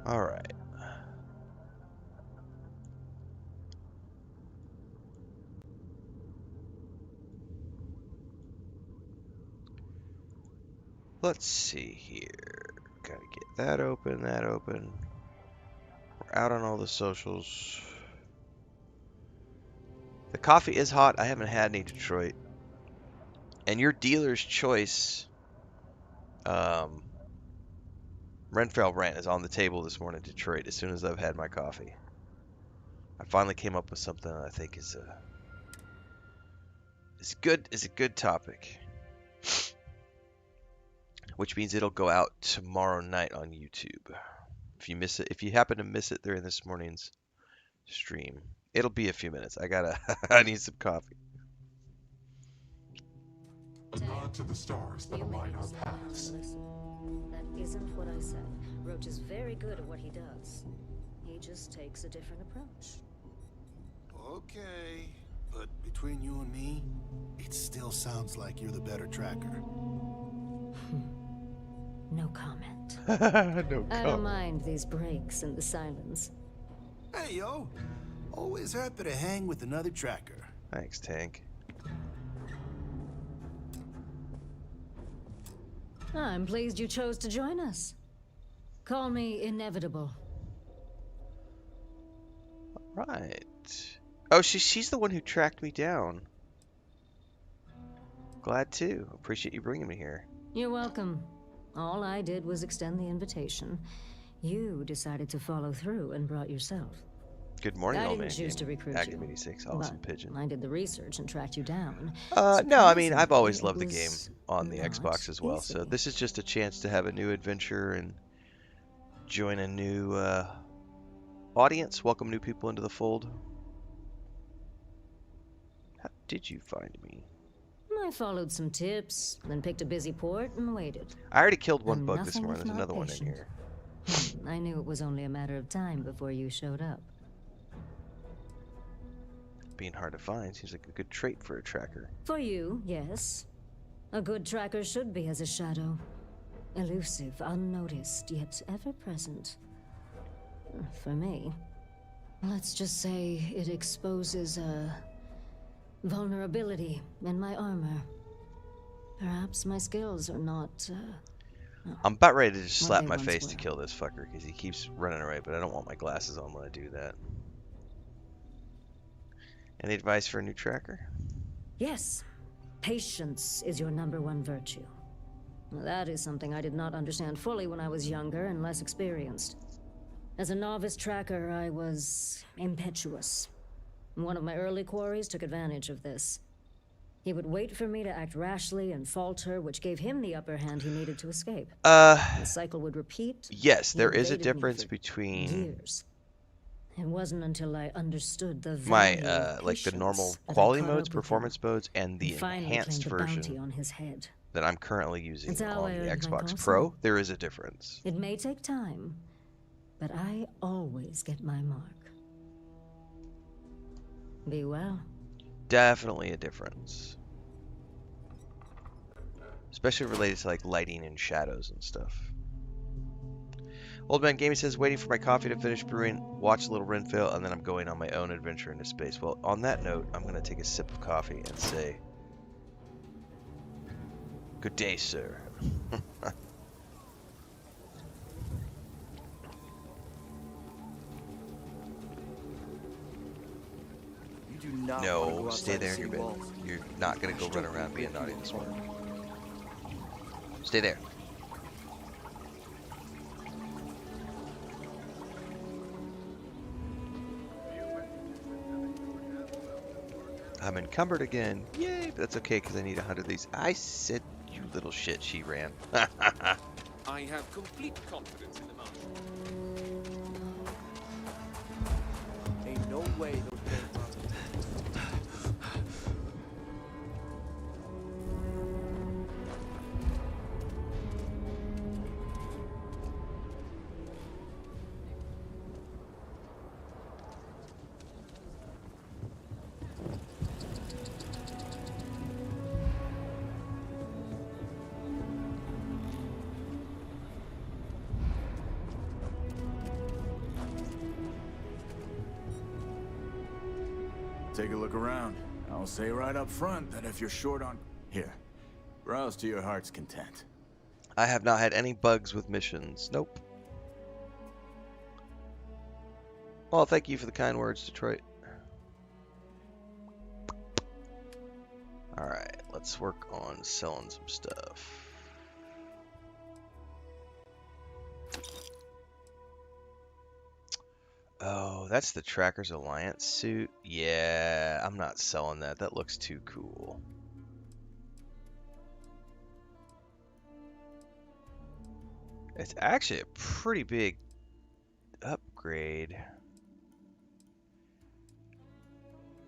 All right. Let's see here. Gotta get that open, that open. We're out on all the socials. The coffee is hot. I haven't had any Detroit. And your dealer's choice, Renfail rent is on the table this morning in Detroit as soon as I've had my coffee. I finally came up with something that I think is a good topic. Which means it'll go out tomorrow night on YouTube. If you miss it, if you happen to miss it during this morning's stream, it'll be a few minutes. I need some coffee. A nod to the stars that align our paths. That isn't what I said. Roach is very good at what he does. He just takes a different approach. Okay, but between you and me, it still sounds like you're the better tracker. No comment. No comment. I don't mind these breaks in the silence. Hey, yo. Always happy to hang with another tracker. Thanks, Tank. I'm pleased you chose to join us. Call me inevitable. Right. Oh, she's the one who tracked me down. Glad to. Appreciate you bringing me here. You're welcome. All I did was extend the invitation. You decided to follow through and brought yourself. Good morning, I old man. didn't choose to recruit Active you. 86, awesome But pigeon. I did the research and tracked you down. No, I mean, I've always Surprisingly, loved the it game was on the not Xbox as well. So easy. this is just a chance to have a new adventure and join a new audience. Welcome new people into the fold. How did you find me? I followed some tips, then picked a busy port and waited. I already killed one I'm bug this nothing morning. if There's not another one in patient. here. I knew it was only a matter of time before you showed up. Being hard to find seems like a good trait for a tracker. For you, yes. A good tracker should be as a shadow. Elusive, unnoticed, yet ever present. For me, let's just say it exposes a vulnerability in my armor. Perhaps my skills are not, I'm about ready to just What slap they my once face to were. kill this fucker because he keeps running away, but I don't want my glasses on when I do that. Any advice for a new tracker? Yes, patience is your #1 virtue. That is something I did not understand fully when I was younger and less experienced. As a novice tracker, I was impetuous. One of my early quarries took advantage of this. He would wait for me to act rashly and falter, which gave him the upper hand he needed to escape. The cycle would repeat. Yes, He there is a evaded me difference for between years. It wasn't until I understood the my value of like the normal patience that I quality caught modes, up with him. performance modes, and the He finally enhanced claimed the bounty version on his head. that I'm currently using It's how on I the earned my Xbox call Pro. sign. There is a difference. It may take time, but I always get my mark. Be well. Definitely a difference. Especially related to like lighting and shadows and stuff. Old Man Gaming says, waiting for my coffee to finish brewing, watch a little Renfail, and then I'm going on my own adventure into space. Well, on that note, I'm going to take a sip of coffee and say, good day, sir. You do not want to No, go stay outside there the in your city bed. walls. You're not going to go run around being naughty this morning. Stay there. I'm encumbered again. Yay, but that's okay because I need 100 of these. I said, you little shit, she ran. I have complete confidence in the Martian. Ain't no way those damn clouds can Take a look around. I'll say right up front that if you're short on... Here. Browse to your heart's content. I have not had any bugs with missions. Nope. Well, thank you for the kind words, Detroit. Alright, let's work on selling some stuff. Oh, that's the Trackers Alliance suit? Yeah, I'm not selling that. That looks too cool. It's actually a pretty big upgrade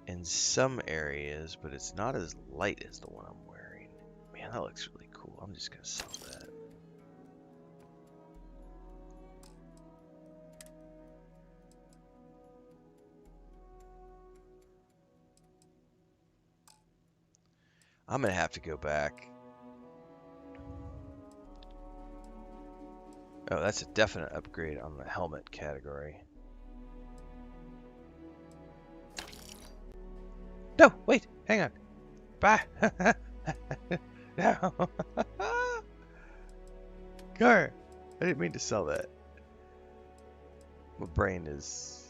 in some areas, but it's not as light as the one I'm wearing. Man, that looks really cool. I'm just gonna sell that. I'm gonna have to go back. Oh, that's a definite upgrade on the helmet category. No, wait, hang on. Bye. No. Gar, I didn't mean to sell that. My brain is...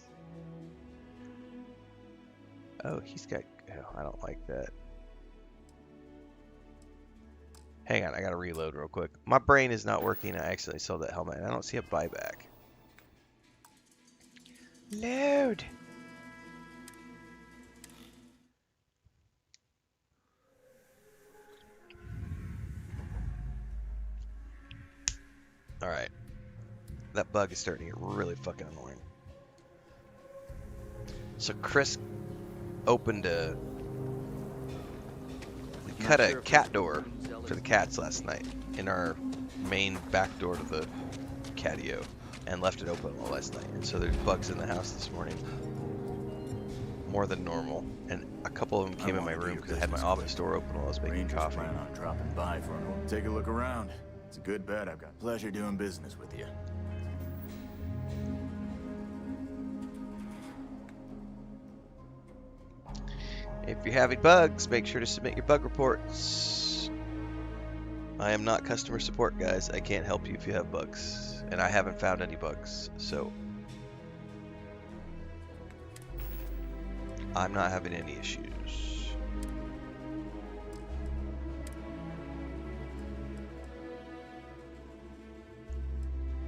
Oh, he's got... Oh, I don't like that. Hang on, I gotta reload real quick. My brain is not working. I accidentally sold that helmet, and I don't see a buyback. Load! Alright. That bug is starting to get really fucking annoying. So Chris opened a... We cut a cat door for the cats last night in our main back door to the catio and left it open all last night. And so there's bugs in the house this morning. More than normal. And a couple of them came in my room because I had my office door open while I was making Rangers coffee. plan on dropping by for a... Take a look around. It's a good bet. I've got pleasure doing business with you. If you're having bugs, make sure to submit your bug reports. I am not customer support, guys. I can't help you if you have bugs. And I haven't found any bugs, so... I'm not having any issues.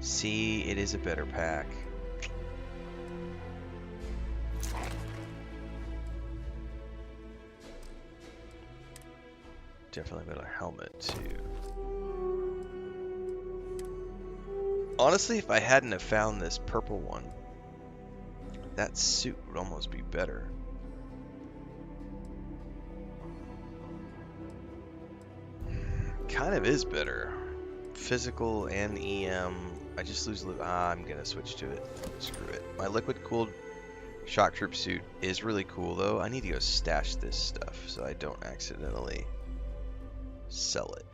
See, it is a better pack. Definitely better helmet too. Honestly, if I hadn't have found this purple one, that suit would almost be better. Kind of is better. Physical and EM. I just lose. I'm gonna switch to it. Screw it. My liquid cooled shock troop suit is really cool though. I need to go stash this stuff so I don't accidentally sell it.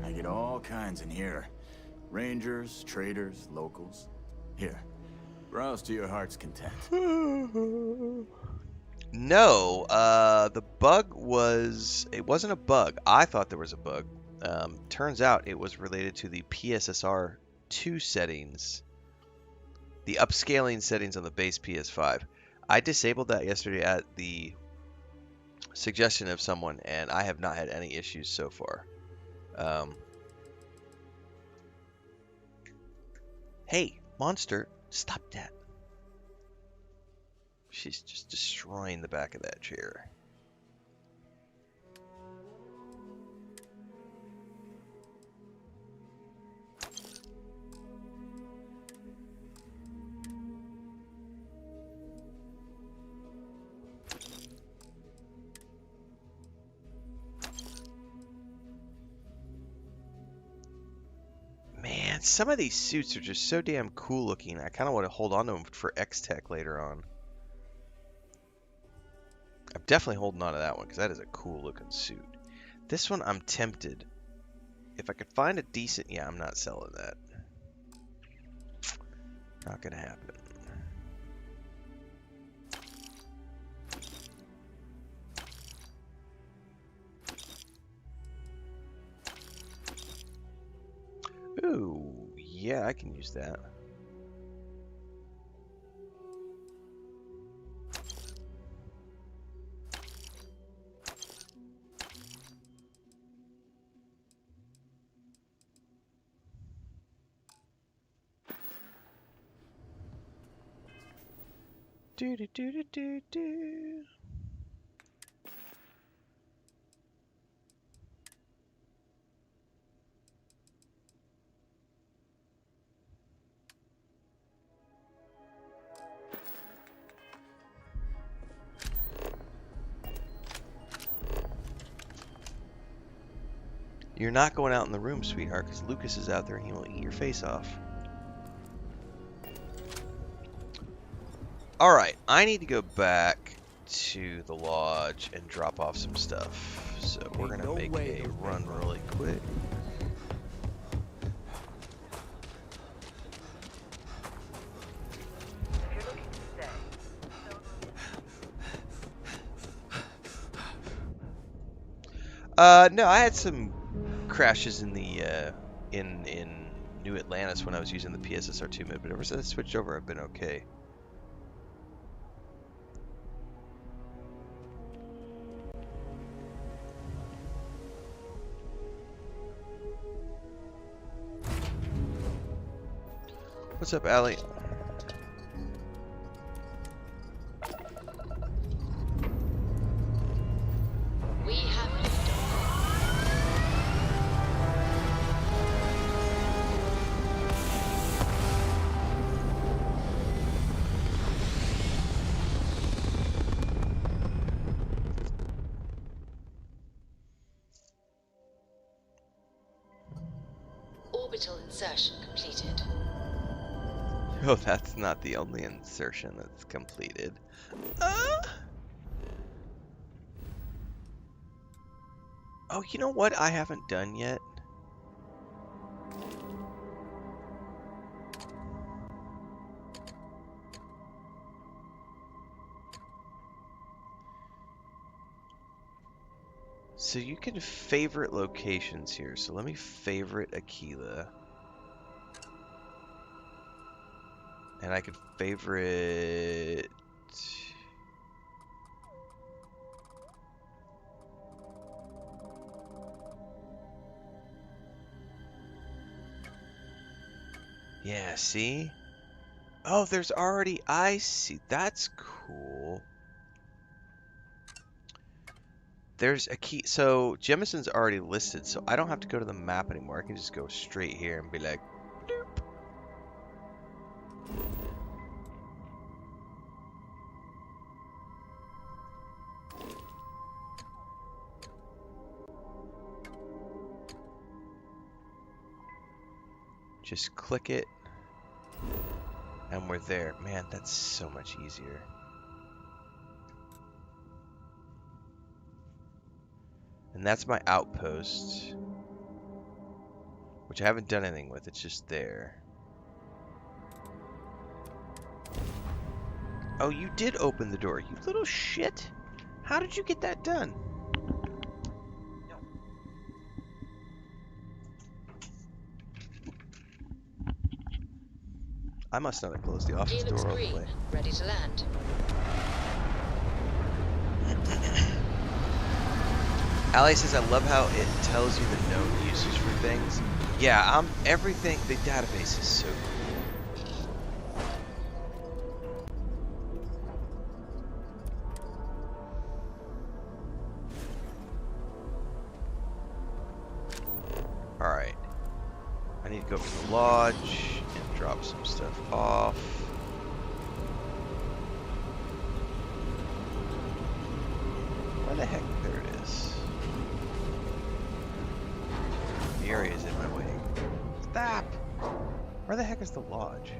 I get all kinds in here. Rangers, traders, locals. Here. Browse to your heart's content. No, the bug was... It wasn't a bug. I thought there was a bug. Turns out it was related to the PSSR 2 settings. The upscaling settings on the base PS5. I disabled that yesterday at the suggestion of someone, and I have not had any issues so far. Hey, monster, stop that. She's just destroying the back of that chair. Man, some of these suits are just so damn cool looking. I kind of want to hold on to them for X-Tech later on. I'm definitely holding on to that one because that is a cool looking suit. This one I'm tempted. If I could find a decent... Yeah, I'm not selling that. Not gonna happen. Yeah, I can use that. Do do do do do do. You're not going out in the room, sweetheart, because Lucas is out there and he will eat your face off. Alright, I need to go back to the lodge and drop off some stuff. So we're going to make a run really quick. No, I had some crashes in the in New Atlantis when I was using the PSSR2 mode, but ever since I switched over, I've been okay. What's up, Allie? We have orbital insertion completed. Oh, that's not the only insertion that's completed. Oh, you know what I haven't done yet? So you can favorite locations here. So let me favorite Aquila. And I can favorite... Yeah, see? Oh, there's already... I see. That's cool. There's a key. So Jemison's already listed, so I don't have to go to the map anymore. I can just go straight here and be like, doop. Just click it, and we're there. Man, that's so much easier. And that's my outpost, which I haven't done anything with. It's just there. Oh, you did open the door, you little shit. How did you get that done? I must not have closed the office door all the way. Ready to land. Allie says, I love how it tells you the known usage for things. Yeah, everything, the database is so cool. Alright. I need to go to the lodge and drop some stuff off. Where the heck? There it is. The area is in my way. Stop! Where the heck is the lodge?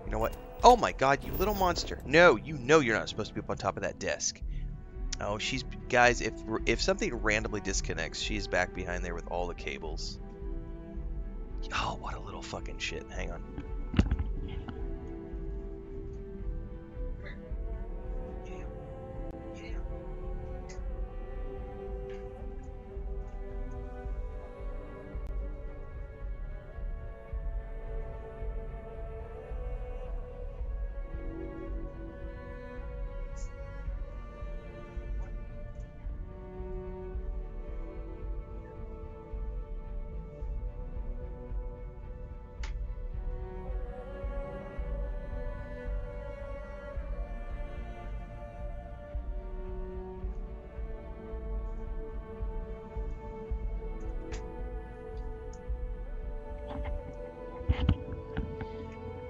You know what? Oh my god, you little monster. No, you know you're not supposed to be up on top of that desk. Oh, she's... Guys, if something randomly disconnects, she's back behind there with all the cables. Oh, what a little fucking shit. Hang on.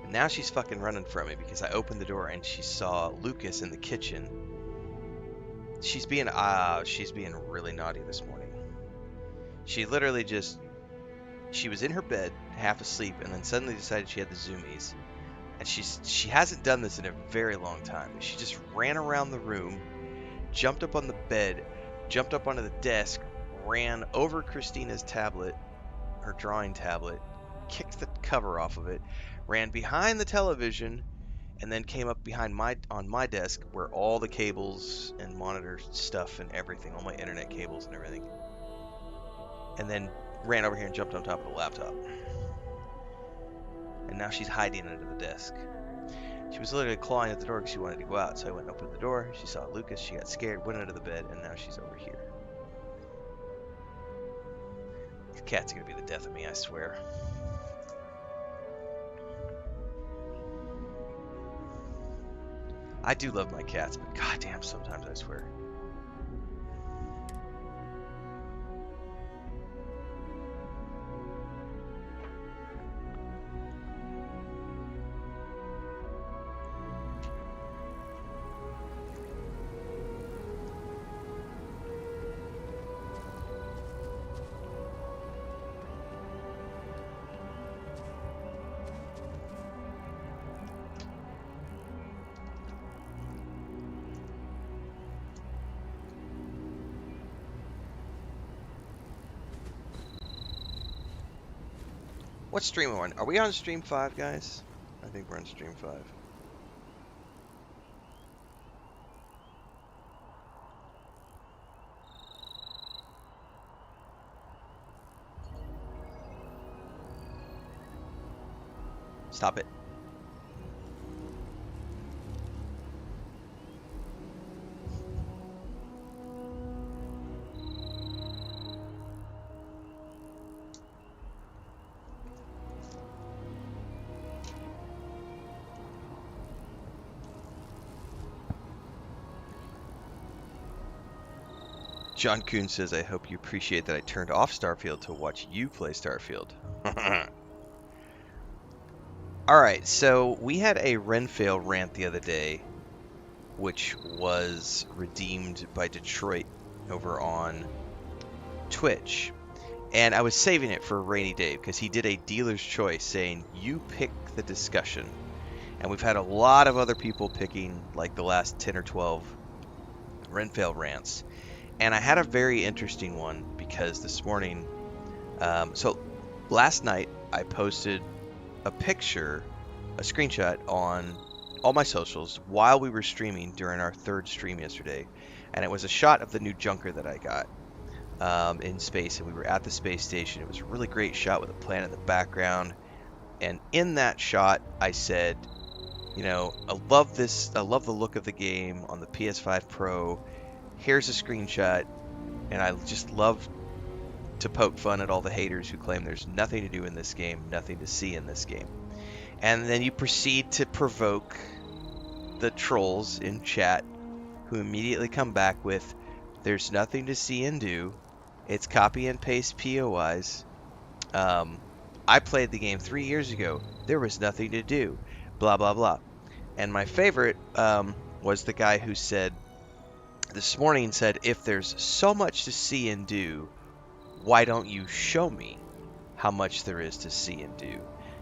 Now she's fucking running from me because I opened the door and she saw Lucas in the kitchen. She's being really naughty this morning. She literally she was in her bed, half asleep, and then suddenly decided she had the zoomies. And she hasn't done this in a very long time. She just ran around the room, jumped up on the bed, jumped up onto the desk, ran over Christina's tablet, her drawing tablet, kicked the cover off of it, ran behind the television, and then came up behind on my desk where all the cables and monitor stuff and everything, all my internet cables and everything, and then ran over here and jumped on top of the laptop. And now she's hiding under the desk. She was literally clawing at the door because she wanted to go out, so I went and opened the door. She saw Lucas, she got scared, went under the bed, and now she's over here. This cat's gonna be the death of me, I swear. I do love my cats, but goddamn, sometimes I swear. What stream are we on? Are we on stream 5, guys? I think we're on stream 5. Stop it. John Kuhn says, I hope you appreciate that I turned off Starfield to watch you play Starfield. Alright, so we had a Renfail rant the other day, which was redeemed by Detroit over on Twitch. And I was saving it for a rainy day because he did a dealer's choice saying, you pick the discussion. And we've had a lot of other people picking like the last 10 or 12 Renfail rants. And I had a very interesting one because this morning, so last night I posted a picture, a screenshot on all my socials while we were streaming during our third stream yesterday. And it was a shot of the new junker that I got in space. And we were at the space station. It was a really great shot with a planet in the background. And in that shot, I said, you know, I love this. I love the look of the game on the PS5 Pro. Here's a screenshot, and I just love to poke fun at all the haters who claim there's nothing to do in this game, nothing to see in this game. And then you proceed to provoke the trolls in chat, who immediately come back with, there's nothing to see and do, it's copy and paste POIs. I played the game 3 years ago, there was nothing to do, blah blah blah. And my favorite was the guy who said, this morning said, if there's so much to see and do, why don't you show me how much there is to see and do?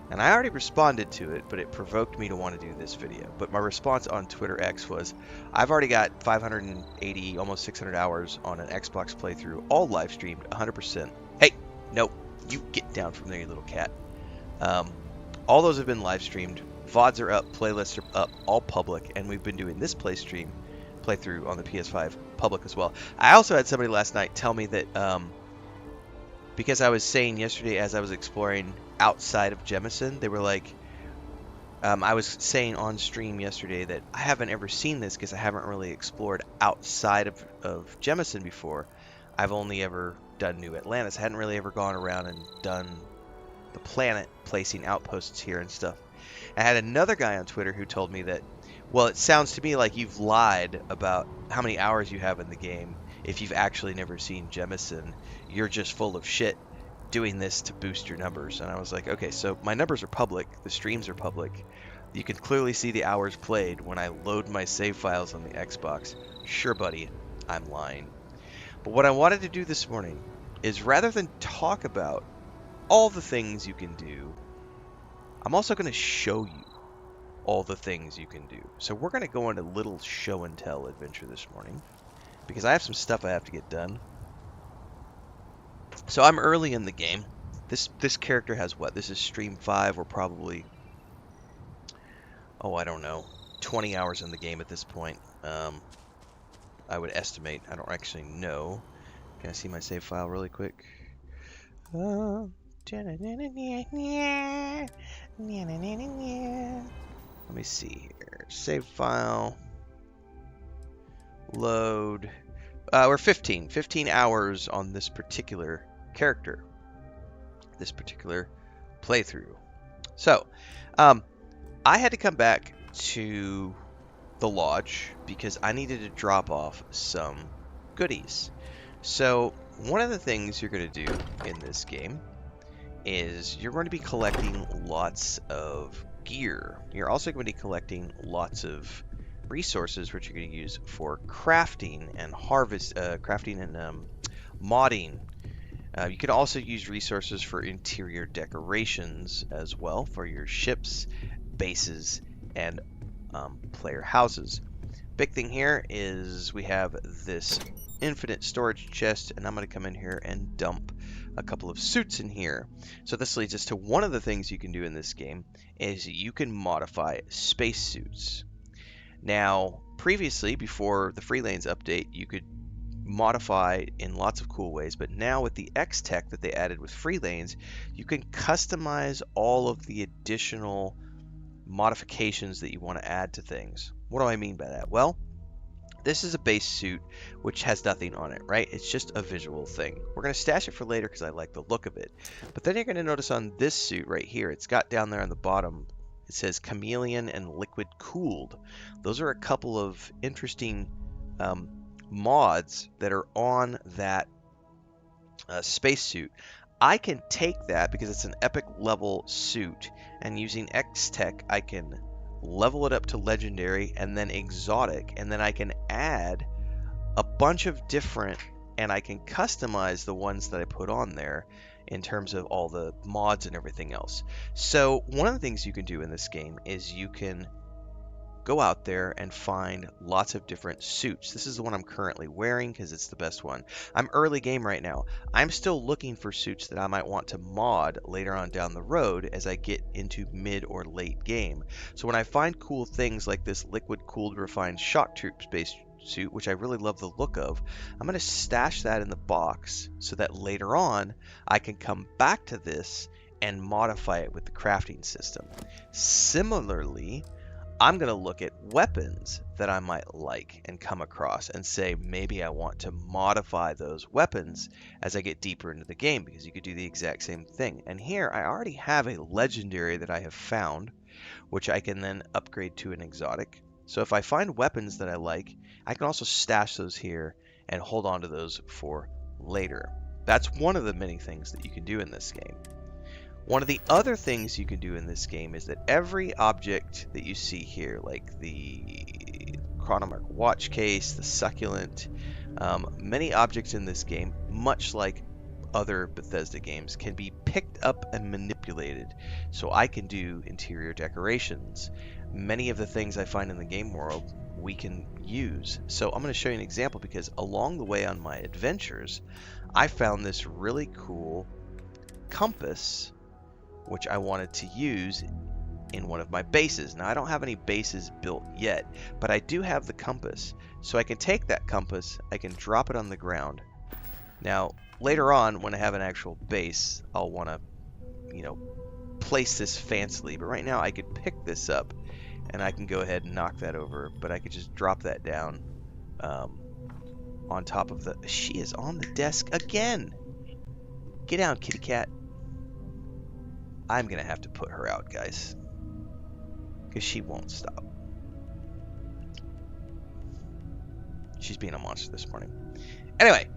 And I already responded to it, but it provoked me to want to do this video. But my response on Twitter X was, I've already got 580, almost 600 hours on an Xbox playthrough, all live streamed, 100%. Hey, nope, you get down from there, you little cat. All those have been live streamed. VODs are up, playlists are up, all public, and we've been doing this playthrough on the PS5 public as well. I also had somebody last night tell me that because I was saying yesterday as I was exploring outside of Jemison, they were like, I was saying on stream yesterday that I haven't ever seen this because I haven't really explored outside of Jemison before. I've only ever done New Atlantis. I hadn't really ever gone around and done the planet, placing outposts here and stuff. I had another guy on Twitter who told me that, well, it sounds to me like you've lied about how many hours you have in the game. If you've actually never seen Jemison, you're just full of shit. doing this to boost your numbers. And I was like, okay, so my numbers are public, the streams are public. You can clearly see the hours played when I load my save files on the Xbox. Sure, buddy, I'm lying. But what I wanted to do this morning is, rather than talk about all the things you can do, I'm also going to show you all the things you can do. So we're going to go on a little show and tell adventure this morning, because I have some stuff I have to get done. So I'm early in the game. This character has what? This is stream 5. We're probably, oh, I don't know, 20 hours in the game at this point. I would estimate. I don't actually know. Can I see my save file really quick? Let me see here. Save file. Load. We're 15 hours on this particular character. This particular playthrough. So, I had to come back to the lodge because I needed to drop off some goodies. So, one of the things you're going to do in this game is you're going to be collecting lots of gear. You're also going to be collecting lots of resources, which you're going to use for crafting and modding. You can also use resources for interior decorations as well, for your ships, bases, and player houses. Big thing here is we have this infinite storage chest, and I'm going to come in here and dump a couple of suits in here. So this leads us to one of the things you can do in this game is you can modify spacesuits. Now, previously, before the Free Lanes update, you could modify in lots of cool ways, but now with the X tech that they added with Free Lanes, you can customize all of the additional modifications that you want to add to things. What do I mean by that? Well, this is a base suit which has nothing on it, right? It's just a visual thing. We're going to stash it for later because I like the look of it. But then you're going to notice on this suit right here, it's got down there on the bottom, it says chameleon and liquid cooled. Those are a couple of interesting mods that are on that spacesuit. I can take that because it's an epic level suit, and using X Tech I can level it up to legendary and then exotic, and then I can add a bunch of different, and I can customize the ones that I put on there in terms of all the mods and everything else. So one of the things you can do in this game is you can go out there and find lots of different suits. This is the one I'm currently wearing because it's the best one. I'm early game right now. I'm still looking for suits that I might want to mod later on down the road as I get into mid or late game. So when I find cool things like this liquid cooled refined shock troop space suit, which I really love the look of, I'm going to stash that in the box so that later on I can come back to this and modify it with the crafting system. Similarly, I'm going to look at weapons that I might like and come across and say maybe I want to modify those weapons as I get deeper into the game, because you could do the exact same thing. And here I already have a legendary that I have found, which I can then upgrade to an exotic. So if I find weapons that I like, I can also stash those here and hold on to those for later. That's one of the many things that you can do in this game. One of the other things you can do in this game is that every object that you see here, like the Chronomark watch case, the succulent, many objects in this game, much like other Bethesda games, can be picked up and manipulated. So I can do interior decorations. Many of the things I find in the game world we can use. So I'm going to show you an example, because along the way on my adventures, I found this really cool compass which I wanted to use in one of my bases. Now, I don't have any bases built yet, but I do have the compass. So I can take that compass, I can drop it on the ground. Now, later on, when I have an actual base, I'll want to, place this fancily. But right now, I could pick this up, and I can go ahead and knock that over. But I could just drop that down on top of the... She is on the desk again! Get down, kitty cat. I'm going to have to put her out, guys, because she won't stop. She's being a monster this morning. Anyway,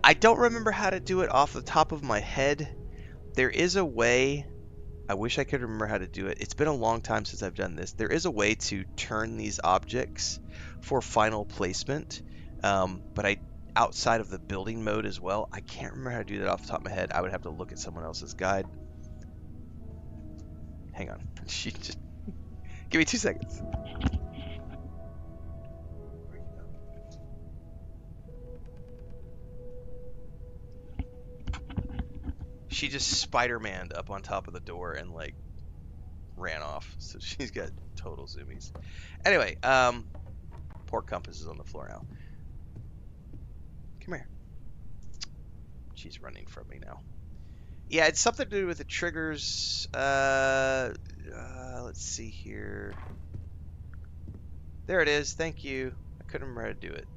I don't remember how to do it off the top of my head. There is a way. I wish I could remember how to do it. It's been a long time since I've done this. There is a way to turn these objects for final placement, but outside of the building mode as well. I can't remember how to do that off the top of my head. I would have to look at someone else's guide. Hang on. She just give me 2 seconds. She just Spider-Man'd up on top of the door and like ran off. So she's got total zoomies. Anyway, poor Compass is on the floor now. Come here. She's running from me now. Yeah, it's something to do with the triggers. Let's see here. There it is. Thank you. I couldn't remember how to do it.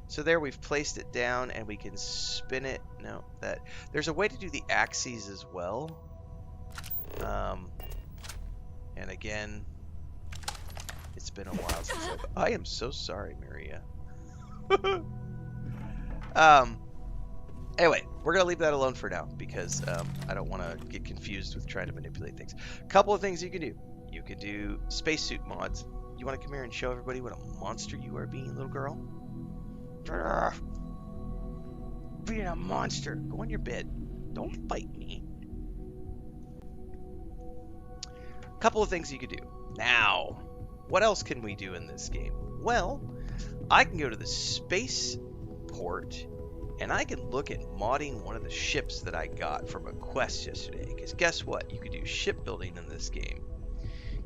So there, we've placed it down, and we can spin it. No, that there's a way to do the axes as well. And again, it's been a while since I am so sorry, Maria. Anyway, we're gonna leave that alone for now because I don't want to get confused with trying to manipulate things. A couple of things you can do. You can do spacesuit mods. You want to come here and show everybody what a monster you are being, little girl? Being a monster. Go on your bed. Don't fight me. A couple of things you could do. Now, what else can we do in this game? Well, I can go to the spaceport and I can look at modding one of the ships that I got from a quest yesterday. Because guess what? You can do shipbuilding in this game.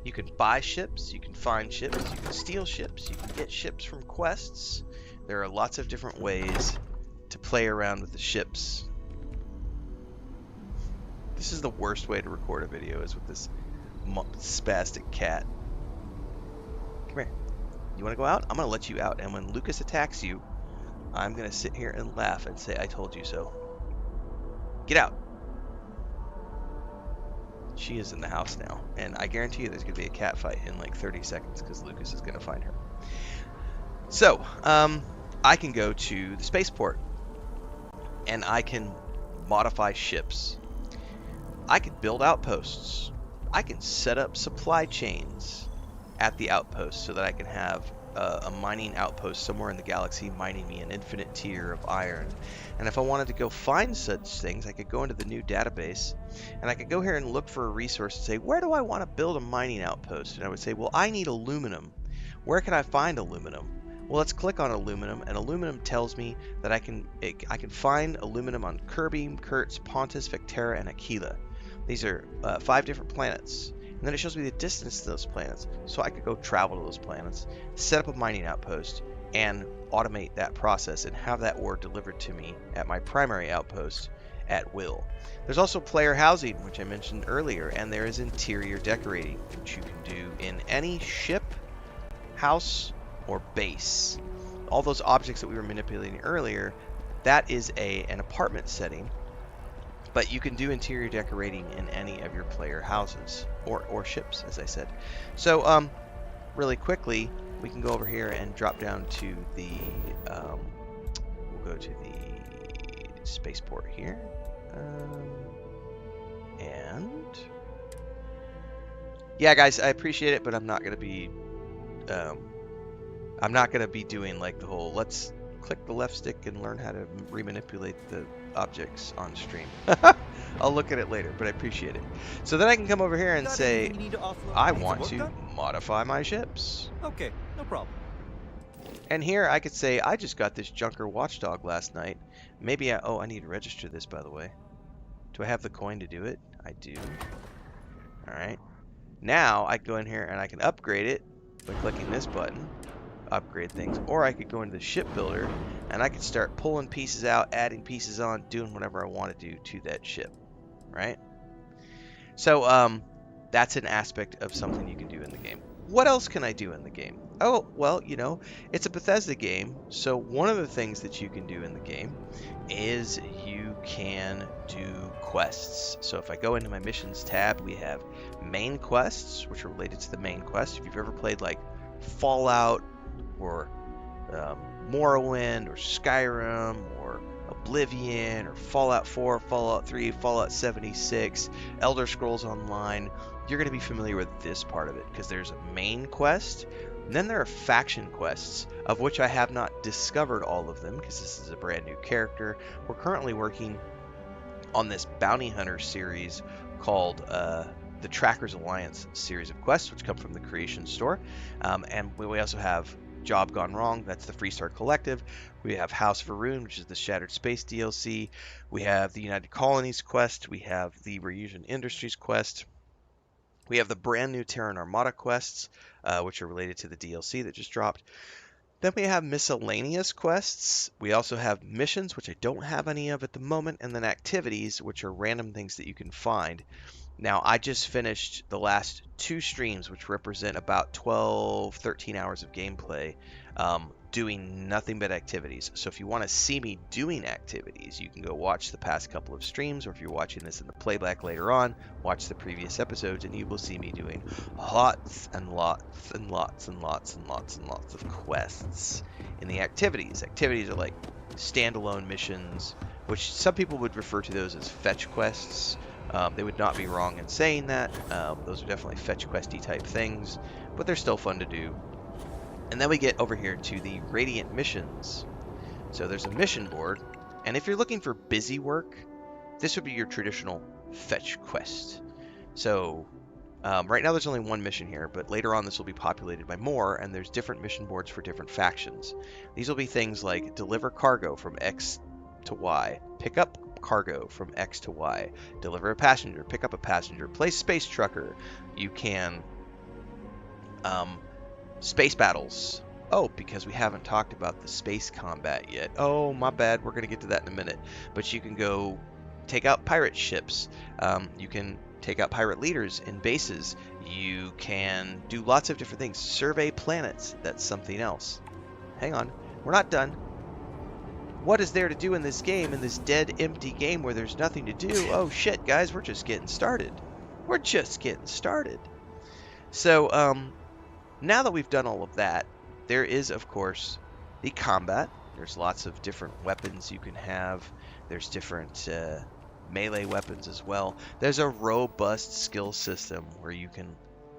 You can buy ships, you can find ships, you can steal ships, you can get ships from quests. There are lots of different ways to play around with the ships. This is the worst way to record a video, is with this spastic cat. Come here. You want to go out? I'm going to let you out. And when Lucas attacks you, I'm going to sit here and laugh and say, I told you so. Get out. She is in the house now. And I guarantee you there's going to be a cat fight in like 30 seconds because Lucas is going to find her. So, I can go to the spaceport and I can modify ships. I can build outposts. I can set up supply chains at the outpost so that I can have a mining outpost somewhere in the galaxy mining me an infinite tier of iron. And if I wanted to go find such things, I could go into the new database and I could go here and look for a resource and say, where do I want to build a mining outpost? And I would say, well, I need aluminum. Where can I find aluminum? Well, let's click on aluminum, and aluminum tells me that I can find aluminum on Kirby, Kurtz, Pontus, Vectera, and Aquila. These are 5 different planets. And then it shows me the distance to those planets. So I could go travel to those planets, set up a mining outpost, and automate that process and have that ore delivered to me at my primary outpost at will. There's also player housing, which I mentioned earlier, and there is interior decorating, which you can do in any ship, house, or base. All those objects that we were manipulating earlier, that is an apartment setting, but you can do interior decorating in any of your player houses or ships, as I said. So really quickly, we can go over here and drop down to the we'll go to the spaceport here, and yeah, guys, I appreciate it, but I'm not gonna be doing like the whole let's click the left stick and learn how to remanipulate the objects on stream. I'll look at it later, but I appreciate it. So then I can come over here and say, I want to modify my ships. Okay, no problem. And here I could say, I just got this Junker Watchdog last night. Maybe I need to register this, by the way. Do I have the coin to do it? I do. Alright. Now I go in here and I can upgrade it by clicking this button. Upgrade things, or I could go into the shipbuilder and I could start pulling pieces out, adding pieces on, doing whatever I want to do to that ship, right? So that's an aspect of something you can do in the game. What else can I do in the game? Oh, well, you know, it's a Bethesda game, so one of the things that you can do in the game is you can do quests. So if I go into my missions tab, we have main quests, which are related to the main quest. If you've ever played like Fallout or Morrowind or Skyrim or Oblivion or Fallout 4, Fallout 3, Fallout 76, Elder Scrolls Online, you're going to be familiar with this part of it, because there's a main quest, and then there are faction quests, of which I have not discovered all of them, because this is a brand new character. We're currently working on this bounty hunter series called the Trackers Alliance series of quests, which come from the Creation Store. And we also have Job Gone Wrong, that's the Freestar Collective. We have House of Arun, which is the Shattered Space DLC. We have the United Colonies quest. We have the Reunion Industries quest. We have the brand new Terran Armada quests, which are related to the DLC that just dropped. Then we have miscellaneous quests. We also have missions, which I don't have any of at the moment, and then activities, which are random things that you can find. Now, I just finished the last 2 streams, which represent about 12, 13 hours of gameplay, doing nothing but activities. So if you want to see me doing activities, you can go watch the past couple of streams, or if you're watching this in the playback later on, watch the previous episodes, and you will see me doing lots and lots and lots and lots and lots and lots of quests in the activities. Activities are like standalone missions, which some people would refer to those as fetch quests. They would not be wrong in saying that. Those are definitely fetch questy type things, but they're still fun to do. And then we get over here to the Radiant missions. So there's a mission board, and if you're looking for busy work, this would be your traditional fetch quest. So right now there's only 1 mission here, but later on this will be populated by more, and there's different mission boards for different factions. These will be things like deliver cargo from X to Y, pick up cargo from X to Y, deliver a passenger, pick up a passenger, play space trucker. You can space battles. Oh, because we haven't talked about the space combat yet. Oh, my bad. We're going to get to that in a minute. But you can go take out pirate ships. You can take out pirate leaders in bases. You can do lots of different things. Survey planets. That's something else. Hang on. We're not done. What is there to do in this game, in this dead, empty game where there's nothing to do? Oh, shit, guys. We're just getting started. We're just getting started. So, now that we've done all of that, there is, of course, the combat. There's lots of different weapons you can have. There's different melee weapons as well. There's a robust skill system where you can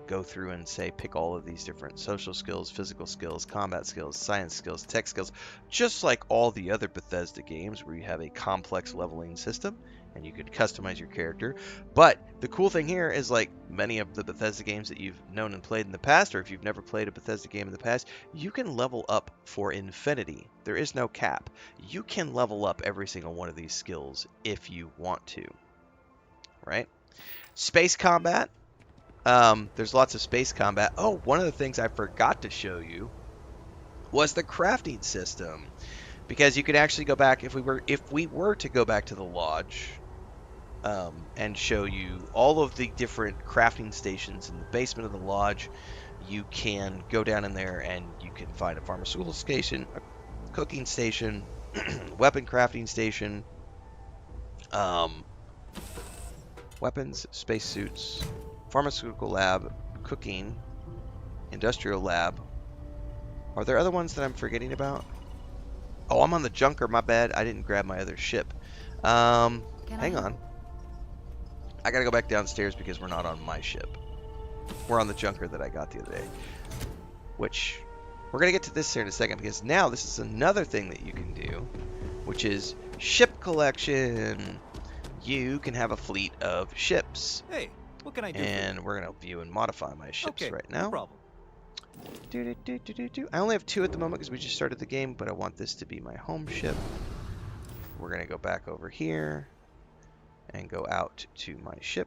go through and say pick all of these different social skills, physical skills, combat skills, science skills, tech skills, just like all the other Bethesda games where you have a complex leveling system and you could customize your character. But the cool thing here is, like many of the Bethesda games that you've known and played in the past, or if you've never played a Bethesda game in the past, you can level up for infinity. There is no cap. You can level up every single one of these skills if you want to, right? Space combat. There's lots of space combat. Oh, one of the things I forgot to show you was the crafting system, because you could actually go back if we were to go back to the lodge and show you all of the different crafting stations in the basement of the lodge. You can go down in there and you can find a pharmaceutical station, a cooking station, weapon crafting station, weapons, spacesuits, pharmaceutical lab, cooking, industrial lab. Are there other ones that I'm forgetting about? Oh, I'm on the Junker, my bad. I didn't grab my other ship. Hang on. I gotta go back downstairs because we're not on my ship. We're on the Junker that I got the other day. Which, we're gonna get to this here in a second, because now this is another thing that you can do, which is ship collection. You can have a fleet of ships. Hey, what can I do? And we're gonna view and modify my ships right now. No problem. I only have 2 at the moment because we just started the game, but I want this to be my home ship. We're going to go back over here and go out to my ship.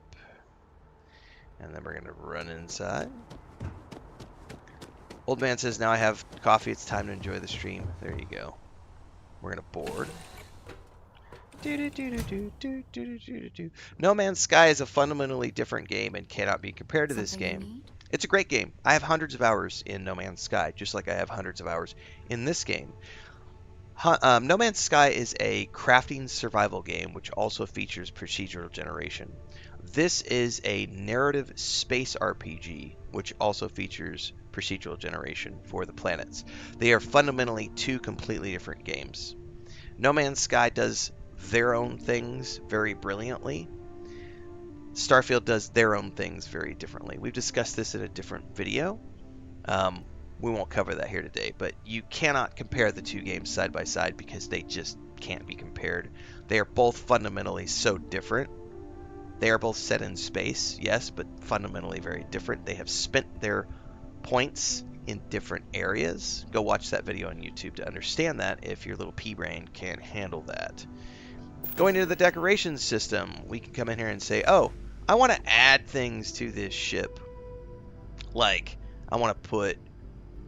And then we're going to run inside. Old man says, now I have coffee, it's time to enjoy the stream. There you go. We're going to board. No Man's Sky is a fundamentally different game and cannot be compared to this game. It's a great game. I have hundreds of hours in No Man's Sky, just like I have hundreds of hours in this game. No Man's Sky is a crafting survival game, which also features procedural generation. This is a narrative space RPG, which also features procedural generation for the planets. They are fundamentally 2 completely different games. No Man's Sky does their own things very brilliantly. Starfield does their own things very differently. We've discussed this in a different video. We won't cover that here today, but you cannot compare the two games side by side because they just can't be compared. They are both fundamentally so different. They are both set in space, yes, but fundamentally very different. They have spent their points in different areas. Go watch that video on YouTube to understand that if your little pea brain can't handle that. Going into the decorations system, we can come in here and say, oh, I want to add things to this ship. Like, I want to put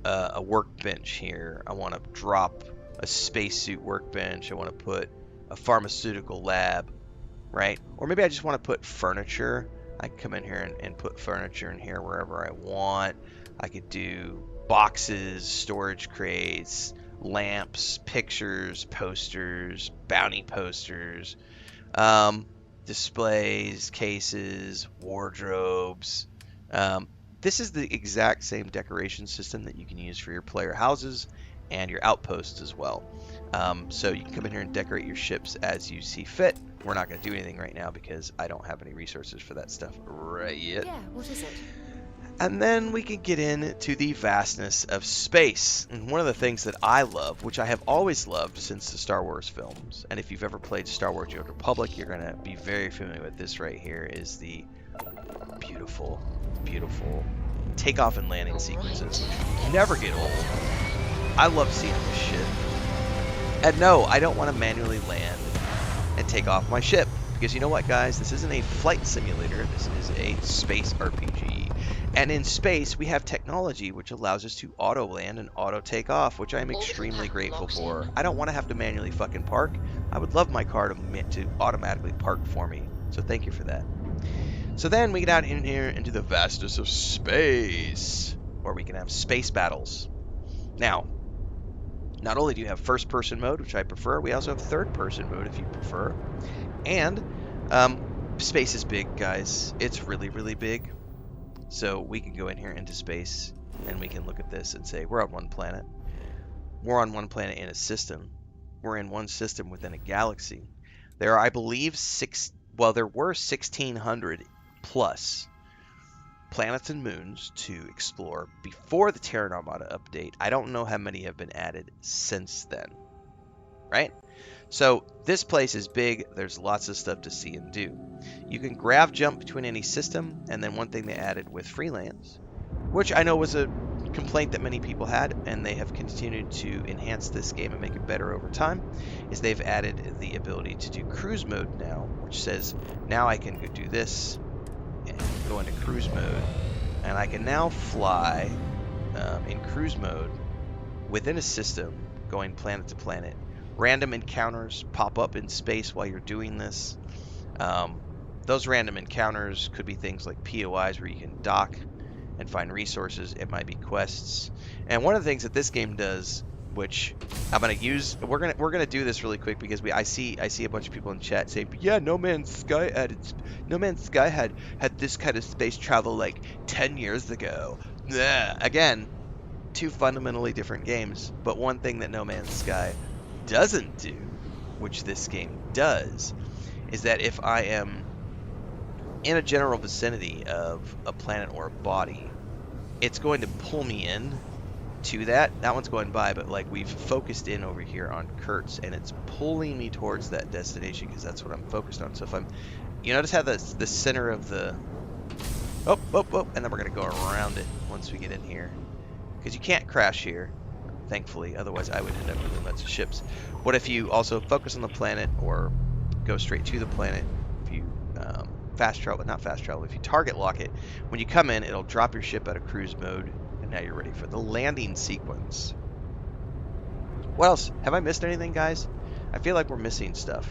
a workbench here. I want to drop a spacesuit workbench. I want to put a pharmaceutical lab, right? Or maybe I just want to put furniture. I can come in here and put furniture in here wherever I want. I could do boxes, storage crates, lamps, pictures, posters, bounty posters, displays, cases, wardrobes. This is the exact same decoration system that you can use for your player houses and your outposts as well. So you can come in here and decorate your ships as you see fit. We're not going to do anything right now because I don't have any resources for that stuff right yet. Yeah, what is it? And then we can get into the vastness of space. And one of the things that I love, which I have always loved since the Star Wars films, and if you've ever played Star Wars The Old Republic, you're going to be very familiar with this right here, is the beautiful, beautiful takeoff and landing sequences. Never get old. I love seeing this shit. And no, I don't want to manually land and take off my ship. Because you know what, guys? This isn't a flight simulator. This is a space RPG. And in space, we have technology which allows us to auto land and auto take off, which I am extremely grateful for. I don't want to have to manually fucking park. I would love my car to automatically park for me. So thank you for that. So then we get out in here into the vastness of space, where we can have space battles. Now, not only do you have first-person mode, which I prefer, we also have third-person mode if you prefer. And space is big, guys. It's really, really big. So we can go in here into space, and we can look at this and say, we're on one planet. We're on one planet in a system. We're in one system within a galaxy. There are, I believe, there were 1,600 plus planets and moons to explore before the Terran Armada update. I don't know how many have been added since then, right? So this place is big. There's lots of stuff to see and do. You can grav jump between any system, and then one thing they added with freelance, which I know was a complaint that many people had, and they have continued to enhance this game and make it better over time, is they've added the ability to do cruise mode now, which says now I can go do this and go into cruise mode, and I can now fly in cruise mode within a system going planet to planet. Random encounters pop up in space while you're doing this. Those random encounters could be things like POIs where you can dock and find resources. It might be quests. And one of the things that this game does, which I'm gonna use, we're gonna do this really quick because I see a bunch of people in chat saying, yeah, No Man's Sky had this kind of space travel like 10 years ago. Nah. Again, two fundamentally different games, but one thing that No Man's Sky doesn't do, which this game does, is that if I am in a general vicinity of a planet or a body, it's going to pull me in to that. That one's going by, but like we've focused in over here on Kurtz, and it's pulling me towards that destination because that's what I'm focused on. So if I'm, you notice how the center of the, and then we're gonna go around it once we get in here, because you can't crash here, thankfully. Otherwise, I would end up with lots of ships. What if you also focus on the planet or go straight to the planet? If you if you target lock it, when you come in, it'll drop your ship out of cruise mode, and now you're ready for the landing sequence. What else? Have I missed anything, guys? I feel like we're missing stuff.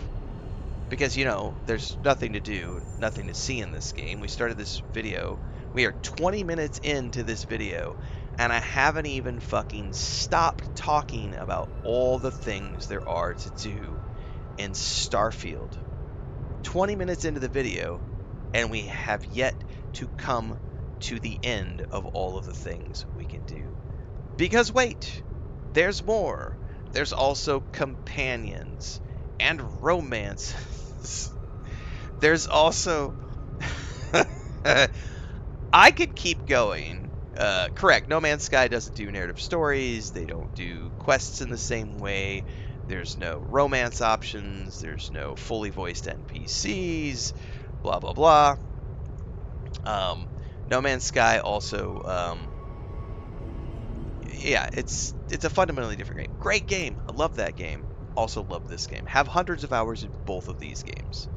Because, you know, there's nothing to do, nothing to see in this game. We started this video. We are 20 minutes into this video, and I haven't even fucking stopped talking about all the things there are to do in Starfield. 20 minutes into the video, and we have yet to come to the end of all of the things we can do. Because wait, there's more. There's also companions and romance. There's also... I could keep going. Correct, No Man's Sky doesn't do narrative stories. They don't do quests in the same way. There's no romance options. There's no fully voiced NPCs. Blah, blah, blah. No Man's Sky also... yeah, it's a fundamentally different game. Great game. I love that game. Also love this game. Have hundreds of hours in both of these games,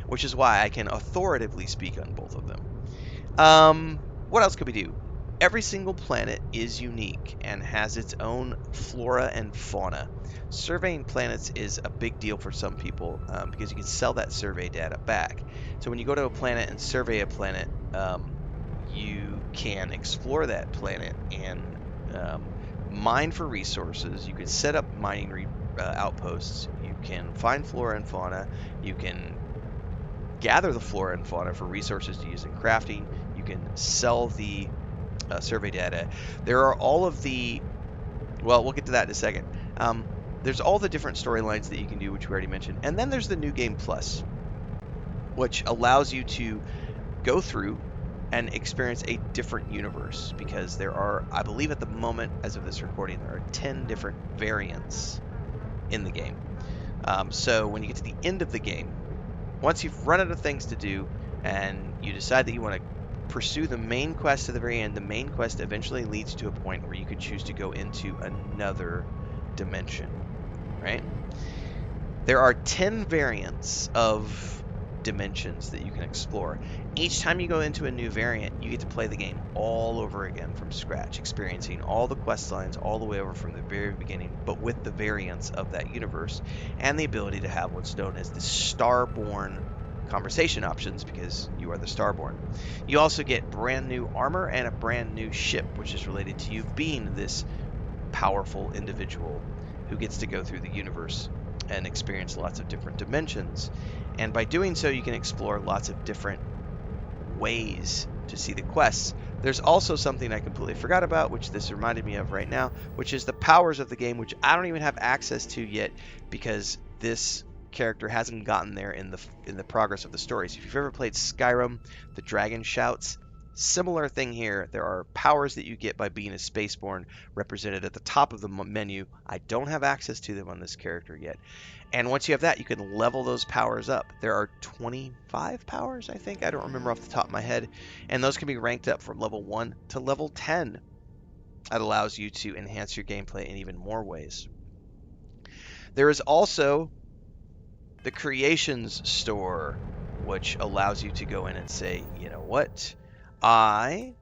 which is why I can authoritatively speak on both of them. What else could we do? Every single planet is unique and has its own flora and fauna. Surveying planets is a big deal for some people because you can sell that survey data back. So when you go to a planet and survey a planet, you can explore that planet and mine for resources. You can set up mining outposts. You can find flora and fauna. You can gather the flora and fauna for resources to use in crafting. You can sell the survey data. There are all of the... well, we'll get to that in a second. There's all the different storylines that you can do, which we already mentioned. And then there's the New Game Plus, which allows you to go through and experience a different universe, because there are, I believe at the moment, as of this recording, there are 10 different variants in the game. So when you get to the end of the game, once you've run out of things to do and you decide that you want to pursue the main quest to the very end, the main quest eventually leads to a point where you could choose to go into another dimension, right? There are 10 variants of dimensions that you can explore. Each time you go into a new variant, you get to play the game all over again from scratch, experiencing all the quest lines all the way over from the very beginning, but with the variants of that universe and the ability to have what's known as the Starborn conversation options, because you are the Starborn. You also get brand new armor and a brand new ship, which is related to you being this powerful individual who gets to go through the universe and experience lots of different dimensions. And by doing so, you can explore lots of different ways to see the quests. There's also something I completely forgot about, which this reminded me of right now, which is the powers of the game, which I don't even have access to yet because this character hasn't gotten there in the progress of the stories. If you've ever played Skyrim, the dragon shouts, similar thing here. There are powers that you get by being a spaceborn represented at the top of the menu. I don't have access to them on this character yet. And once you have that, you can level those powers up. There are 25 powers, I think. I don't remember off the top of my head. And those can be ranked up from level 1 to level 10. That allows you to enhance your gameplay in even more ways. There is also the Creations Store, which allows you to go in and say, you know what? I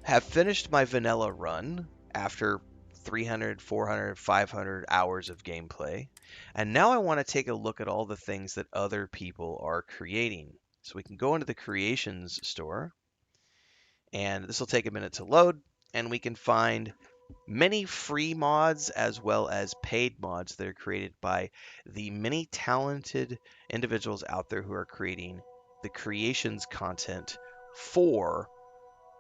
have finished my vanilla run after 300, 400, 500 hours of gameplay. And now I want to take a look at all the things that other people are creating. So we can go into the Creations Store, and this will take a minute to load, and we can find many free mods as well as paid mods that are created by the many talented individuals out there who are creating the creations content for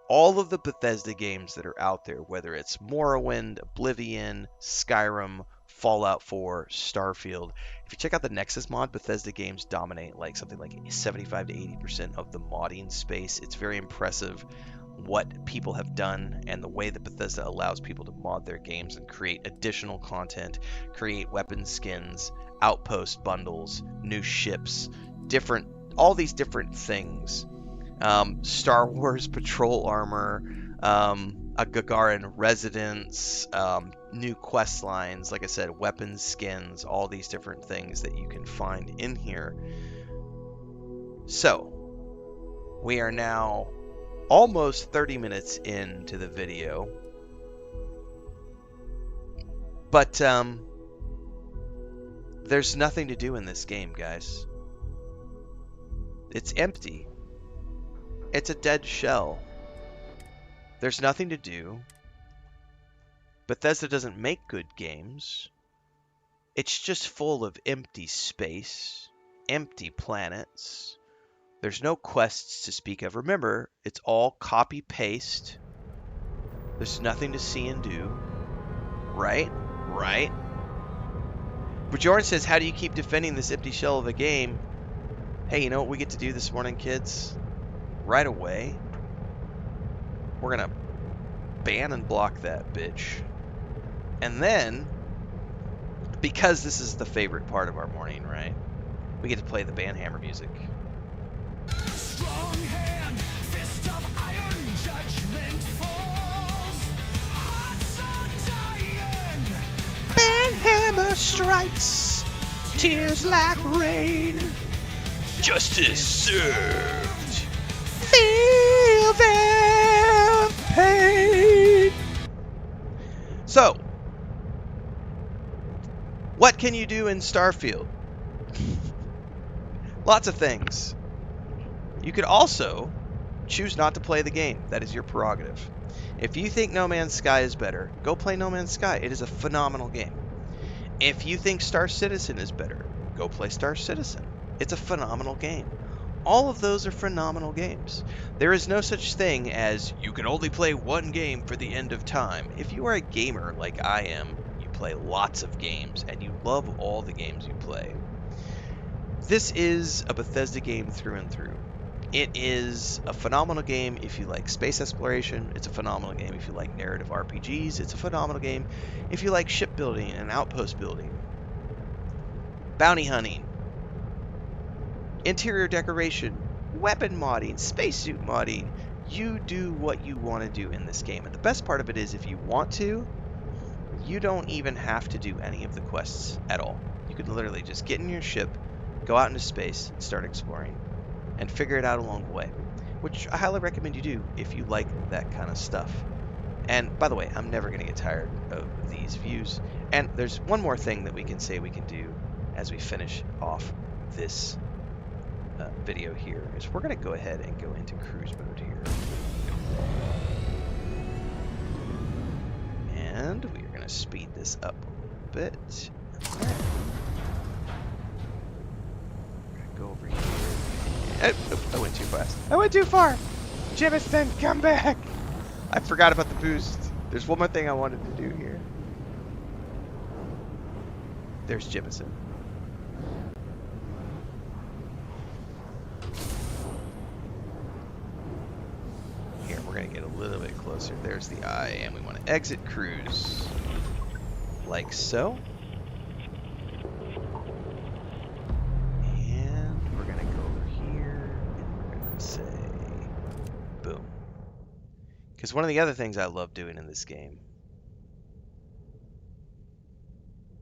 all of the Bethesda games that are out there, whether it's Morrowind, Oblivion, Skyrim, Fallout 4, Starfield. If you check out the Nexus mod, Bethesda games dominate like something like 75 to 80% of the modding space. It's very impressive what people have done and the way that Bethesda allows people to mod their games and create additional content, create weapon skins, outpost bundles, new ships, all these different things. Star Wars patrol armor, a Gagarin residence, new quest lines, like I said, weapons skins, all these different things that you can find in here. So, we are now almost 30 minutes into the video. But, there's nothing to do in this game, guys. It's empty. It's a dead shell. There's nothing to do. Bethesda doesn't make good games. It's just full of empty space, empty planets. There's no quests to speak of. Remember, it's all copy-paste. There's nothing to see and do. Right? Right? Bjorn says, how do you keep defending this empty shell of a game? Hey, you know what we get to do this morning, kids? Right away, we're going to ban and block that bitch. And then, because this is the favorite part of our morning, right? We get to play the Banhammer music. Strong hand, fist of iron, judgment falls. Hearts are dying. Banhammer strikes, tears like rain. Justice served. Feel their pain. So, what can you do in Starfield? Lots of things. You could also choose not to play the game. That is your prerogative. If you think No Man's Sky is better, go play No Man's Sky. It is a phenomenal game. If you think Star Citizen is better, go play Star Citizen. It's a phenomenal game. All of those are phenomenal games. There is no such thing as you can only play one game for the end of time. If you are a gamer like I am, you play lots of games and you love all the games you play. This is a Bethesda game through and through. It is a phenomenal game if you like space exploration. It's a phenomenal game if you like narrative RPGs. It's a phenomenal game if you like shipbuilding and outpost building, bounty hunting, interior decoration, weapon modding, spacesuit modding. You do what you want to do in this game. And the best part of it is if you want to, you don't even have to do any of the quests at all. You could literally just get in your ship, go out into space, and start exploring, and figure it out along the way, which I highly recommend you do if you like that kind of stuff. And by the way, I'm never going to get tired of these views. And there's one more thing that we can say we can do as we finish off this video here, is we're going to go ahead and go into cruise mode here. And we are going to speed this up a little bit. Go over here. I went too fast. I went too far. Jemison, come back. I forgot about the boost. There's one more thing I wanted to do here. There's Jemison. Here, we're going to get a little bit closer. There's the eye, and we want to exit cruise. Like so. Because one of the other things I love doing in this game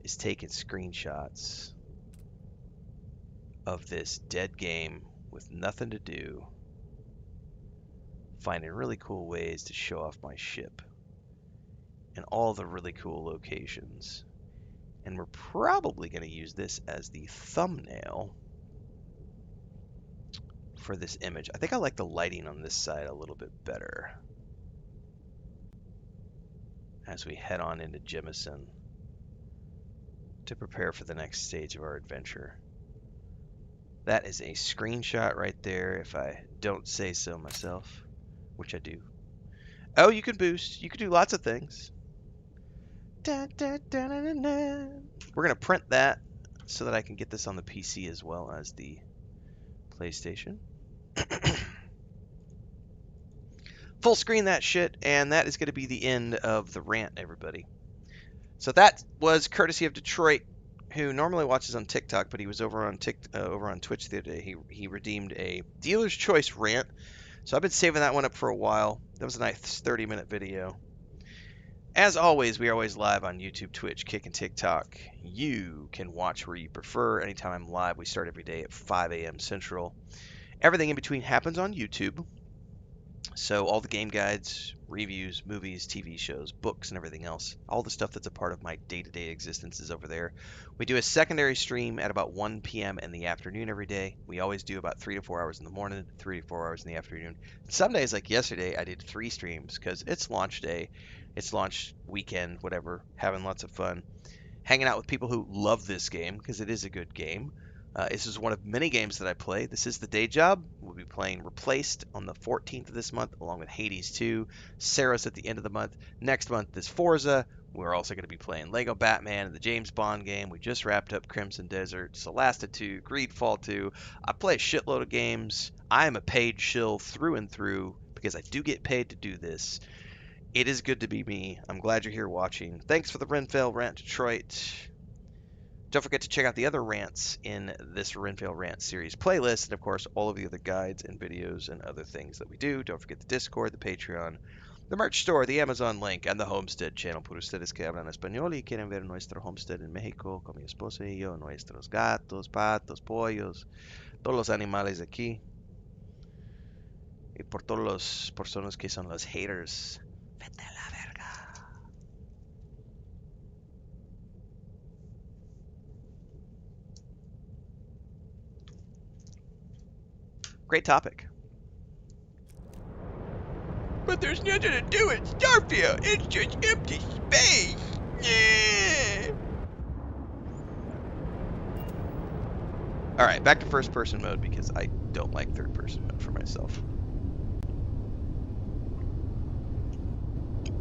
is taking screenshots of this dead game with nothing to do, finding really cool ways to show off my ship and all the really cool locations. And we're probably going to use this as the thumbnail for this image. I think I like the lighting on this side a little bit better as we head on into Jemison to prepare for the next stage of our adventure. That is a screenshot right there, if I don't say so myself, which I do. Oh, you can boost. You can do lots of things. Da, da, da, da, da, da. We're going to print that so that I can get this on the PC as well as the PlayStation. Full screen that shit, and that is going to be the end of the rant, everybody. So that was courtesy of Detroit, who normally watches on TikTok, but he was over on Twitch the other day. He redeemed a dealer's choice rant, so I've been saving that one up for a while. That was a nice 30-minute video. As always, we are always live on YouTube, Twitch, Kick, and TikTok. You can watch where you prefer. Anytime I'm live, we start every day at 5 a.m. Central. Everything in between happens on YouTube. So all the game guides, reviews, movies, TV shows, books, and everything else, all the stuff that's a part of my day-to-day existence is over there. We do a secondary stream at about 1 p.m. in the afternoon every day. We always do about 3 to 4 hours in the morning, 3 to 4 hours in the afternoon. Some days, like yesterday, I did 3 streams because it's launch day, it's launch weekend, whatever, having lots of fun, hanging out with people who love this game because it is a good game. This is one of many games that I play. This is the day job. We'll be playing Replaced on the 14th of this month, along with Hades 2, Saros at the end of the month. Next month is Forza, We're also going to be playing Lego Batman and the James Bond game. We just wrapped up Crimson Desert, Solasta 2, Greedfall 2. I play a shitload of games. I am a paid shill through and through because I do get paid to do this. It is good to be me. I'm glad you're here watching. Thanks for the Renfail Rant Detroit. Don't forget to check out the other rants in this Renfail Rant series playlist, and of course, all of the other guides and videos and other things that we do. Don't forget the Discord, the Patreon, the merch store, the Amazon link, and the Homestead channel. Por ustedes que hablan español y quieren ver nuestro homestead en México con mi esposa y yo, nuestros gatos, patos, pollos, todos los animales aquí. Y por todos los personas que son los haters, vete a la verga. Great topic. But there's nothing to do in Starfield. It's just empty space. Yeah. Alright, back to first person mode because I don't like third person mode for myself.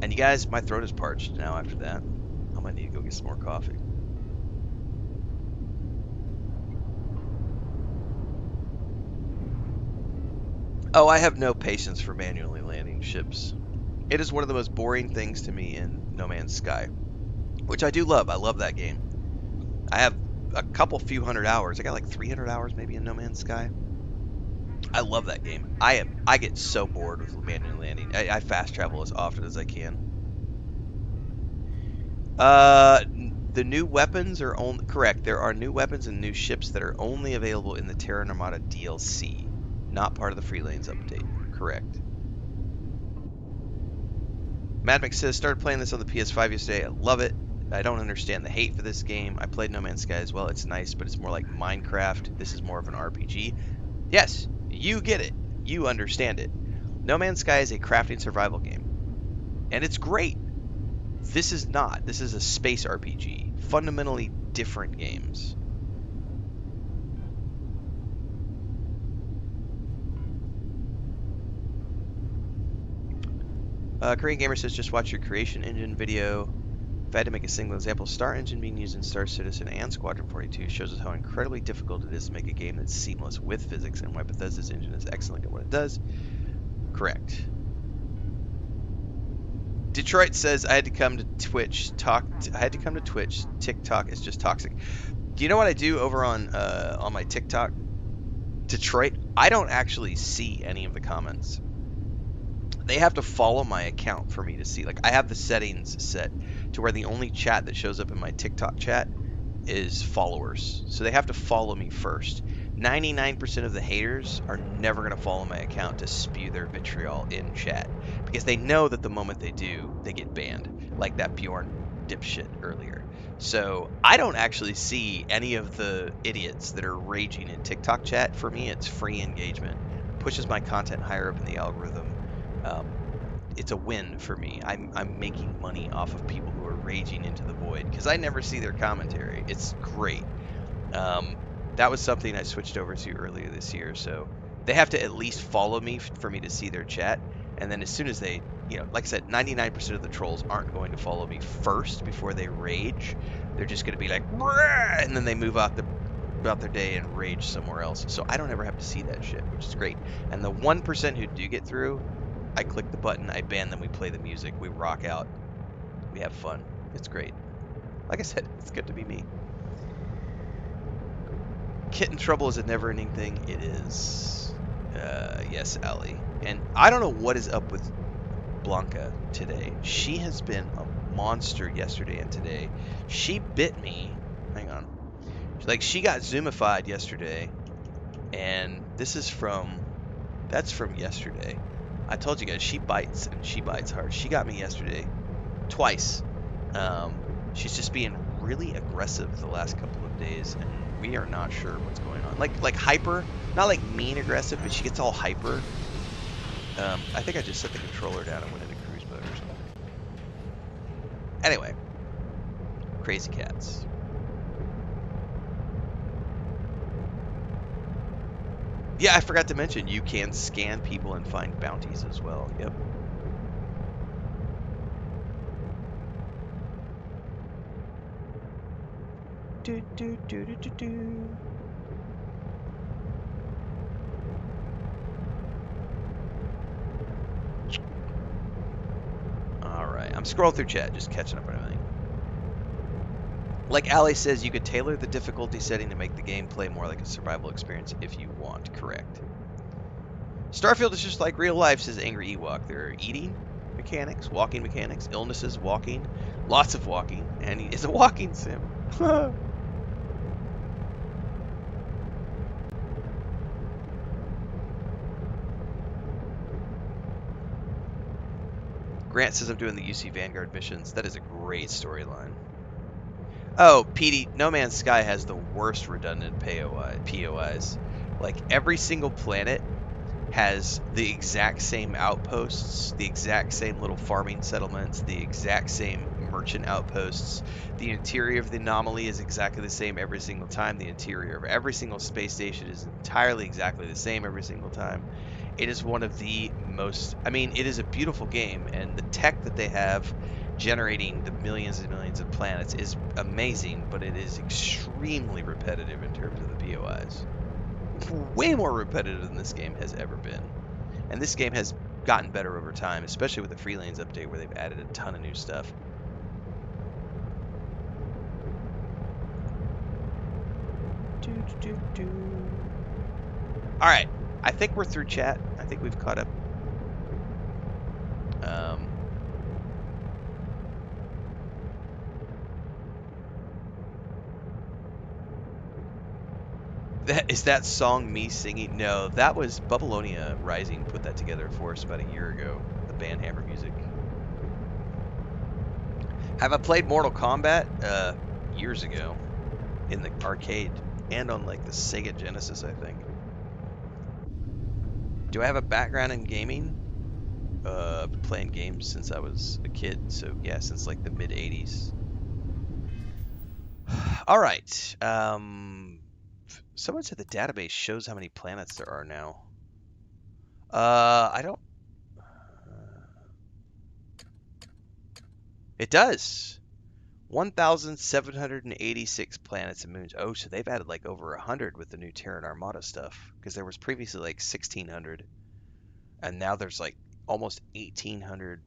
And you guys, my throat is parched now after that. I might need to go get some more coffee. Oh, I have no patience for manually landing ships. It is one of the most boring things to me in No Man's Sky, which I do love. I love that game. I have a few hundred hours. I got like 300 hours maybe in No Man's Sky. I love that game. I get so bored with manually landing. I fast travel as often as I can. The new weapons are only correct. There are new weapons and new ships that are only available in the Terra Armada DLC. Not part of the Free Lanes update. Correct. Mad Max says, started playing this on the PS5 yesterday. I love it. I don't understand the hate for this game. I played No Man's Sky as well. It's nice, but it's more like Minecraft. This is more of an RPG. Yes, you get it. You understand it. No Man's Sky is a crafting survival game. And it's great. This is not. This is a space RPG. Fundamentally different games. Korean Gamer says, just watch your creation engine video. If I had to make a single example, Star Engine being used in Star Citizen and Squadron 42 shows us how incredibly difficult it is to make a game that's seamless with physics, and why Bethesda's engine is excellent at what it does. Correct. Detroit says, I had to come to Twitch. TikTok is just toxic. Do you know what I do over on my TikTok? Detroit, I don't actually see any of the comments. They have to follow my account for me to see. Like, I have the settings set to where the only chat that shows up in my TikTok chat is followers. So they have to follow me first. 99% of the haters are never going to follow my account to spew their vitriol in chat, because they know that the moment they do, they get banned, like that Bjorn dipshit earlier. So I don't actually see any of the idiots that are raging in TikTok chat. For me, it's free engagement. Pushes my content higher up in the algorithm. It's a win for me. I'm making money off of people who are raging into the void because I never see their commentary. It's great. That was something I switched over to earlier this year. So they have to at least follow me for me to see their chat. And then as soon as they, like I said, 99% of the trolls aren't going to follow me first before they rage. They're just going to be like, "Brrr," and then they move out their day and rage somewhere else. So I don't ever have to see that shit, which is great. And the 1% who do get through, I click the button, I ban them, we play the music, we rock out, we have fun. It's great. Like I said, it's good to be me. Kitten trouble is a never-ending thing. It is. Yes, Allie. And I don't know what is up with Blanca today. She has been a monster yesterday and today. She bit me. Hang on. Like, she got zoomified yesterday. And this is that's from yesterday. I told you guys, she bites, and she bites hard. She got me yesterday twice. She's just being really aggressive the last couple of days, and we are not sure what's going on. Like hyper, not like mean aggressive, but she gets all hyper. I think I just set the controller down and went into cruise mode or something. Anyway, crazy cats. Yeah, I forgot to mention, you can scan people and find bounties as well. Yep. do, do, do, do, do, do. Alright, I'm scrolling through chat, just catching up on everything. Like Ali says, you could tailor the difficulty setting to make the game play more like a survival experience if you want. Correct. Starfield is just like real life, says Angry Ewok. There are eating mechanics, walking mechanics, illnesses, walking, lots of walking, and it's a walking sim. Grant says I'm doing the UC Vanguard missions. That is a great storyline. Oh, PD, No Man's Sky has the worst redundant POIs. Like, every single planet has the exact same outposts, the exact same little farming settlements, the exact same merchant outposts. The interior of the anomaly is exactly the same every single time. The interior of every single space station is entirely exactly the same every single time. It is one of the most, I mean, it is a beautiful game, and the tech that they have generating the millions and millions of planets is amazing, but it is extremely repetitive in terms of the POIs. Way more repetitive than this game has ever been. And this game has gotten better over time, especially with the Free Lanes update where they've added a ton of new stuff. Alright, I think we're through chat. I think we've caught up. Is that song me singing? No, that was Babylonia Rising put that together for us about a year ago. The Banhammer music. Have I played Mortal Kombat? Years ago. In the arcade. And on like the Sega Genesis, I think. Do I have a background in gaming? I've been playing games since I was a kid. So yeah, since like the mid 80s. Alright. Someone said the database shows how many planets there are now. I don't... It does. 1,786 planets and moons. Oh, so they've added like over 100 with the new Terran Armada stuff. Because there was previously like 1,600. And now there's like almost 1,800.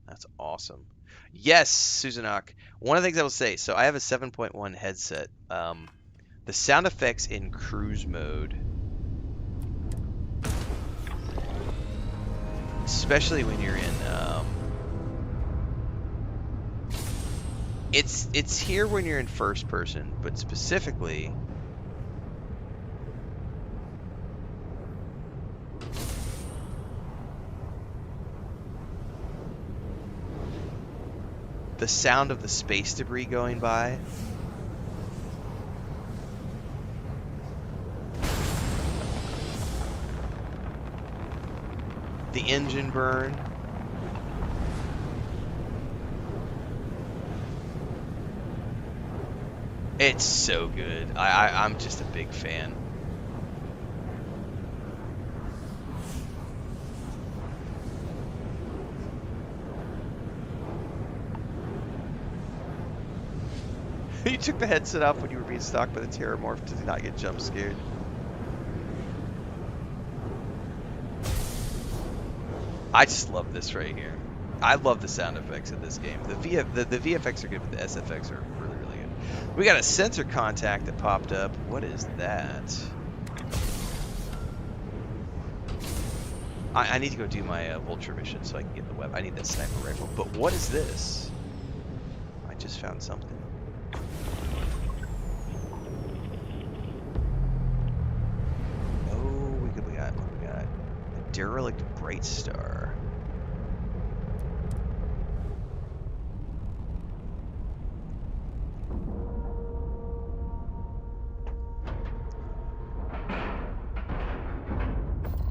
That's awesome. Yes, Susanok. One of the things I will say, so I have a 7.1 headset. The sound effects in cruise mode, especially when you're in, it's here when you're in first person, but specifically, the sound of the space debris going by. The engine burn. It's so good. I'm just a big fan. You took the headset off when you were being stalked by the Terramorph to not get jump scared. I just love this right here. I love the sound effects in this game. The VFX are good, but the SFX are really, really good. We got a sensor contact that popped up. What is that? I need to go do my Vulture mission so I can get the web. I need that sniper rifle. But what is this? I just found something. Oh, we got a derelict bright star.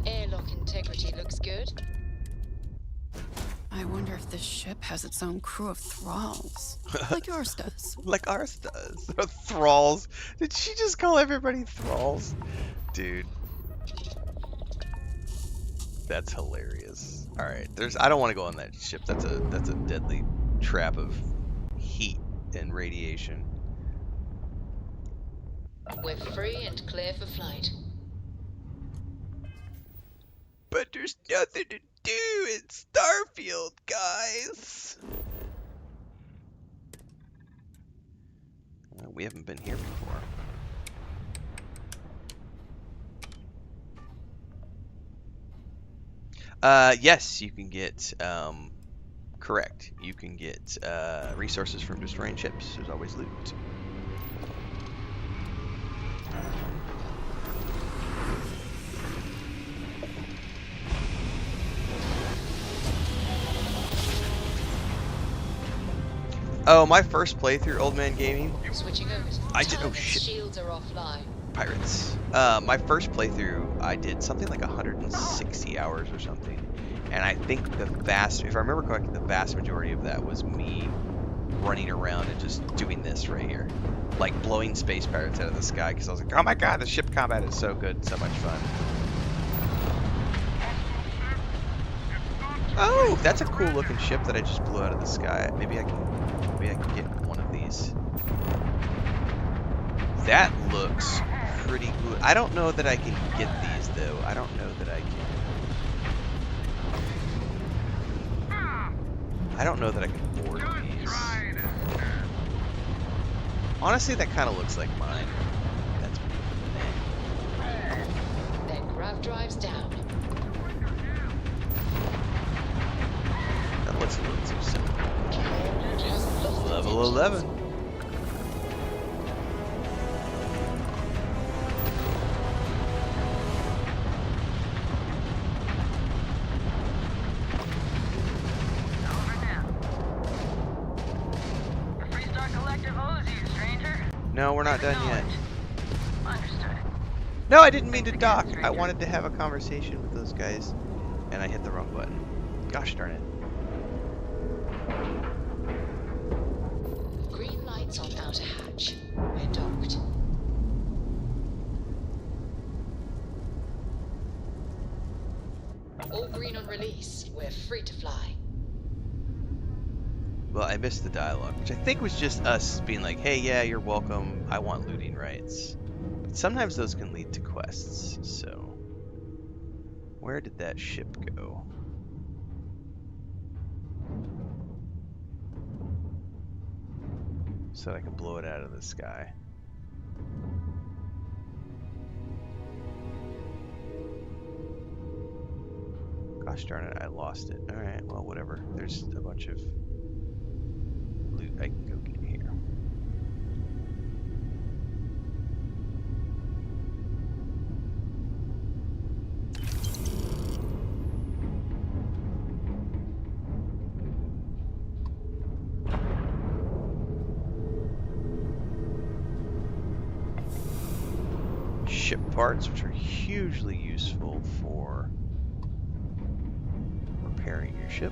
Airlock integrity looks good. I wonder if this ship has its own crew of thralls, like yours does. Like ours does. Thralls. Did she just call everybody thralls? Dude. That's hilarious. Alright, I don't want to go on that ship. That's a deadly trap of heat. and radiation. We're free and clear for flight. But there's nothing to do in Starfield, guys. Well, we haven't been here before. Yes, you can get, correct. You can get resources from destroying ships. There's always loot. Oh, my first playthrough, Old Man Gaming. Switching over to I did. Oh Target's shit. Shields are offline. Pirates. My first playthrough, I did something like 160 hours or something, and I think if I remember correctly, the vast majority of that was me running around and just doing this right here, like blowing space pirates out of the sky, because I was like, oh my god, the ship combat is so good, so much fun. Oh, that's a cool looking ship that I just blew out of the sky. Maybe I can get one of these. That looks pretty good. I don't know that I can get these though. I don't know that I can. I don't know that I can board these. Honestly, that kind of looks like mine. That's Then grav drives down. That looks a little too simple. Level 11. No, we're not done yet. No, I didn't mean to dock. I wanted to have a conversation with those guys, and I hit the wrong button. Gosh darn it. Green lights on outer hatch. We're docked. All green on release. We're free to fly. Well, I missed the dialogue, which I think was just us being like, hey, yeah, you're welcome. I want looting rights. But sometimes those can lead to quests, so... Where did that ship go? So that I can blow it out of the sky. Gosh darn it, I lost it. Alright, well, whatever. There's a bunch of loot I can go get here. Ship parts, which are hugely useful for repairing your ship.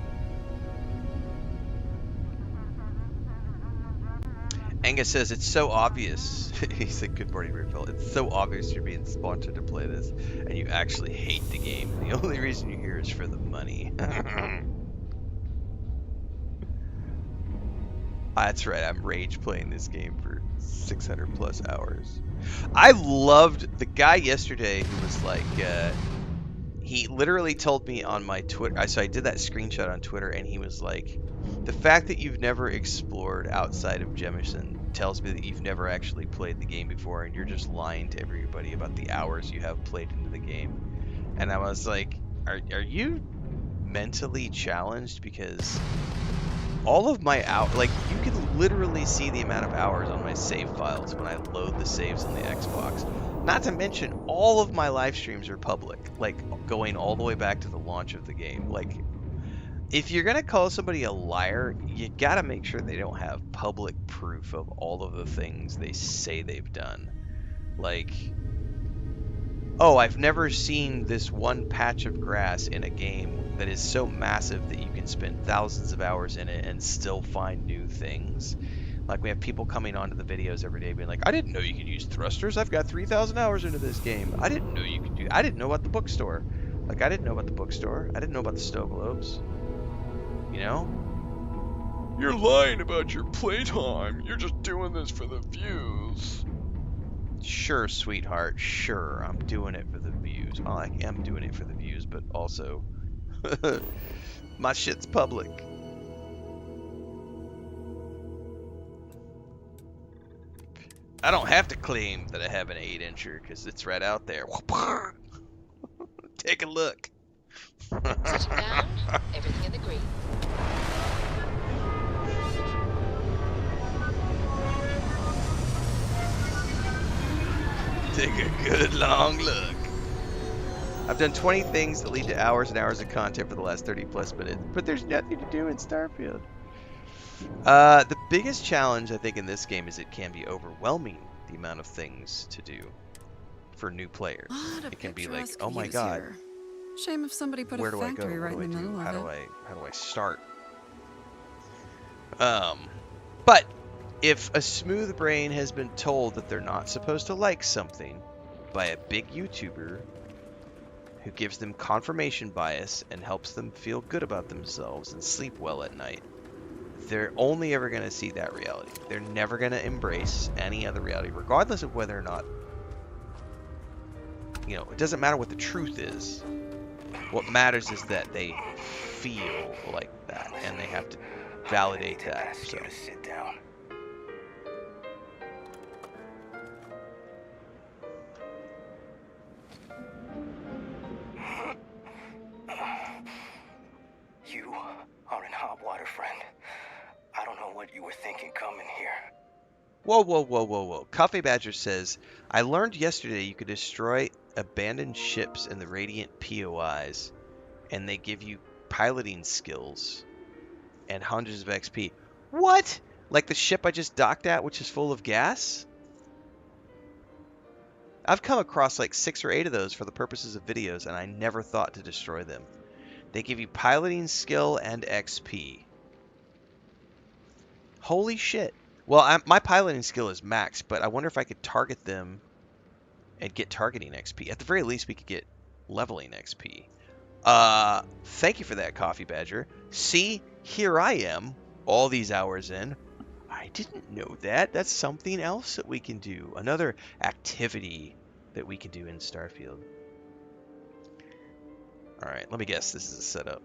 Angus says it's so obvious. He said, good morning, Renfail. It's so obvious you're being sponsored to play this, and you actually hate the game. The only reason you're here is for the money. That's right, I'm rage playing this game for 600 plus hours. I loved the guy yesterday who was like, he literally told me on my Twitter, so I did that screenshot on Twitter, and he was like, the fact that you've never explored outside of Jemison tells me that you've never actually played the game before, and you're just lying to everybody about the hours you have played into the game. And I was like, are you mentally challenged? Because all of my like, you can literally see the amount of hours on my save files when I load the saves on the Xbox. Not to mention, all of my live streams are public, like going all the way back to the launch of the game. Like, if you're gonna call somebody a liar, you gotta make sure they don't have public proof of all of the things they say they've done. Like, oh, I've never seen this one patch of grass in a game that is so massive that you can spend thousands of hours in it and still find new things. Like, we have people coming onto the videos every day being like, I didn't know you could use thrusters. I've got 3,000 hours into this game. I didn't know you could do... I didn't know about the bookstore. Like, I didn't know about the bookstore. I didn't know about the snow globes. You know? You're lying about your playtime. You're just doing this for the views. Sure, sweetheart. Sure, I'm doing it for the views. Well, I am doing it for the views, but also my shit's public. I don't have to claim that I have an 8-incher because it's right out there. Take a look. Sitting down, everything in the green. Take a good long look. I've done 20 things that lead to hours and hours of content for the last 30 plus minutes, but there's nothing to do in Starfield. The biggest challenge I think in this game is it can be overwhelming, the amount of things to do for new players. It can be like, oh my god, here. Shame if somebody put where a do I go? factory right What in do the I do? middle How of do it. I start? But if a smooth brain has been told that they're not supposed to like something by a big YouTuber who gives them confirmation bias and helps them feel good about themselves and sleep well at night, they're only ever going to see that reality. They're never going to embrace any other reality, regardless of whether or not, you know, it doesn't matter what the truth is. What matters is that they feel like that, and they have to validate that. So. Sit down. You are in hot water, friend. I don't know what you were thinking coming here. Whoa, whoa, whoa, whoa, whoa. Coffee Badger says, I learned yesterday you could destroy abandoned ships in the Radiant POIs, and they give you piloting skills and hundreds of XP. What? Like the ship I just docked at, which is full of gas? I've come across like 6 or 8 of those for the purposes of videos, and I never thought to destroy them. They give you piloting skill and XP. Holy shit. Well, my piloting skill is maxed, but I wonder if I could target them and get targeting XP. At the very least, we could get leveling XP. Thank you for that, Coffee Badger. See, here I am, all these hours in. I didn't know that. That's something else that we can do. Another activity that we can do in Starfield. Alright, let me guess. This is a setup.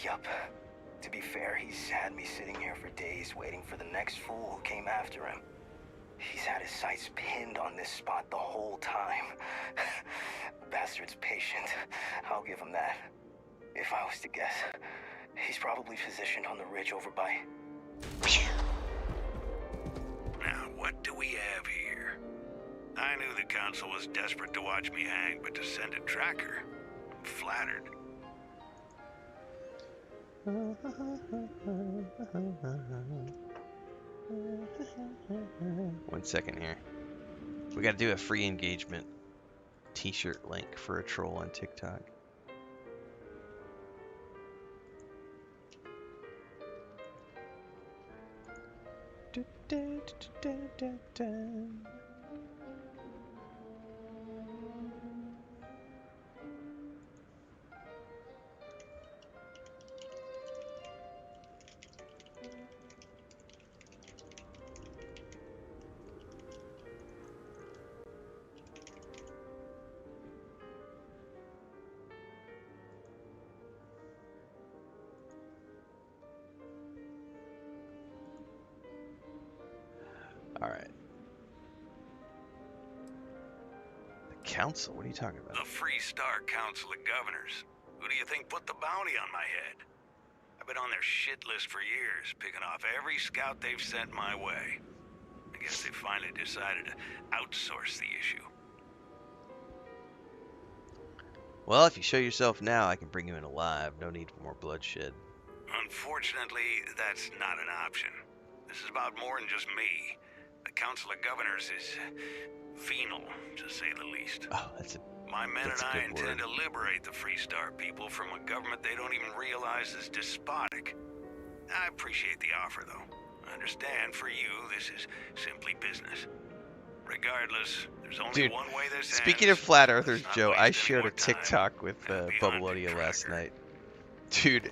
Yup. To be fair, he's had me sitting here for days waiting for the next fool who came after him. He's had his sights pinned on this spot the whole time. Bastard's patient. I'll give him that. If I was to guess, he's probably positioned on the ridge over by... Now, what do we have here? I knew the council was desperate to watch me hang, but to send a tracker? I'm flattered. 1 second here. We gotta do a free engagement t-shirt link for a troll on TikTok. Alright. The council? What are you talking about? The Free Star Council of Governors. Who do you think put the bounty on my head? I've been on their shit list for years, picking off every scout they've sent my way. I guess they finally decided to outsource the issue. Well, if you show yourself now, I can bring you in alive. No need for more bloodshed. Unfortunately, that's not an option. This is about more than just me. The Council of Governors is venal, to say the least. Oh, that's a My men That's and a I good intend word. to liberate the Free Star people from a government they don't even realize is despotic. I appreciate the offer, though. I understand for you, this is simply business. Regardless, there's only Dude, one way this speaking ends. of Flat Earthers, Let's not Joe, waste I any shared more a time. TikTok with Happy Bubble hunting, Audio last Tracker. night. Dude,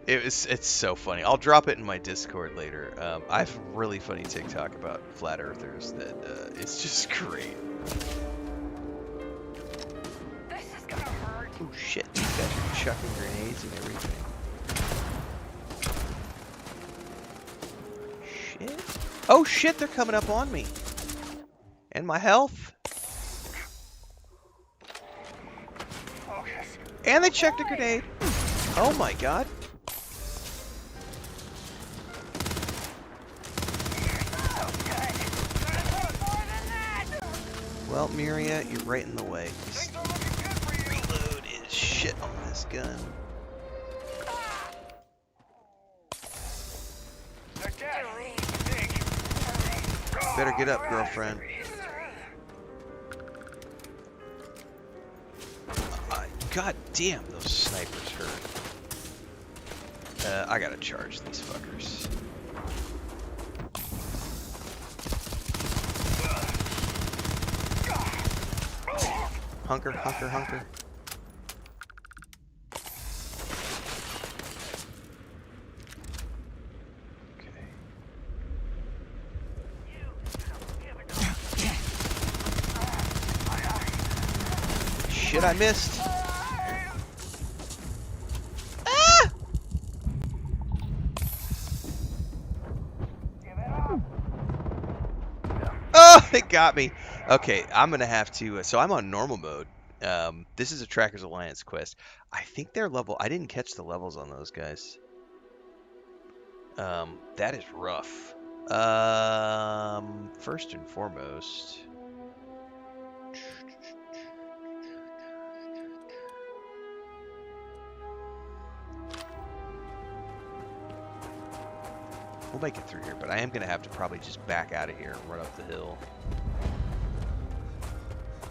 It's so funny. I'll drop it in my Discord later. I have a really funny TikTok about flat earthers that it's just great. This is gonna hurt. Oh shit, these guys are chucking grenades and everything. Shit. Oh shit, they're coming up on me. And my health. And they checked a grenade. Oh my god. Well, Miria, you're right in the way. This reload is shit on this gun. Better get up, girlfriend. God damn, those snipers hurt. I gotta charge these fuckers. Hunker, hunker, hunker. Okay. Shit, I missed. Oh, they got me. Okay, I'm gonna have to. So I'm on normal mode. This is a Trackers Alliance quest. I think they're level. I didn't catch the levels on those guys. That is rough. First and foremost. We'll make it through here, but I am going to have to probably just back out of here and run up the hill.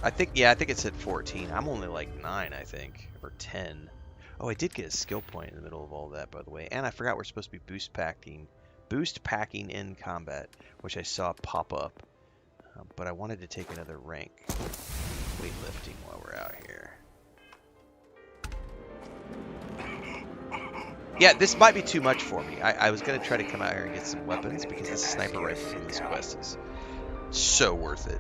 I think it said 14. I'm only like 9, I think, or 10. Oh, I did get a skill point in the middle of all that, by the way. And I forgot we're supposed to be boost packing in combat, which I saw pop up. But I wanted to take another rank weightlifting while we're out here. Yeah, this might be too much for me. I was going to try to come out here and get some weapons because this sniper rifle from this quest is so worth it.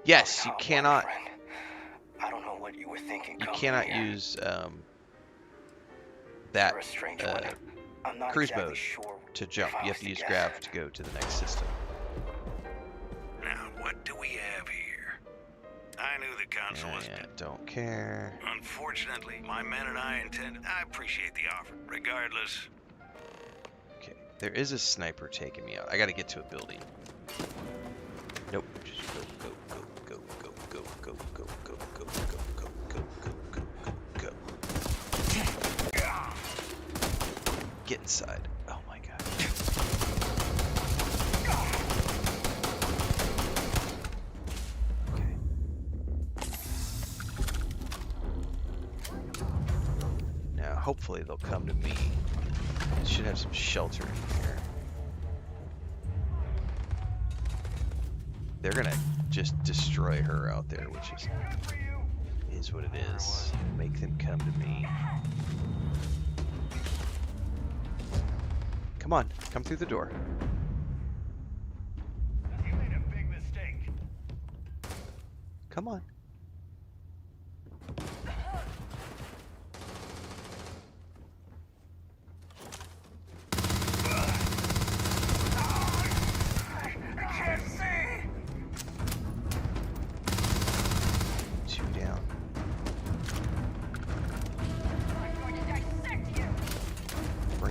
Yes, you cannot. I don't know what you were thinking. You cannot use that cruise mode to jump. You have to use grav to go to the next system. Now, what do we have here? I knew the council was... Don't care. Unfortunately, my men and I intended... I appreciate the offer. Regardless... Okay, there is a sniper taking me out. I gotta get to a building. Nope. Just go, go, go, go, go, go, go, go, go, go, go, go, go, go, go, go. Get inside. Oh my god. Okay. Now, hopefully they'll come to me. I should have some shelter in here. They're gonna just destroy her out there, which is what it is. Make them come to me. Come on, come through the door. You made a big mistake. Come on.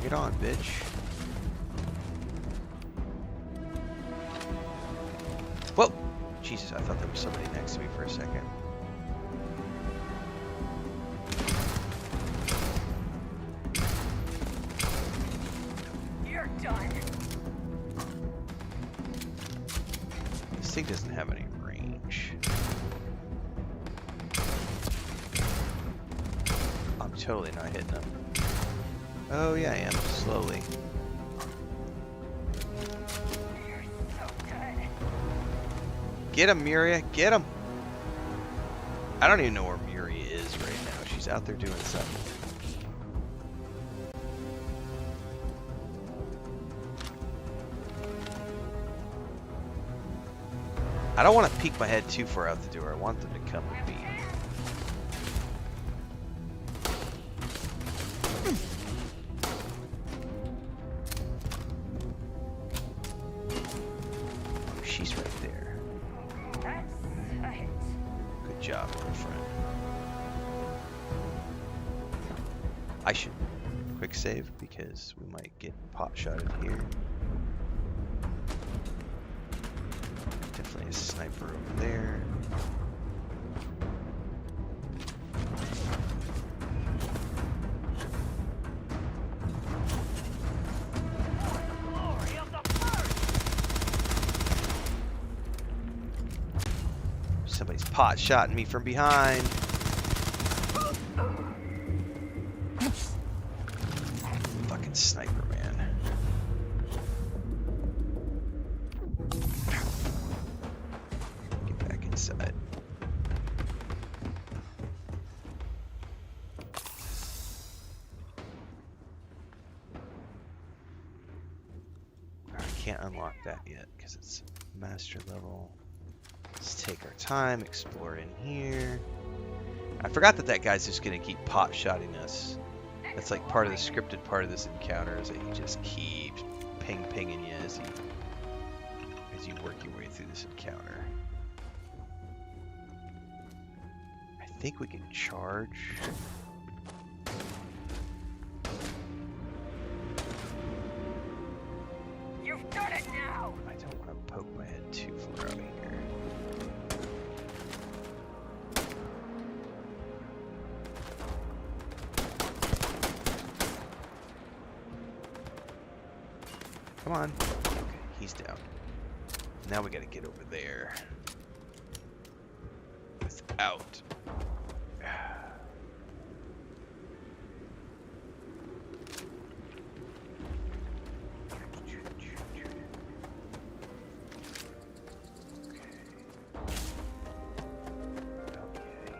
Get on, bitch. Whoa! Jesus, I thought there was somebody next to me for a second. You're done. This thing doesn't have any range. I'm totally not hitting them. Oh yeah, I am. Slowly. Get him, Miria. Get him. I don't even know where Muri is right now. She's out there doing something. I don't want to peek my head too far out the door. I want them to come with me. Oh, she's right there. Good job, my friend. I should quick save because we might get pot-shotted here. Definitely a sniper over there. Somebody's pot-shotting me from behind. Fucking sniper, man. Get back inside. I can't unlock that yet because it's master level. Let's take our time, explore in here. I forgot that that guy's just gonna keep pot-shotting us. That's like part of the scripted part of this encounter, is that he just keeps pinging you as you work your way through this encounter. I think we can charge. You've done it now. I don't want to poke my head too far out here. Come on. Okay, he's down. Now we gotta get over there. Without.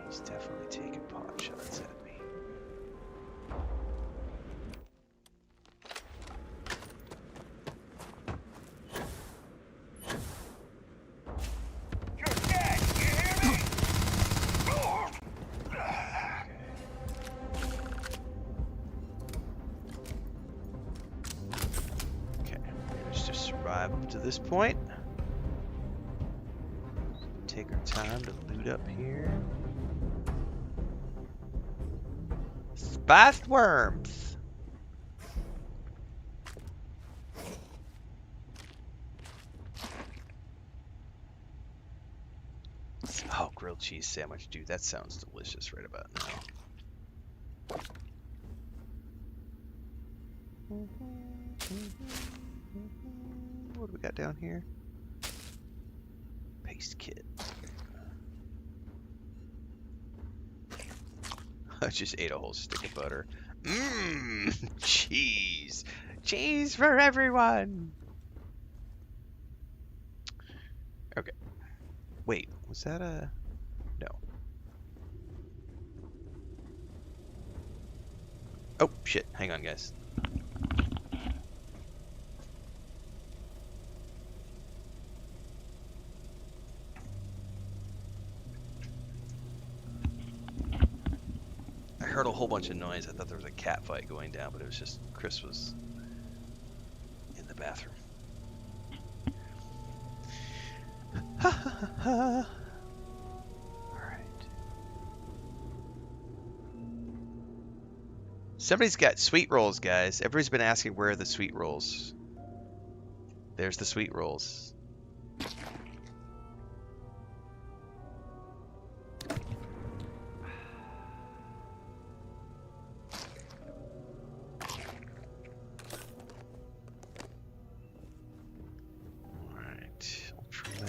He's definitely taking pot shots at me. Up to this point. Take our time to loot up here. Spiced worms. Oh, grilled cheese sandwich, dude, that sounds delicious right about now. What do we got down here? Paste kit. I just ate a whole stick of butter. Mmm, cheese. Cheese for everyone. Okay. Wait, was that a... No. Oh, shit. Hang on, guys. I heard a whole bunch of noise. I thought there was a cat fight going down, but it was just Chris was in the bathroom. Alright. Somebody's got sweet rolls, guys. Everybody's been asking where are the sweet rolls. There's the sweet rolls.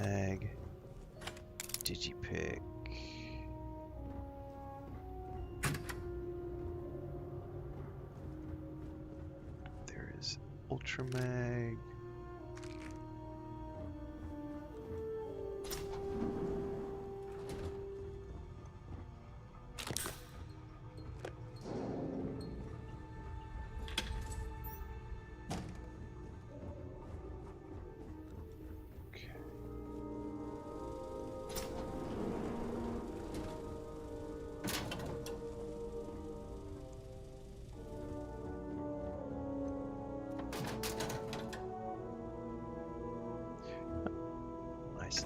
Mag, Digipick. There is Ultramag.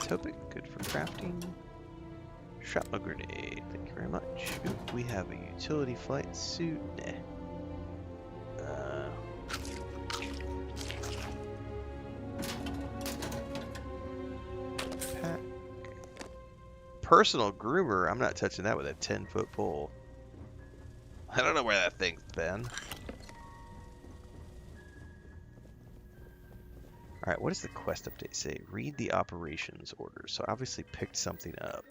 Topic, good for crafting. Shrapnel grenade, thank you very much. Ooh, we have a utility flight suit. Nah. Pack. Personal groomer, I'm not touching that with a 10-foot pole. I don't know where that thing's been. Alright, what does the quest update say? Read the operations orders. So I obviously picked something up.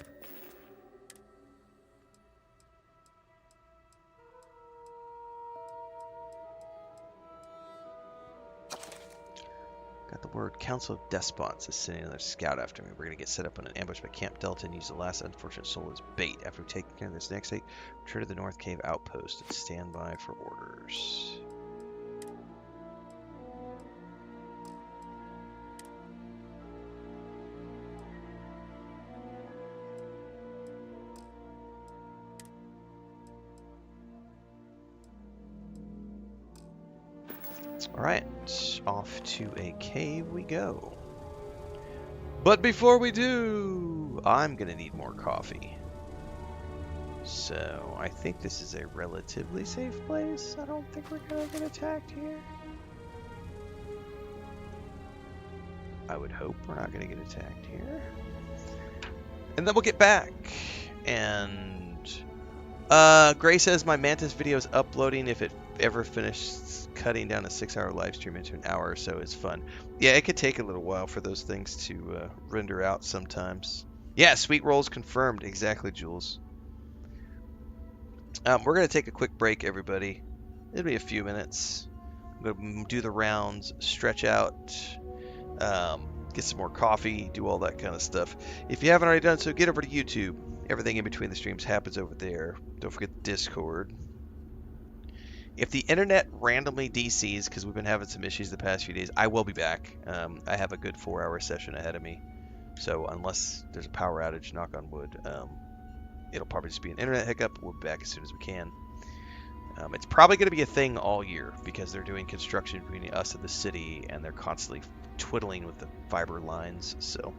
Got the word Council of Despots is sending another scout after me. We're going to get set up on an ambush by Camp Delta and use the last unfortunate soul as bait. After we've taken care of this next site, return to the North Cave outpost and stand by for orders. Alright, off to a cave we go. But before we do, I'm gonna need more coffee. So, I think this is a relatively safe place. I don't think we're gonna get attacked here. I would hope we're not gonna get attacked here. And then we'll get back. And Gray says my Mantis video is uploading if it ever finishes. Cutting down a 6-hour live stream into an hour or so is fun. Yeah, it could take a little while for those things to render out sometimes. Yeah, sweet rolls confirmed. Exactly, Jules. We're going to take a quick break, everybody. It'll be a few minutes. I'm going to do the rounds, stretch out, get some more coffee, do all that kind of stuff. If you haven't already done so, get over to YouTube. Everything in between the streams happens over there. Don't forget Discord. If the internet randomly DCs, because we've been having some issues the past few days, I will be back. I have a good 4-hour session ahead of me. So unless there's a power outage, knock on wood, it'll probably just be an internet hiccup. We'll be back as soon as we can. It's probably going to be a thing all year because they're doing construction between us and the city, and they're constantly twiddling with the fiber lines. So.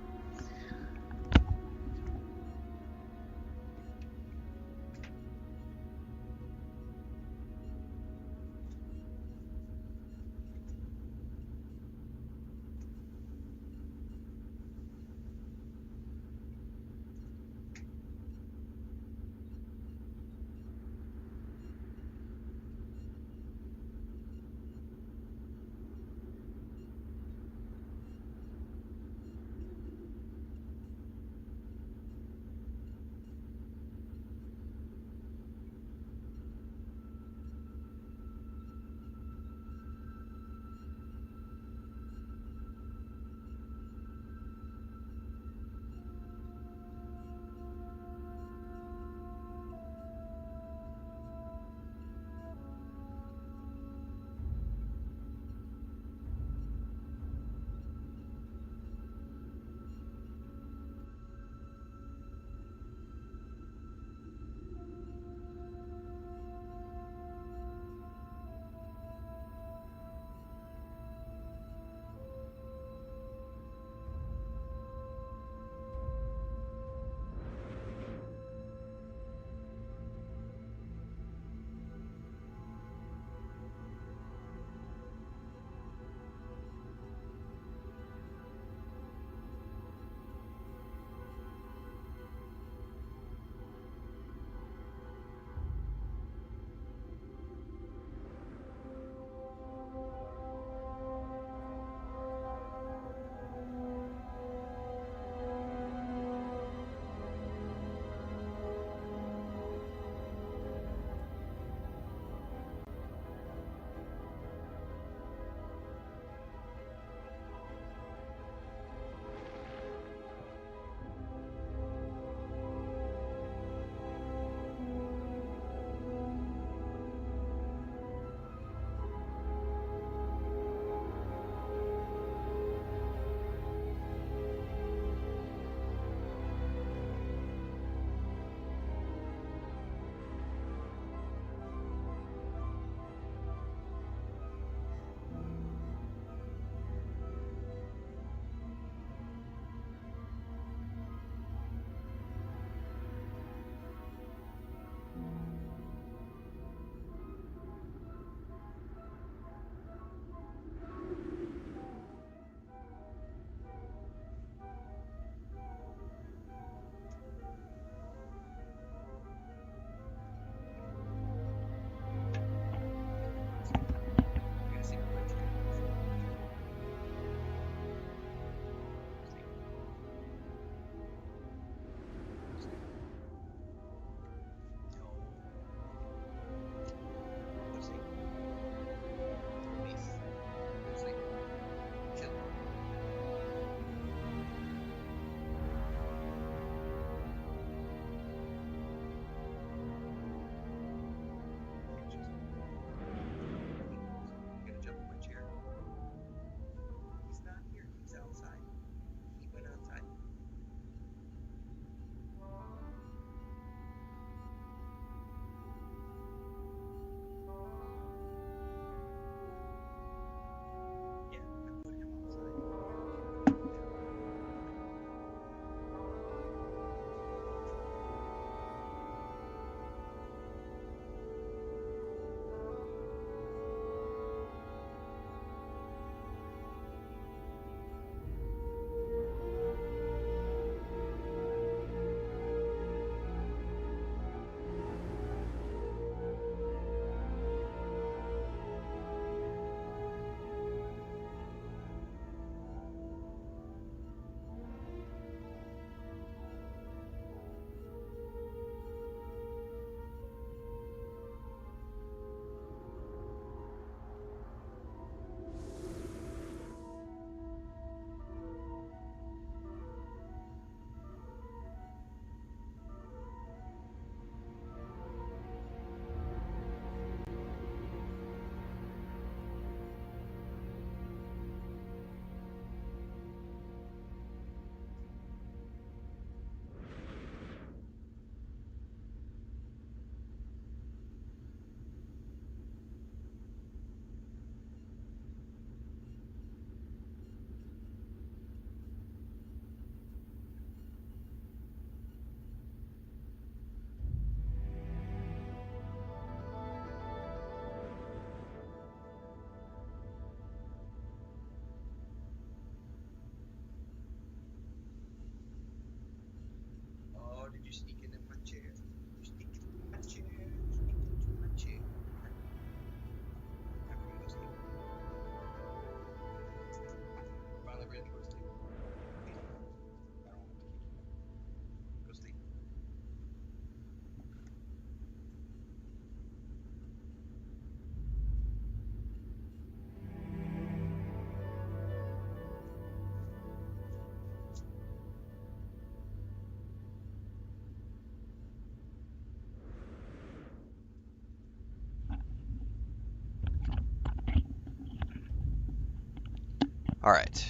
Alright.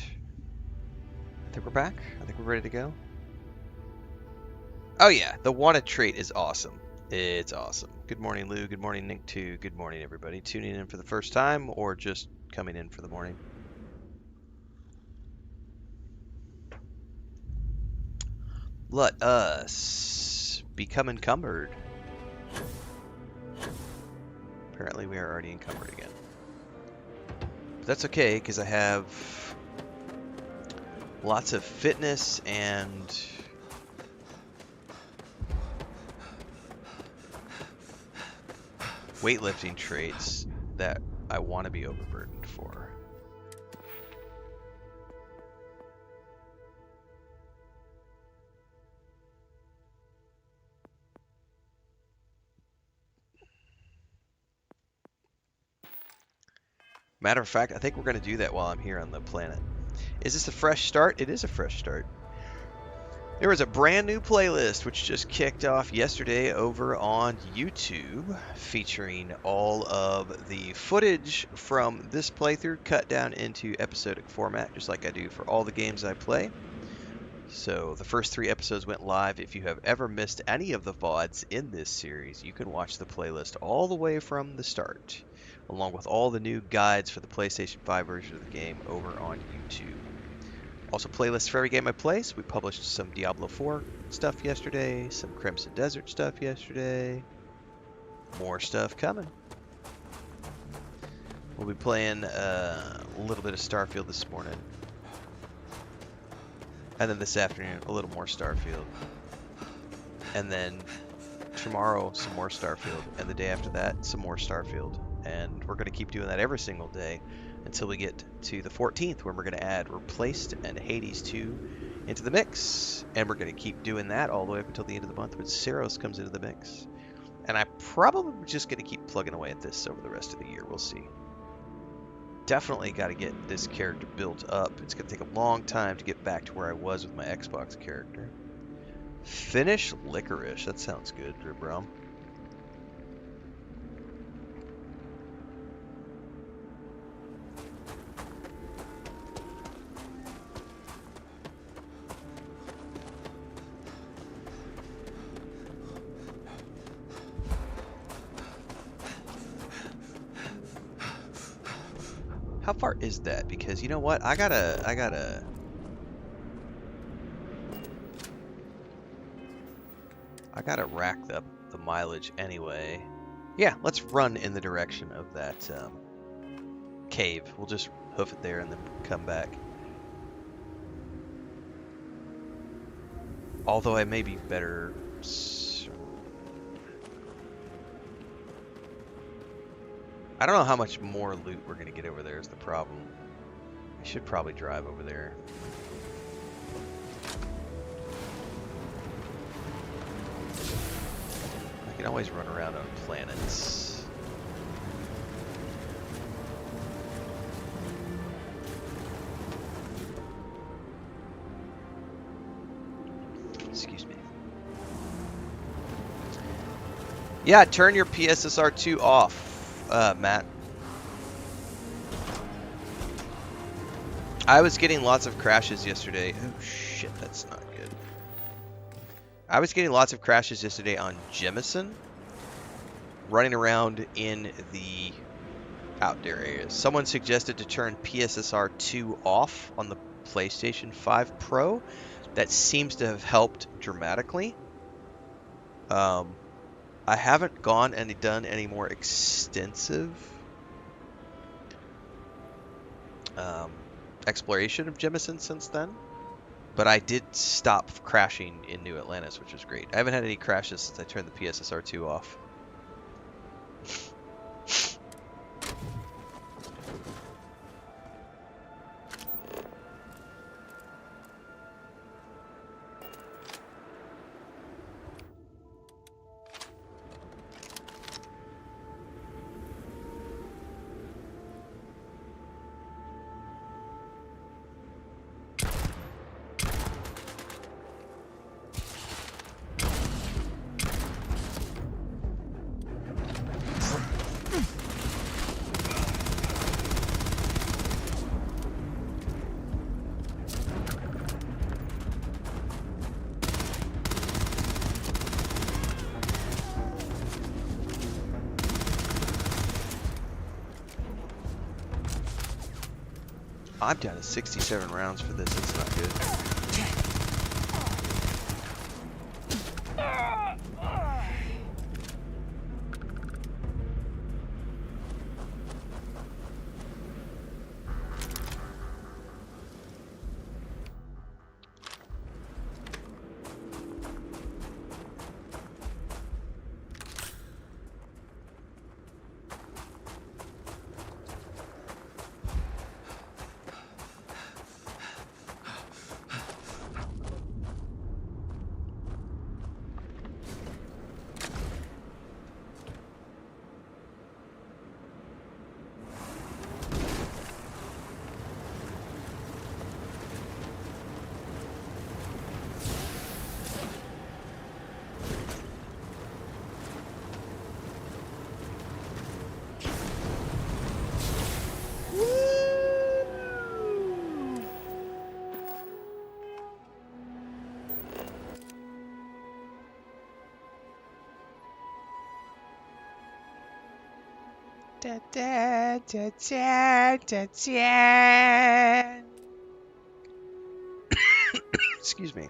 I think we're back. I think we're ready to go. Oh yeah, the wanted trait is awesome. It's awesome. Good morning, Lou. Good morning, Nick 2. Good morning, everybody. Tuning in for the first time or just coming in for the morning. Let us become encumbered. Apparently we are already encumbered again. But that's okay, because I have lots of fitness and weightlifting traits that I want to be overburdened for. Matter of fact, I think we're going to do that while I'm here on the planet. Is this a fresh start? It is a fresh start. There was a brand new playlist which just kicked off yesterday over on YouTube, featuring all of the footage from this playthrough cut down into episodic format, just like I do for all the games I play. So the first 3 episodes went live. If you have ever missed any of the VODs in this series, you can watch the playlist all the way from the start, along with all the new guides for the PlayStation 5 version of the game over on YouTube. Also, playlists for every game I play. So we published some Diablo 4 stuff yesterday, some Crimson Desert stuff yesterday. More stuff coming. We'll be playing a little bit of Starfield this morning. And then this afternoon, a little more Starfield. And then tomorrow, some more Starfield. And the day after that, some more Starfield. And we're going to keep doing that every single day until we get to the 14th, where we're going to add Replaced and Hades 2 into the mix. And we're going to keep doing that all the way up until the end of the month when Ceros comes into the mix. And I'm probably just going to keep plugging away at this over the rest of the year. We'll see. Definitely got to get this character built up. It's going to take a long time to get back to where I was with my Xbox character. Finish Licorice. That sounds good, Dribrom. How far is that? Because you know what? I gotta rack up the mileage anyway. Yeah, let's run in the direction of that cave. We'll just hoof it there and then come back. Although I may be better. I don't know how much more loot we're going to get over there is the problem. I should probably drive over there. I can always run around on planets. Excuse me. Yeah, turn your PSSR 2 off. Matt. I was getting lots of crashes yesterday. Oh shit, that's not good. I was getting lots of crashes yesterday on Jemison, running around in the outdoor areas. Someone suggested to turn PSSR 2 off on the PlayStation 5 Pro. That seems to have helped dramatically. I haven't gone and done any more extensive exploration of Jemison since then, but I did stop crashing in New Atlantis, which was great. I haven't had any crashes since I turned the PSSR 2 off. I'm down to 67 rounds for this. That's not good. Da, da, da, da, da, da. Excuse me.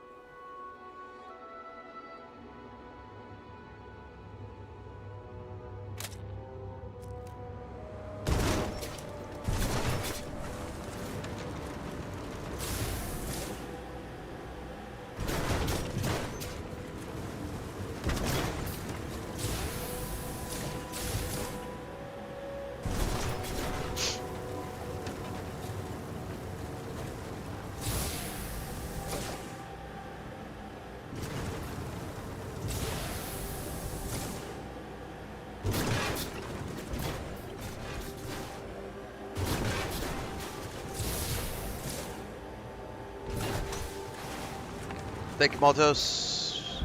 Thank you, Maltos.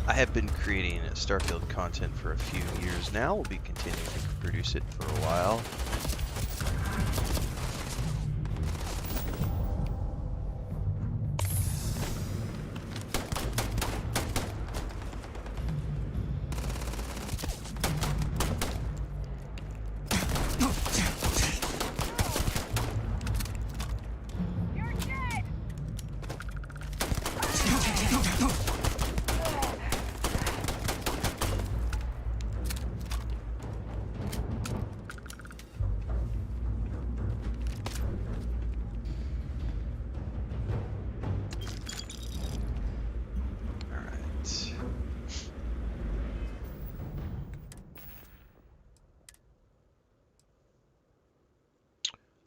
I have been creating Starfield content for a few years now. We'll be continuing to produce it for a while.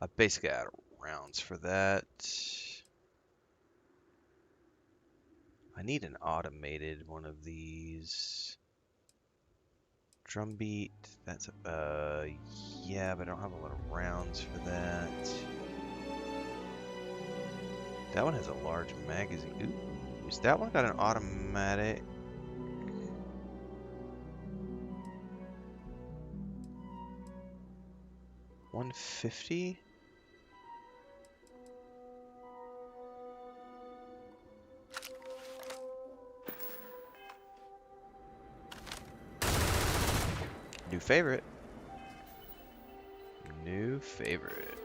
I basically out of rounds for that. I need an automated one of these. Drumbeat, that's yeah, but I don't have a lot of rounds for that. That one has a large magazine. Ooh, is that one got an automatic? $150? New favorite. New favorite.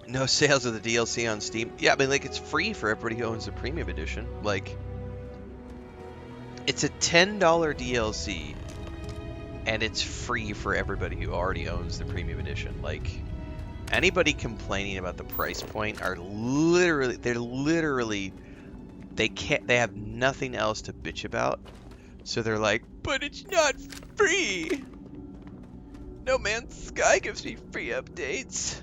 No sales of the DLC on Steam. Yeah, I mean, like, it's free for everybody who owns the premium edition. Like, it's a $10 DLC, and it's free for everybody who already owns the premium edition. Like, anybody complaining about the price point are literally, they have nothing else to bitch about. So they're like, but it's not free. No Man's Sky gives me free updates.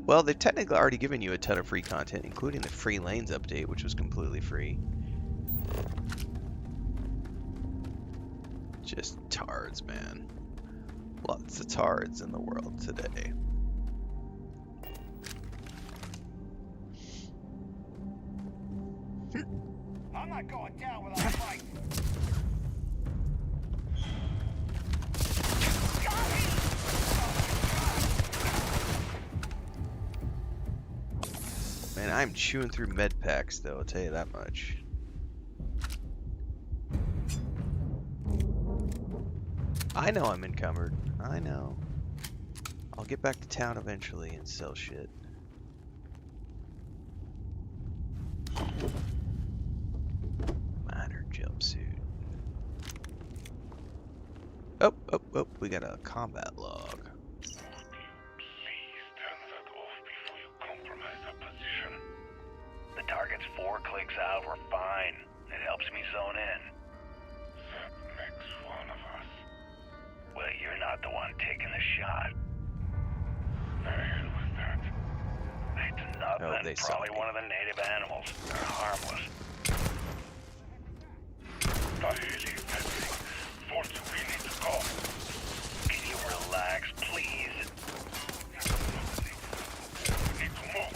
Well, they've technically already given you a ton of free content, including the Free Lanes update, which was completely free. Just tards, man. Lots of tards in the world today. I'm not going down without a fight. Man, I'm chewing through med packs, though, I'll tell you that much. I know I'm encumbered. I know. I'll get back to town eventually and sell shit. Miner jumpsuit. Oh, we got a combat log. The target's 4 clicks out, we're fine. It helps me zone in. That makes one of us. Well, you're not the one taking the shot. The hell was that? It's nothing. Oh, they saw Probably me. one of the native animals. They're harmless. The hell is that thing? Force, we need to go. Can you relax, please? We need to move.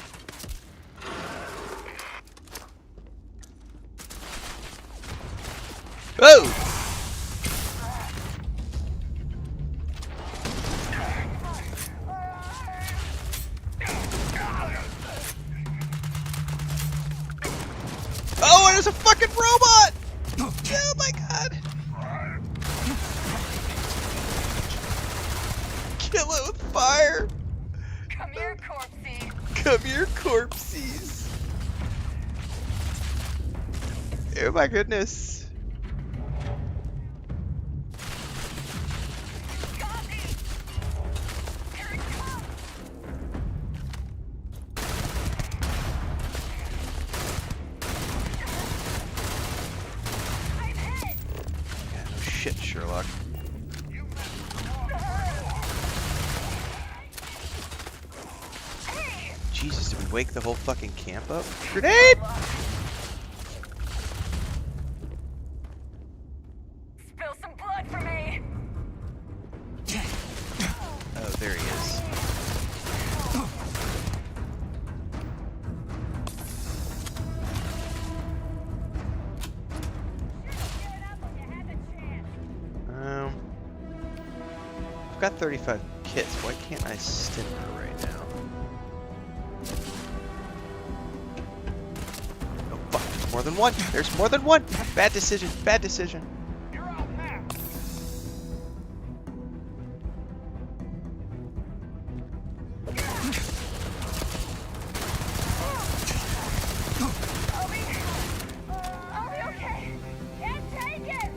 Oh! Oh, there's a fucking robot! Oh my god! Kill it with fire! Come here, corpsey. Come here, corpses! Oh my goodness. Got me. Here it comes. I'm hit. Yeah, no shit, Sherlock. Jesus, did we wake the whole fucking camp up? Grenade! Spill some blood for me. Oh, there he is. I've got 35 kits. Why can't I stim her right now? Oh fuck, there's more than one! There's more than one! Bad decision, bad decision. You're out now. I'll be okay. Can't take it.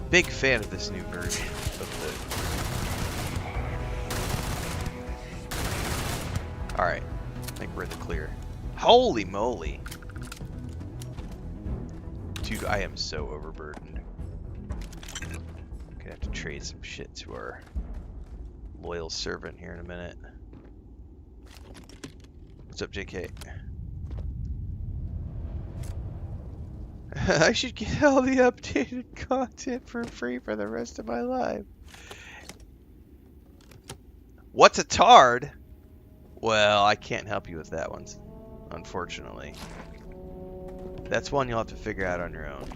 Big fan of this new version of the... Alright, I think we're in the clear. Holy moly! Dude, I am so overburdened. Gonna have to trade some shit to our loyal servant here in a minute. What's up, JK? I should get all the updated content for free for the rest of my life. What's a tard? Well, I can't help you with that one, unfortunately. That's one you'll have to figure out on your own.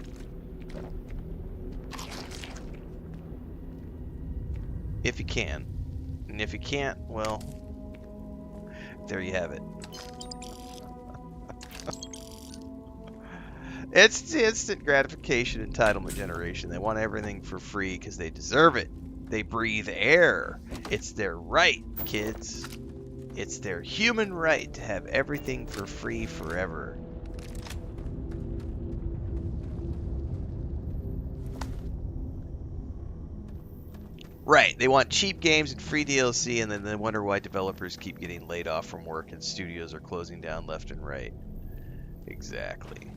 If you can. And if you can't, well, there you have it. It's instant gratification entitlement generation. They want everything for free because they deserve it. They breathe air. It's their right, kids. It's their human right to have everything for free forever. Right, they want cheap games and free DLC, and then they wonder why developers keep getting laid off from work and studios are closing down left and right. Exactly.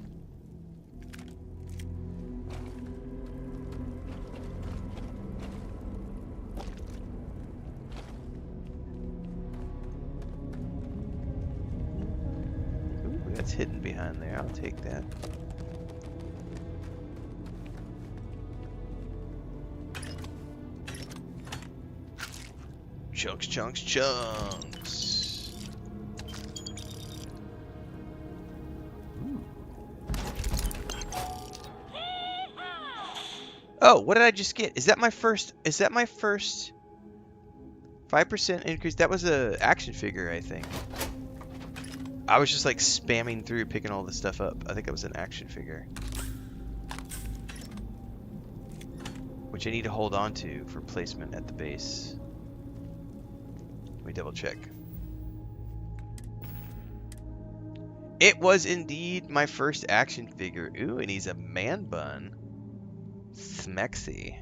Ooh, that's hidden behind there. I'll take that. Chunks, chunks, chunks. Oh, what did I just get? Is that my first? Is that my first 5% increase? That was a action figure, I think. I was just like spamming through, picking all this stuff up. I think it was an action figure, which I need to hold on to for placement at the base. Let me double check. It was indeed my first action figure. Ooh, and he's a man bun. Smexy.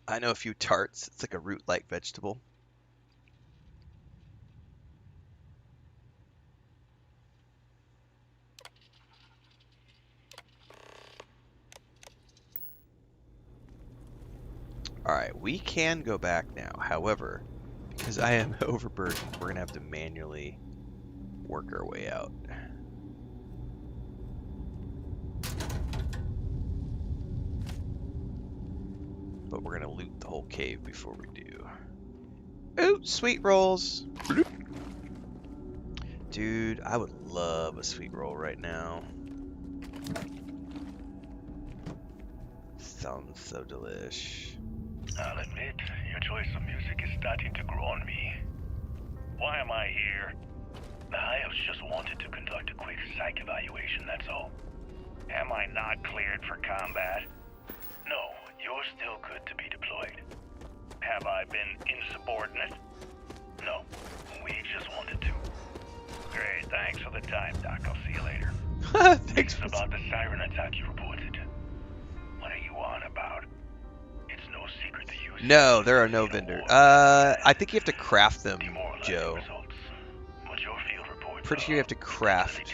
I know a few tarts. It's like a root-like vegetable. Alright, we can go back now. However, because I am overburdened, we're going to have to manually work our way out. But we're going to loot the whole cave before we do. Ooh, sweet rolls! Dude, I would love a sweet roll right now. Sounds so delish. I'll admit, your choice of music is starting to grow on me. Why am I here? The Hives just wanted to conduct a quick psych evaluation, that's all. Am I not cleared for combat? No, you're still good to be deployed. Have I been insubordinate? No, we just wanted to. Great, thanks for the time, Doc. I'll see you later. Thanks for about the siren attack you reported. What are you on about? It's no secret that you... No, there are no vendors. I think you have to craft them, Joe. Pretty sure you have to craft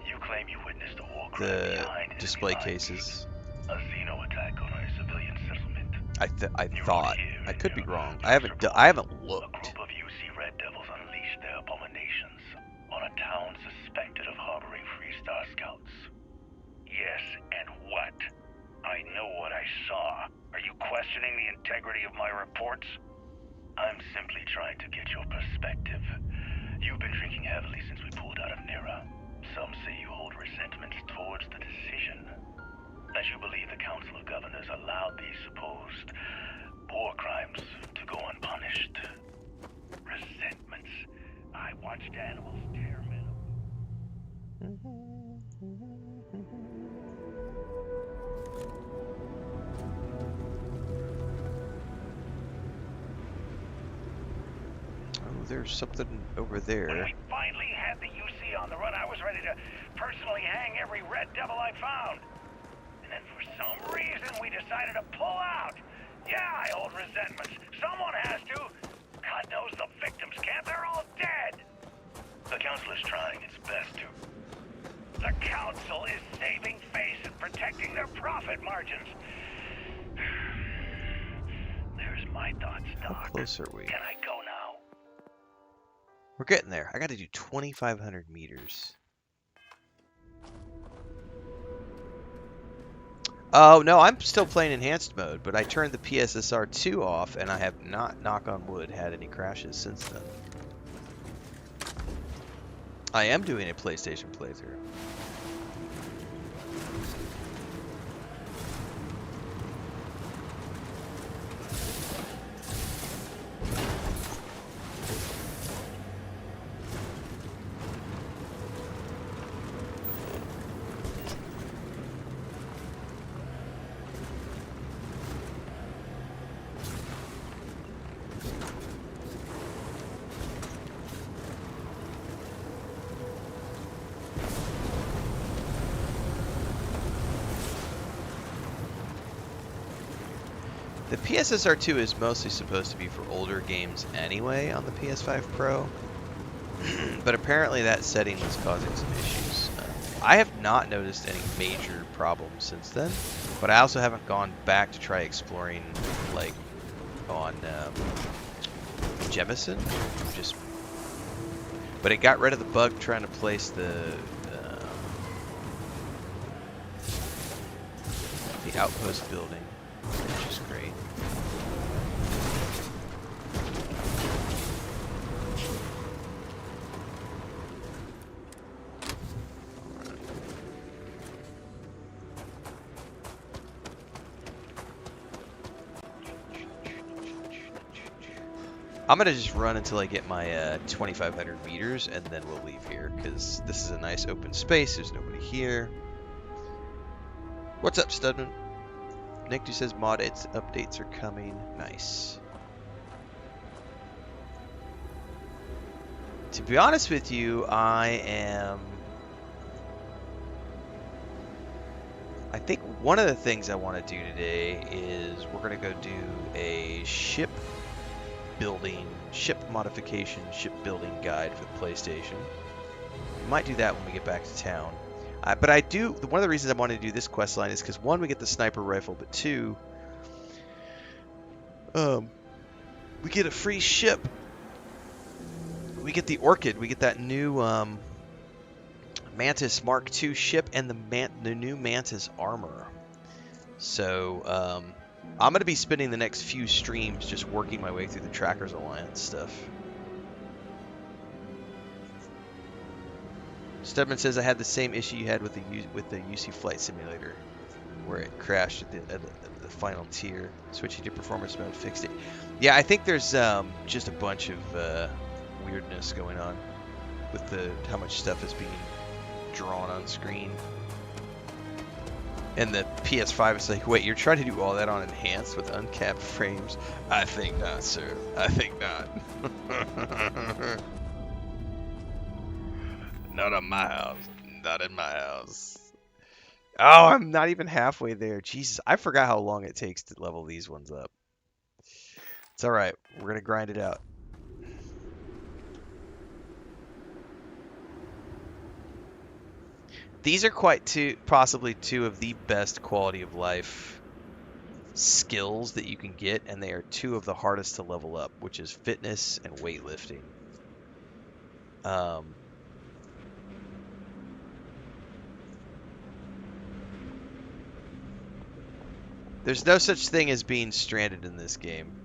you claim you witnessed a war the display cases. A Xeno attack on a civilian settlement. I thought. I could be wrong. I haven't looked. A group of UC Red Devils unleashed their abominations on a town suspected of harboring Freestar scouts. Yes, and what? I know what I saw. Are you questioning the integrity of my reports? I'm simply trying to get your perspective. You've been drinking heavily since we pulled out of Nira. Some say you hold resentments towards the decision. That you believe the Council of Governors allowed these supposed war crimes to go unpunished. Resentments. I watched animals tear men apart. There's something over there. When we finally had the UC on the run, I was ready to personally hang every Red Devil I found. And then for some reason, we decided to pull out. Yeah, I hold resentments. Someone has to. God knows the victims can't. They're all dead. The Council is trying its best to. The Council is saving face and protecting their profit margins. There's my thoughts, Doc. How close are we? Can I go now? We're getting there. I got to do 2,500 meters. Oh, no, I'm still playing enhanced mode, but I turned the PSSR 2 off, and I have not, knock on wood, had any crashes since then. I am doing a PlayStation playthrough. The PSSR 2 is mostly supposed to be for older games anyway on the PS5 Pro, but apparently that setting was causing some issues. I have not noticed any major problems since then, but I also haven't gone back to try exploring like on Jemison. But it got rid of the bug trying to place the outpost building, which is great. I'm gonna just run until I get my 2,500 meters, and then we'll leave here, because this is a nice open space. There's nobody here. What's up, Studman? Nick just says mod updates are coming. Nice. To be honest with you, I think one of the things I want to do today is we're gonna go do a ship modification, shipbuilding guide for the PlayStation. We might do that when we get back to town. But I do, one of the reasons I wanted to do this quest line is because one, we get the sniper rifle, but two, we get a free ship. We get the Orchid. We get that new Mantis Mark II ship and the new Mantis armor. So I'm going to be spending the next few streams just working my way through the Trackers Alliance stuff. Stedman says I had the same issue you had with the UC Flight Simulator, where it crashed at the final tier. Switching to performance mode fixed it. Yeah, I think there's just a bunch of weirdness going on with how much stuff is being drawn on screen. And the PS5 is like, wait, you're trying to do all that on enhanced with uncapped frames? I think not, sir. I think not. Not on my house. Not in my house. Oh, I'm not even halfway there. Jesus, I forgot how long it takes to level these ones up. It's alright. We're going to grind it out. These are possibly two of the best quality of life skills that you can get, and they are two of the hardest to level up, which is fitness and weightlifting. There's no such thing as being stranded in this game.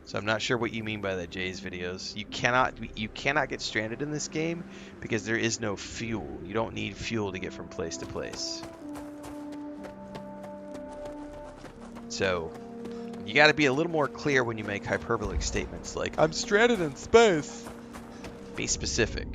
So I'm not sure what you mean by that, Jay's videos. You cannot get stranded in this game because there is no fuel. You don't need fuel to get from place to place. So you got to be a little more clear when you make hyperbolic statements like, I'm stranded in space. Be specific.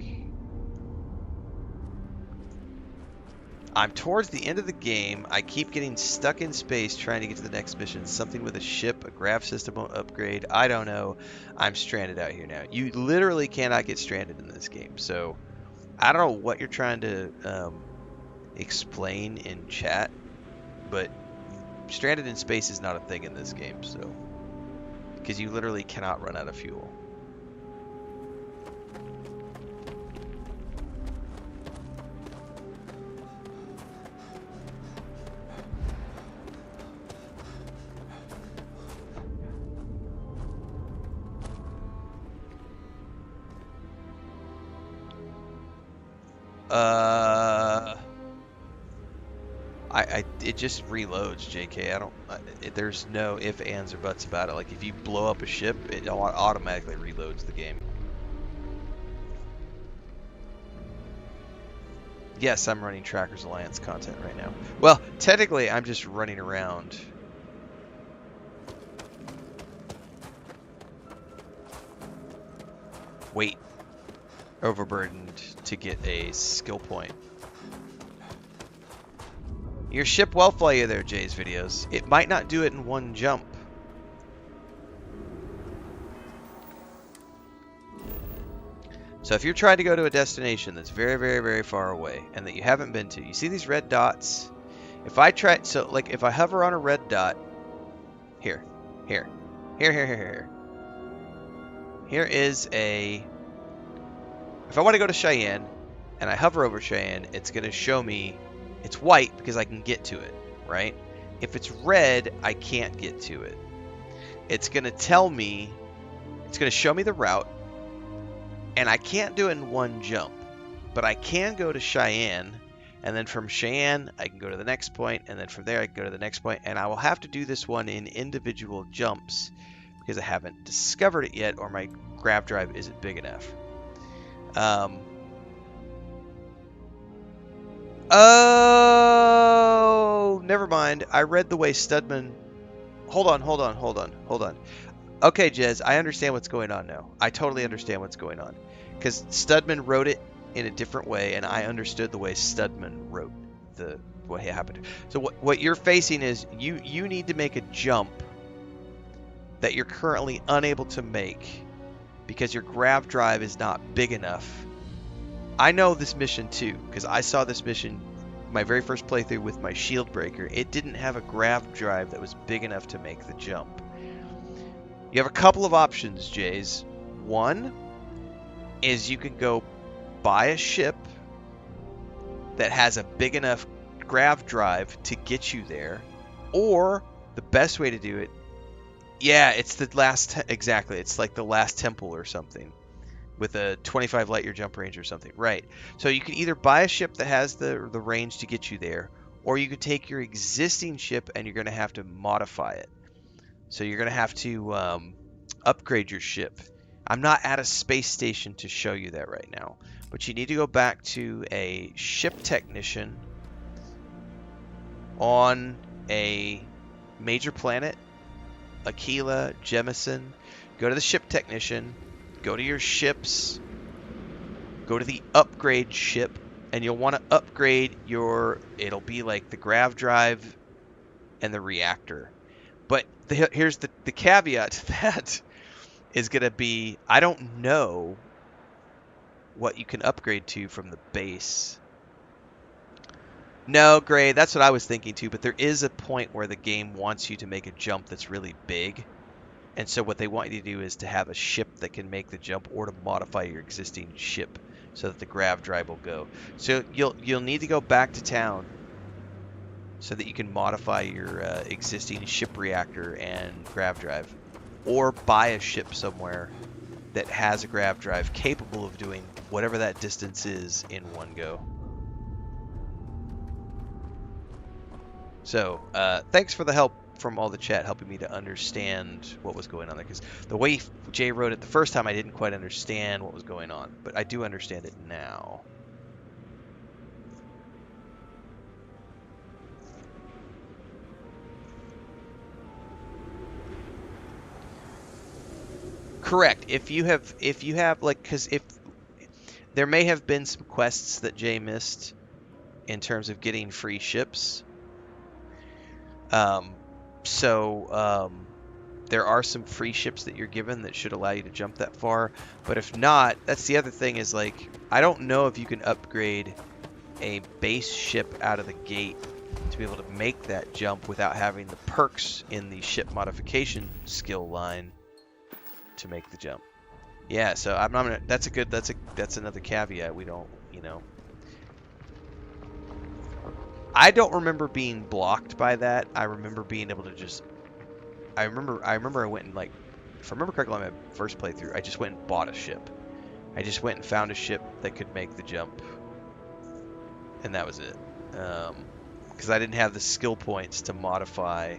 I'm towards the end of the game. I keep getting stuck in space trying to get to the next mission. Something with a ship, a grav system upgrade. I don't know. I'm stranded out here now. You literally cannot get stranded in this game. So I don't know what you're trying to explain in chat, but stranded in space is not a thing in this game. So because you literally cannot run out of fuel. It just reloads, JK. There's no ifs, ands, or buts about it. Like, if you blow up a ship, it automatically reloads the game. Yes, I'm running Trackers Alliance content right now. Well, technically, I'm just running around. Wait. Overburdened to get a skill point. Your ship will fly you there, Jay's videos. It might not do it in one jump. So if you're trying to go to a destination that's very, very, very far away and that you haven't been to, you see these red dots? If I try, so like if I hover on a red dot, here is a, if I want to go to Cheyenne and I hover over Cheyenne, it's going to show me, it's white because I can get to it, right? If it's red, I can't get to it. it's going to tell me, it's going to show me the route, and I can't do it in one jump, but I can go to Cheyenne, and then from Cheyenne, I can go to the next point, and then from there, I can go to the next point, and I will have to do this one in individual jumps because I haven't discovered it yet, or my grav drive isn't big enough. Oh, never mind. I read the way Studman... Hold on. Okay, Jez, I understand what's going on now. I totally understand what's going on. Because Studman wrote it in a different way, and I understood the way Studman wrote what happened. So what you're facing is you need to make a jump that you're currently unable to make because your grav drive is not big enough. I know this mission too, because I saw this mission my very first playthrough with my shield breaker. It didn't have a grav drive that was big enough to make the jump. You have a couple of options, Jays. One is you can go buy a ship that has a big enough grav drive to get you there, or the best way to do it, yeah, it's the last, exactly, it's like the last temple or something with a 25 light year jump range or something, right? So you can either buy a ship that has the range to get you there, or you could take your existing ship and you're going to have to modify it. So you're going to have to upgrade your ship. I'm not at a space station to show you that right now, but you need to go back to a ship technician on a major planet, Aquila, Jemison. Go to the ship technician, go to your ships, go to the upgrade ship, and you'll want to upgrade it'll be like the grav drive and the reactor. But here's the caveat to that is going to be, I don't know what you can upgrade to from the base. No, Gray, that's what I was thinking too, but there is a point where the game wants you to make a jump that's really big. And so what they want you to do is to have a ship that can make the jump, or to modify your existing ship so that the grav drive will go. So you'll need to go back to town so that you can modify your existing ship reactor and grav drive, or buy a ship somewhere that has a grav drive capable of doing whatever that distance is in one go. So thanks for the help from all the chat, helping me to understand what was going on there, because the way Jay wrote it the first time, I didn't quite understand what was going on, but I do understand it now. Correct. If you have like, because if there may have been some quests that Jay missed in terms of getting free ships. There are some free ships that you're given that should allow you to jump that far. But if not, that's the other thing, is like, I don't know if you can upgrade a base ship out of the gate to be able to make that jump without having the perks in the ship modification skill line to make the jump. Yeah, so I'm not gonna, that's another caveat. We don't, I don't remember being blocked by that. I remember being able to just, I remember I went and, like, if I remember correctly on my first playthrough, I just went and bought a ship. I just went and found a ship that could make the jump, and that was it. Because I didn't have the skill points to modify,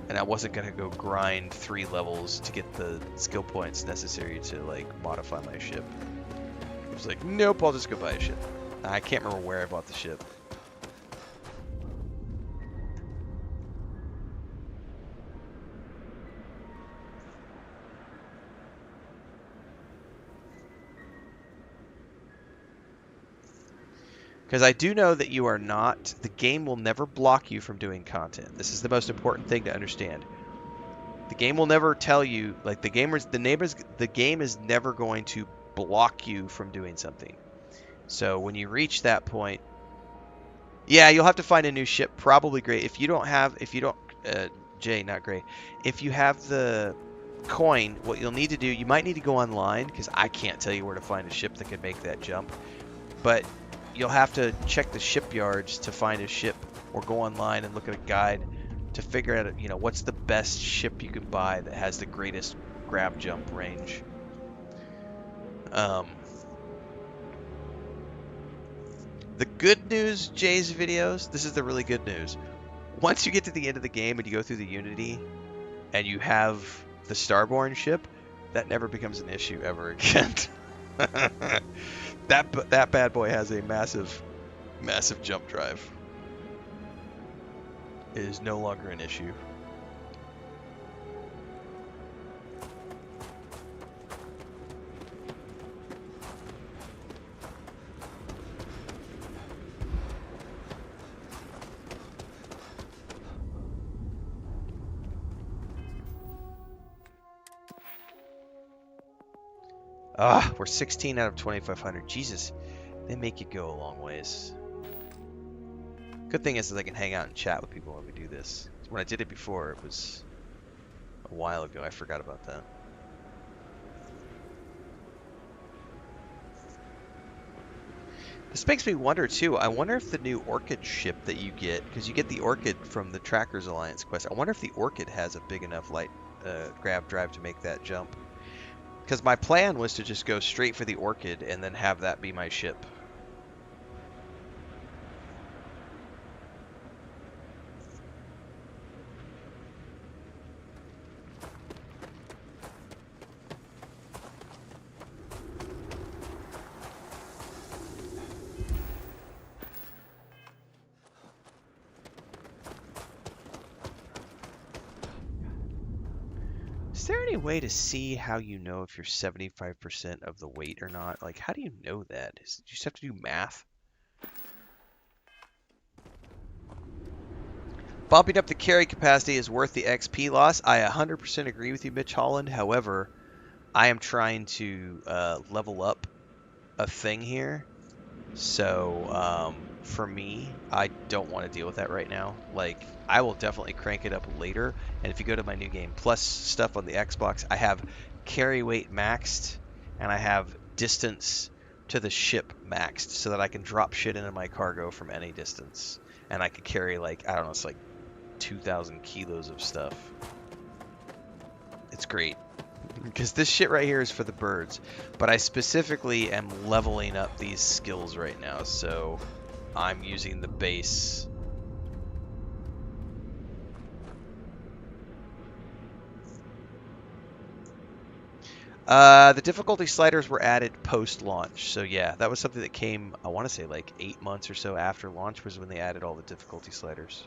and I wasn't gonna go grind 3 levels to get the skill points necessary to, like, modify my ship. I was like, nope, I'll just go buy a ship. I can't remember where I bought the ship. Because I do know that you are not, the game will never block you from doing content. This is the most important thing to understand. The game will never tell you, like, the game is never going to block you from doing something. So when you reach that point, yeah, you'll have to find a new ship, probably Gray. If you don't, Jay, not Gray. If you have the coin, what you'll need to do, you might need to go online, because I can't tell you where to find a ship that can make that jump. But you'll have to check the shipyards to find a ship, or go online and look at a guide to figure out, you know, what's the best ship you can buy that has the greatest grab jump range. The good news, Jay's videos, this is the really good news. Once you get to the end of the game and you go through the Unity and you have the Starborn ship, that never becomes an issue ever again. that bad boy has a massive jump drive. It is no longer an issue. Ah, we're 16 out of 2,500. Jesus, they make you go a long ways. Good thing is that I can hang out and chat with people when we do this. When I did it before, it was a while ago. I forgot about that. This makes me wonder too. I wonder if the new Orchid ship that you get, because you get the Orchid from the Trackers Alliance quest. I wonder if the Orchid has a big enough light grab drive to make that jump. Because my plan was to just go straight for the Orchid and then have that be my ship. Is there any way to see how you know if you're 75% of the weight or not? Like, how do you know that? Do you just have to do math? Bumping up the carry capacity is worth the XP loss. I 100% agree with you, Mitch Holland. However, I am trying to level up a thing here. So, for me, I don't want to deal with that right now. Like, I will definitely crank it up later. And if you go to my new game plus stuff on the Xbox, I have carry weight maxed and I have distance to the ship maxed so that I can drop shit into my cargo from any distance. And I could carry, like, I don't know, it's like 2,000 kilos of stuff. It's great. Because this shit right here is for the birds. But I specifically am leveling up these skills right now. So I'm using the base. The difficulty sliders were added post-launch. So yeah, that was something that came, I want to say like 8 months or so after launch was when they added all the difficulty sliders.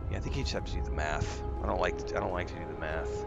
I think you just have to do the math. I don't like to do the math.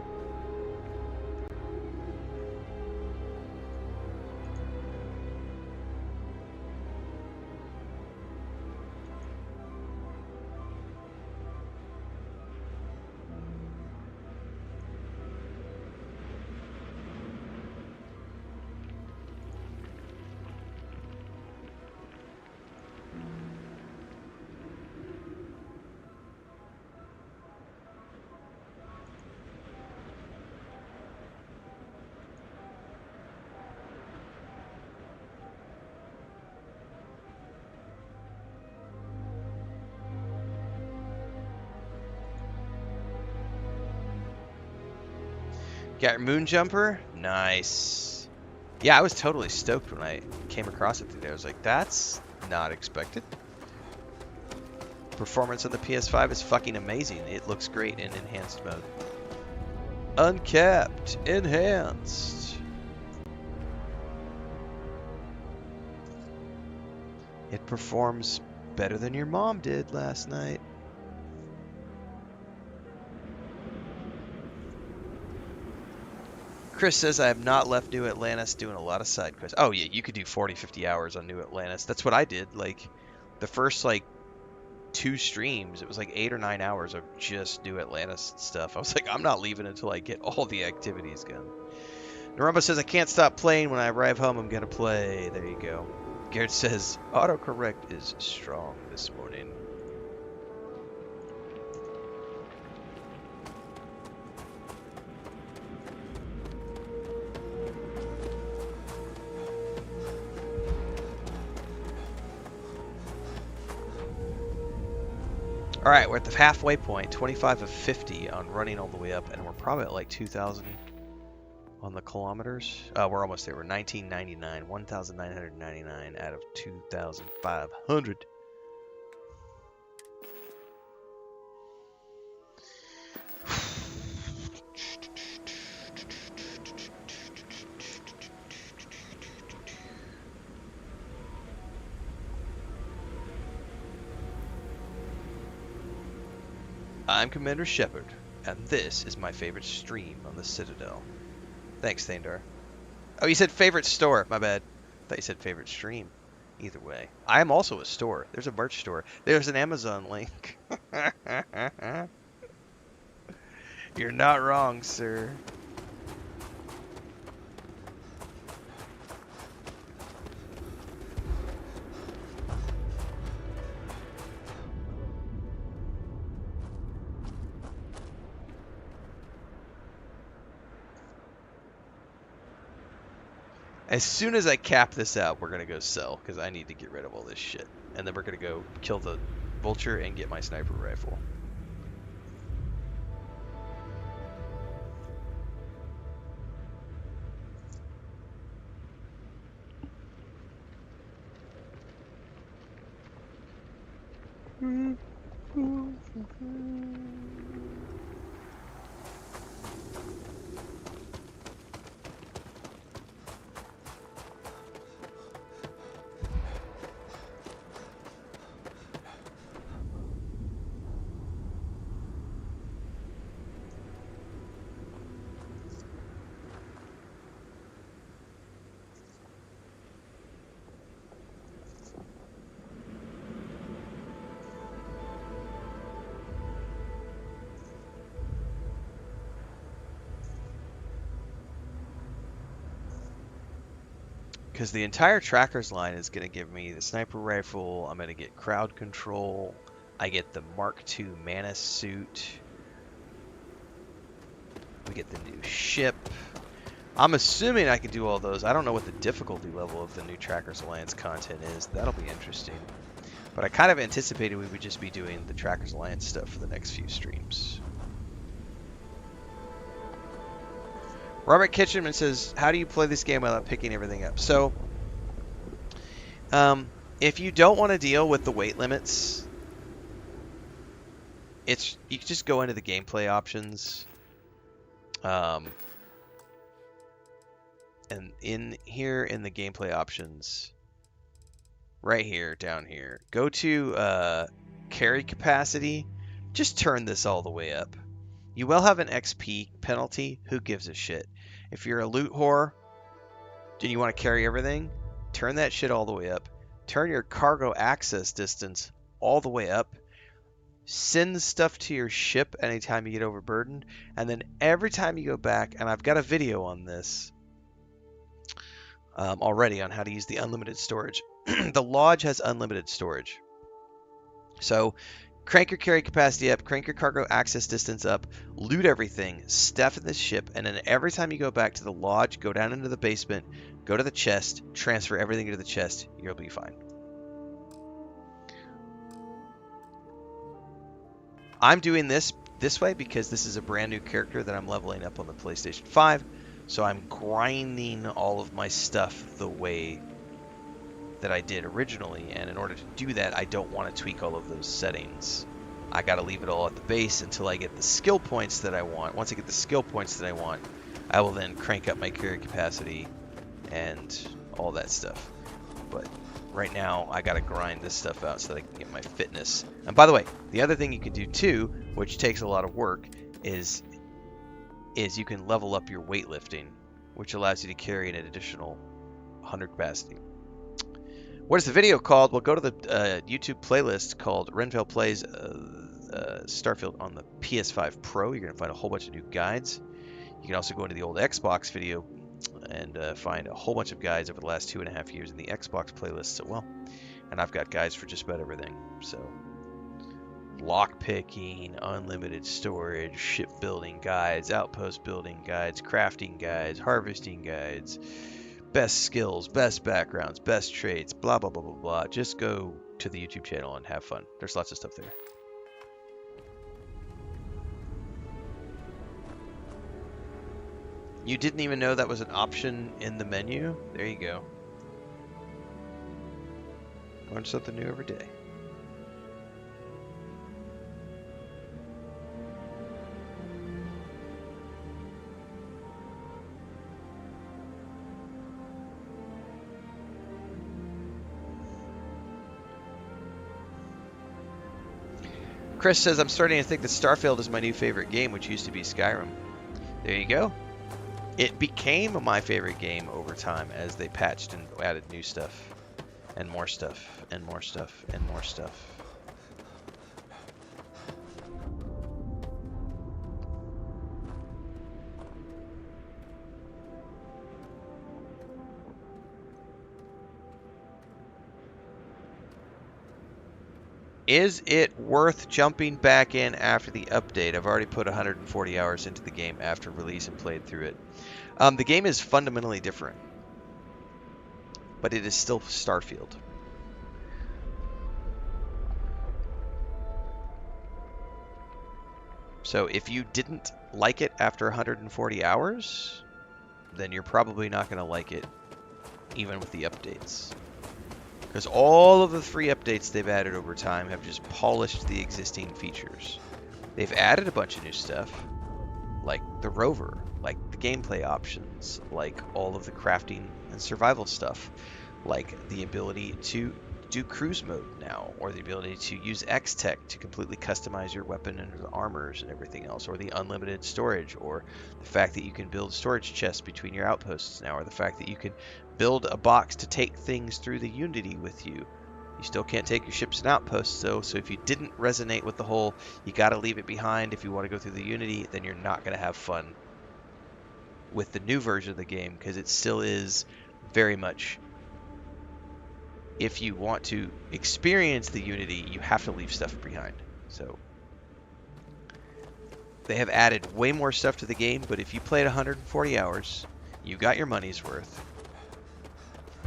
Got your moon jumper? Nice. Yeah, I was totally stoked when I came across it today. I was like, that's not expected. Performance on the PS5 is fucking amazing. It looks great in enhanced mode. Uncapped. Enhanced. It performs better than your mom did last night. Chris says I have not left New Atlantis, doing a lot of side quests. Oh yeah, you could do 40, 50 hours on New Atlantis. That's what I did. Like, the first like 2 streams. It was like 8 or 9 hours of just New Atlantis stuff. I was like, I'm not leaving until I get all the activities done. Narumba says, I can't stop playing. When I arrive home, I'm going to play. There you go. Garrett says, autocorrect is strong this morning. Alright, we're at the halfway point, 25 of 50 on running all the way up, and we're probably at like 2,000 on the kilometers. We're almost there. We're 1999, 1,999 out of 2,500. I'm Commander Shepard, and this is my favorite stream on the Citadel. Thanks, Thandar. Oh, you said favorite store. My bad. I thought you said favorite stream. Either way. I am also a store. There's a merch store. There's an Amazon link. You're not wrong, sir. As soon as I cap this out, we're going to go sell, because I need to get rid of all this shit. And then we're going to go kill the vulture and get my sniper rifle. Because the entire trackers line is going to give me the sniper rifle, I'm going to get crowd control, I get the Mark II Manus suit, we get the new ship. I'm assuming I can do all those. I don't know what the difficulty level of the new Trackers Alliance content is. That'll be interesting. But I kind of anticipated we would just be doing the Trackers Alliance stuff for the next few streams. Robert Kitchenman says, how do you play this game without picking everything up? So, if you don't want to deal with the weight limits, you can just go into the gameplay options. And in here in the gameplay options, right here, down here, go to carry capacity. Just turn this all the way up. You will have an XP penalty. Who gives a shit? If you're a loot whore and you want to carry everything, turn that shit all the way up. Turn your cargo access distance all the way up. Send stuff to your ship anytime you get overburdened. And then every time you go back, and I've got a video on this already on how to use the unlimited storage. The Lodge has unlimited storage. So crank your carry capacity up, crank your cargo access distance up, loot everything, stuff in the ship, and then every time you go back to the Lodge, go down into the basement, go to the chest, transfer everything into the chest, you'll be fine. I'm doing this way because this is a brand new character that I'm leveling up on the PlayStation 5, so I'm grinding all of my stuff the way that I did originally, and in order to do that, I don't want to tweak all of those settings. I gotta leave it all at the base until I get the skill points that I want. Once I get the skill points that I want, I will then crank up my carry capacity and all that stuff. But right now, I gotta grind this stuff out so that I can get my fitness. And by the way, the other thing you can do too, which takes a lot of work, is you can level up your weightlifting, which allows you to carry an additional 100 capacity. What is the video called? Well, go to the YouTube playlist called Renfail Plays Starfield on the PS5 Pro. You're going to find a whole bunch of new guides. You can also go into the old Xbox video and find a whole bunch of guides over the last 2.5 years in the Xbox playlist as well. And I've got guides for just about everything. So, lockpicking, unlimited storage, shipbuilding guides, outpost building guides, crafting guides, harvesting guides, best skills, best backgrounds, best traits, blah, blah, blah, blah, blah. Just go to the YouTube channel and have fun. There's lots of stuff there. You didn't even know that was an option in the menu? There you go. Learn something new every day. Chris says, I'm starting to think that Starfield is my new favorite game, which used to be Skyrim. There you go. It became my favorite game over time as they patched and added new stuff. And more stuff, and more stuff, and more stuff. Is it worth jumping back in after the update? I've already put 140 hours into the game after release and played through it. The game is fundamentally different, but it is still Starfield. So if you didn't like it after 140 hours, then you're probably not going to like it even with the updates. Because all of the free updates they've added over time have just polished the existing features. They've added a bunch of new stuff, like the rover, like the gameplay options, like all of the crafting and survival stuff, like the ability to do cruise mode now, or the ability to use X-Tech to completely customize your weapon and armors and everything else, or the unlimited storage, or the fact that you can build storage chests between your outposts now, or the fact that you can build a box to take things through the Unity with you. You still can't take your ships and outposts though, so if you didn't resonate with the whole, you gotta leave it behind if you want to go through the Unity, then you're not gonna have fun with the new version of the game, because it still is very much, if you want to experience the Unity, you have to leave stuff behind. So they have added way more stuff to the game, but if you played 140 hours, you got your money's worth.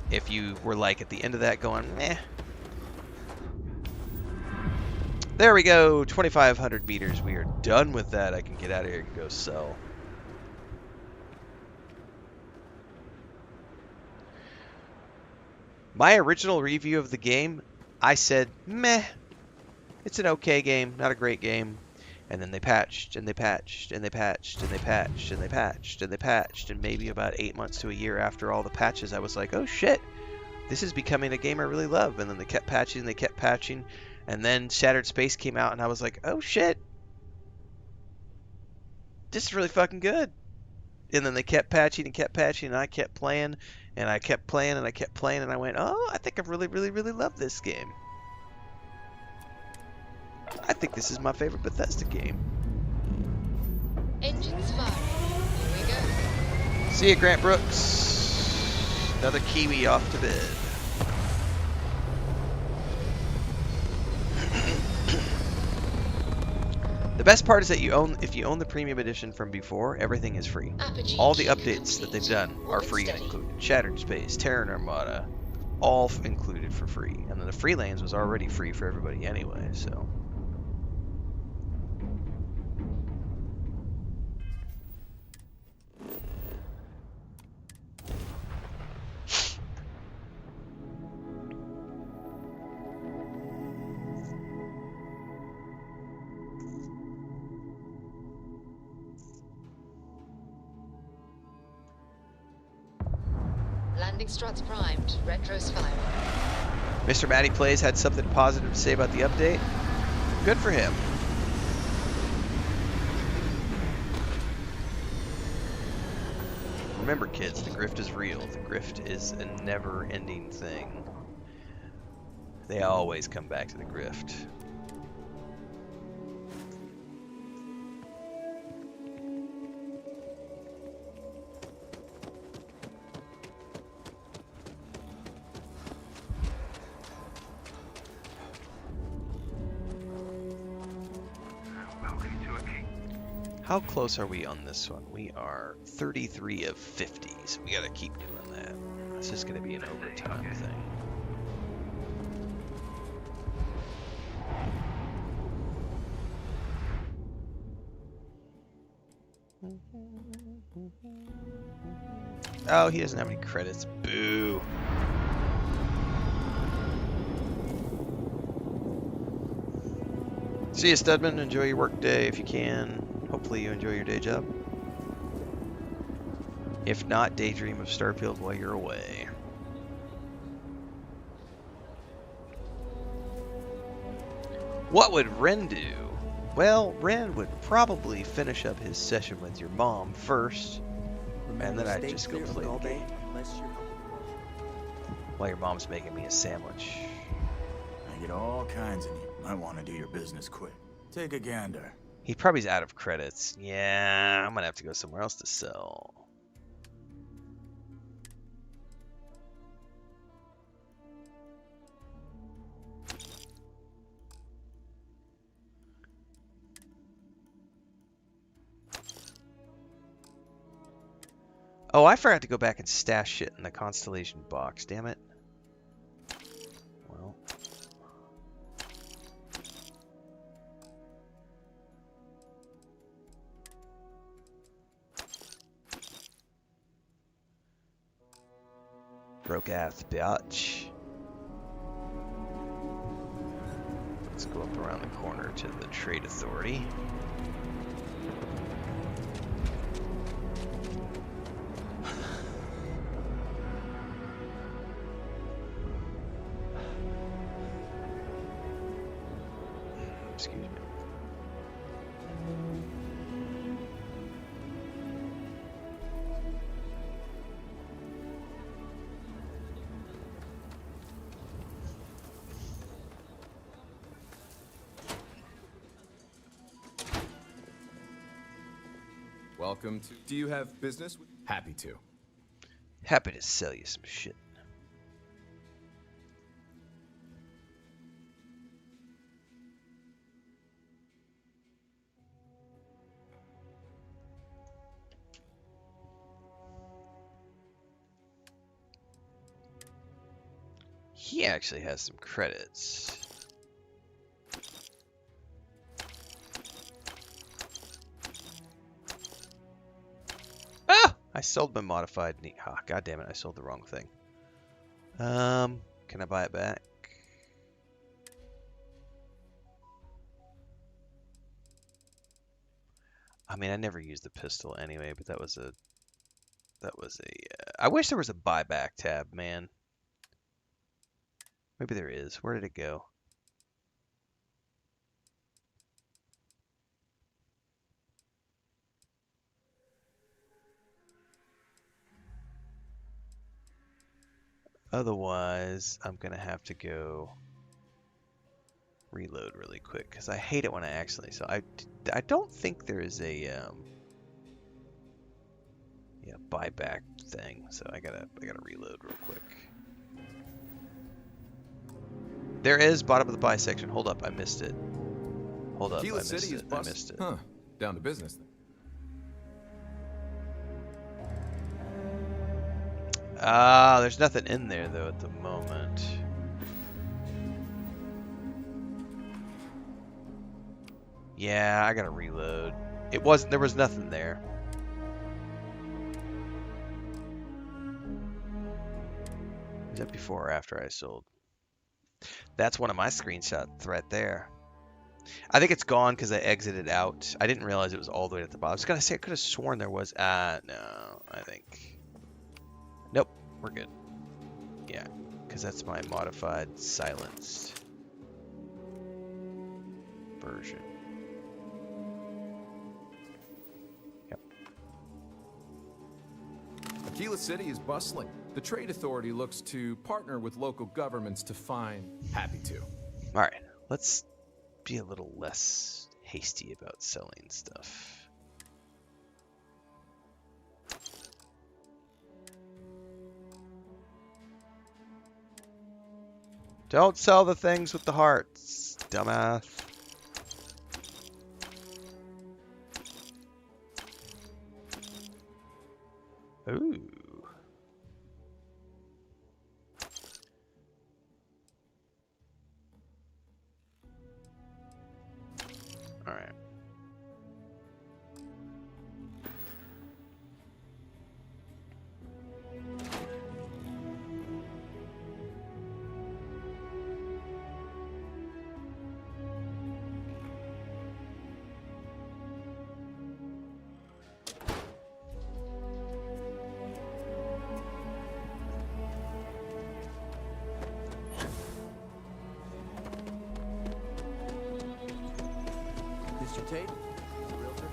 If you were like at the end of that going, meh. There we go, 2,500 meters. We are done with that. I can get out of here and go sell. My original review of the game, I said, meh. It's an okay game, not a great game. And then they patched, and they patched, and they patched, and they patched, and they patched, and they patched. And maybe about 8 months to a year after all the patches, I was like, oh shit, this is becoming a game I really love. And then they kept patching, and they kept patching. And then Shattered Space came out, and I was like, oh shit, this is really fucking good. And then they kept patching, and I kept playing, and I kept playing, and I kept playing, and I went, oh, I think I really, really, really love this game. I think this is my favorite Bethesda game. Engines firing. Here we go. See ya, Grant Brooks. Another Kiwi off to bed. The best part is that if you own the premium edition from before, everything is free. All the updates that they've done are free and included. Shattered Space, Terran Armada, all included for free. And then the free lanes was already free for everybody anyway, so. Landing struts primed. Retros firing. Mr. Matty Plays had something positive to say about the update. Good for him. Remember, kids, the grift is real. The grift is a never-ending thing. They always come back to the grift. How close are we on this one? We are 33 of 50, so we gotta keep doing that. It's just gonna be an overtime thing. Oh, he doesn't have any credits. Boo. See you, Studman. Enjoy your work day if you can. Hopefully you enjoy your day job. If not, daydream of Starfield while you're away. What would Ren do? Well, Ren would probably finish up his session with your mom first, and then I'd just go play the game. While your mom's making me a sandwich. I get all kinds in you. I want to do your business quick. Take a gander. He probably's out of credits. Yeah, I'm gonna have to go somewhere else to sell. Oh, I forgot to go back and stash shit in the Constellation box. Damn it. Well. Broke ass bitch. Let's go up around the corner to the Trade Authority. Excuse me. Welcome to... Do you have business? Happy to. Happy to sell you some shit. He actually has some credits. Ah! I sold my modified neat. Ah, God damn it! I sold the wrong thing. Can I buy it back? I mean, I never used the pistol anyway, but that was a. I wish there was a buyback tab, man. Maybe there is. Where did it go? Otherwise, I'm going to have to go reload really quick because I hate it when I accidentally sell. I don't think there is a buyback thing, so I gotta reload real quick. There is bottom of the buy section. Hold up, I missed it. Hold up, I missed it. I missed it. Huh. Down to business then. There's nothing in there though at the moment. Yeah, I gotta reload. There was nothing there. Is that before or after I sold? That's one of my screenshots right there. I think it's gone because I exited out. I didn't realize it was all the way at the bottom. I was gonna say I could have sworn there was. No, I think. Nope, we're good. Yeah, because that's my modified silenced version. Aquila City is bustling. The Trade Authority looks to partner with local governments to find... Happy to. All right, let's be a little less hasty about selling stuff. Don't sell the things with the hearts, dumbass. Ooh. All right. Mr. Tate? Realtor?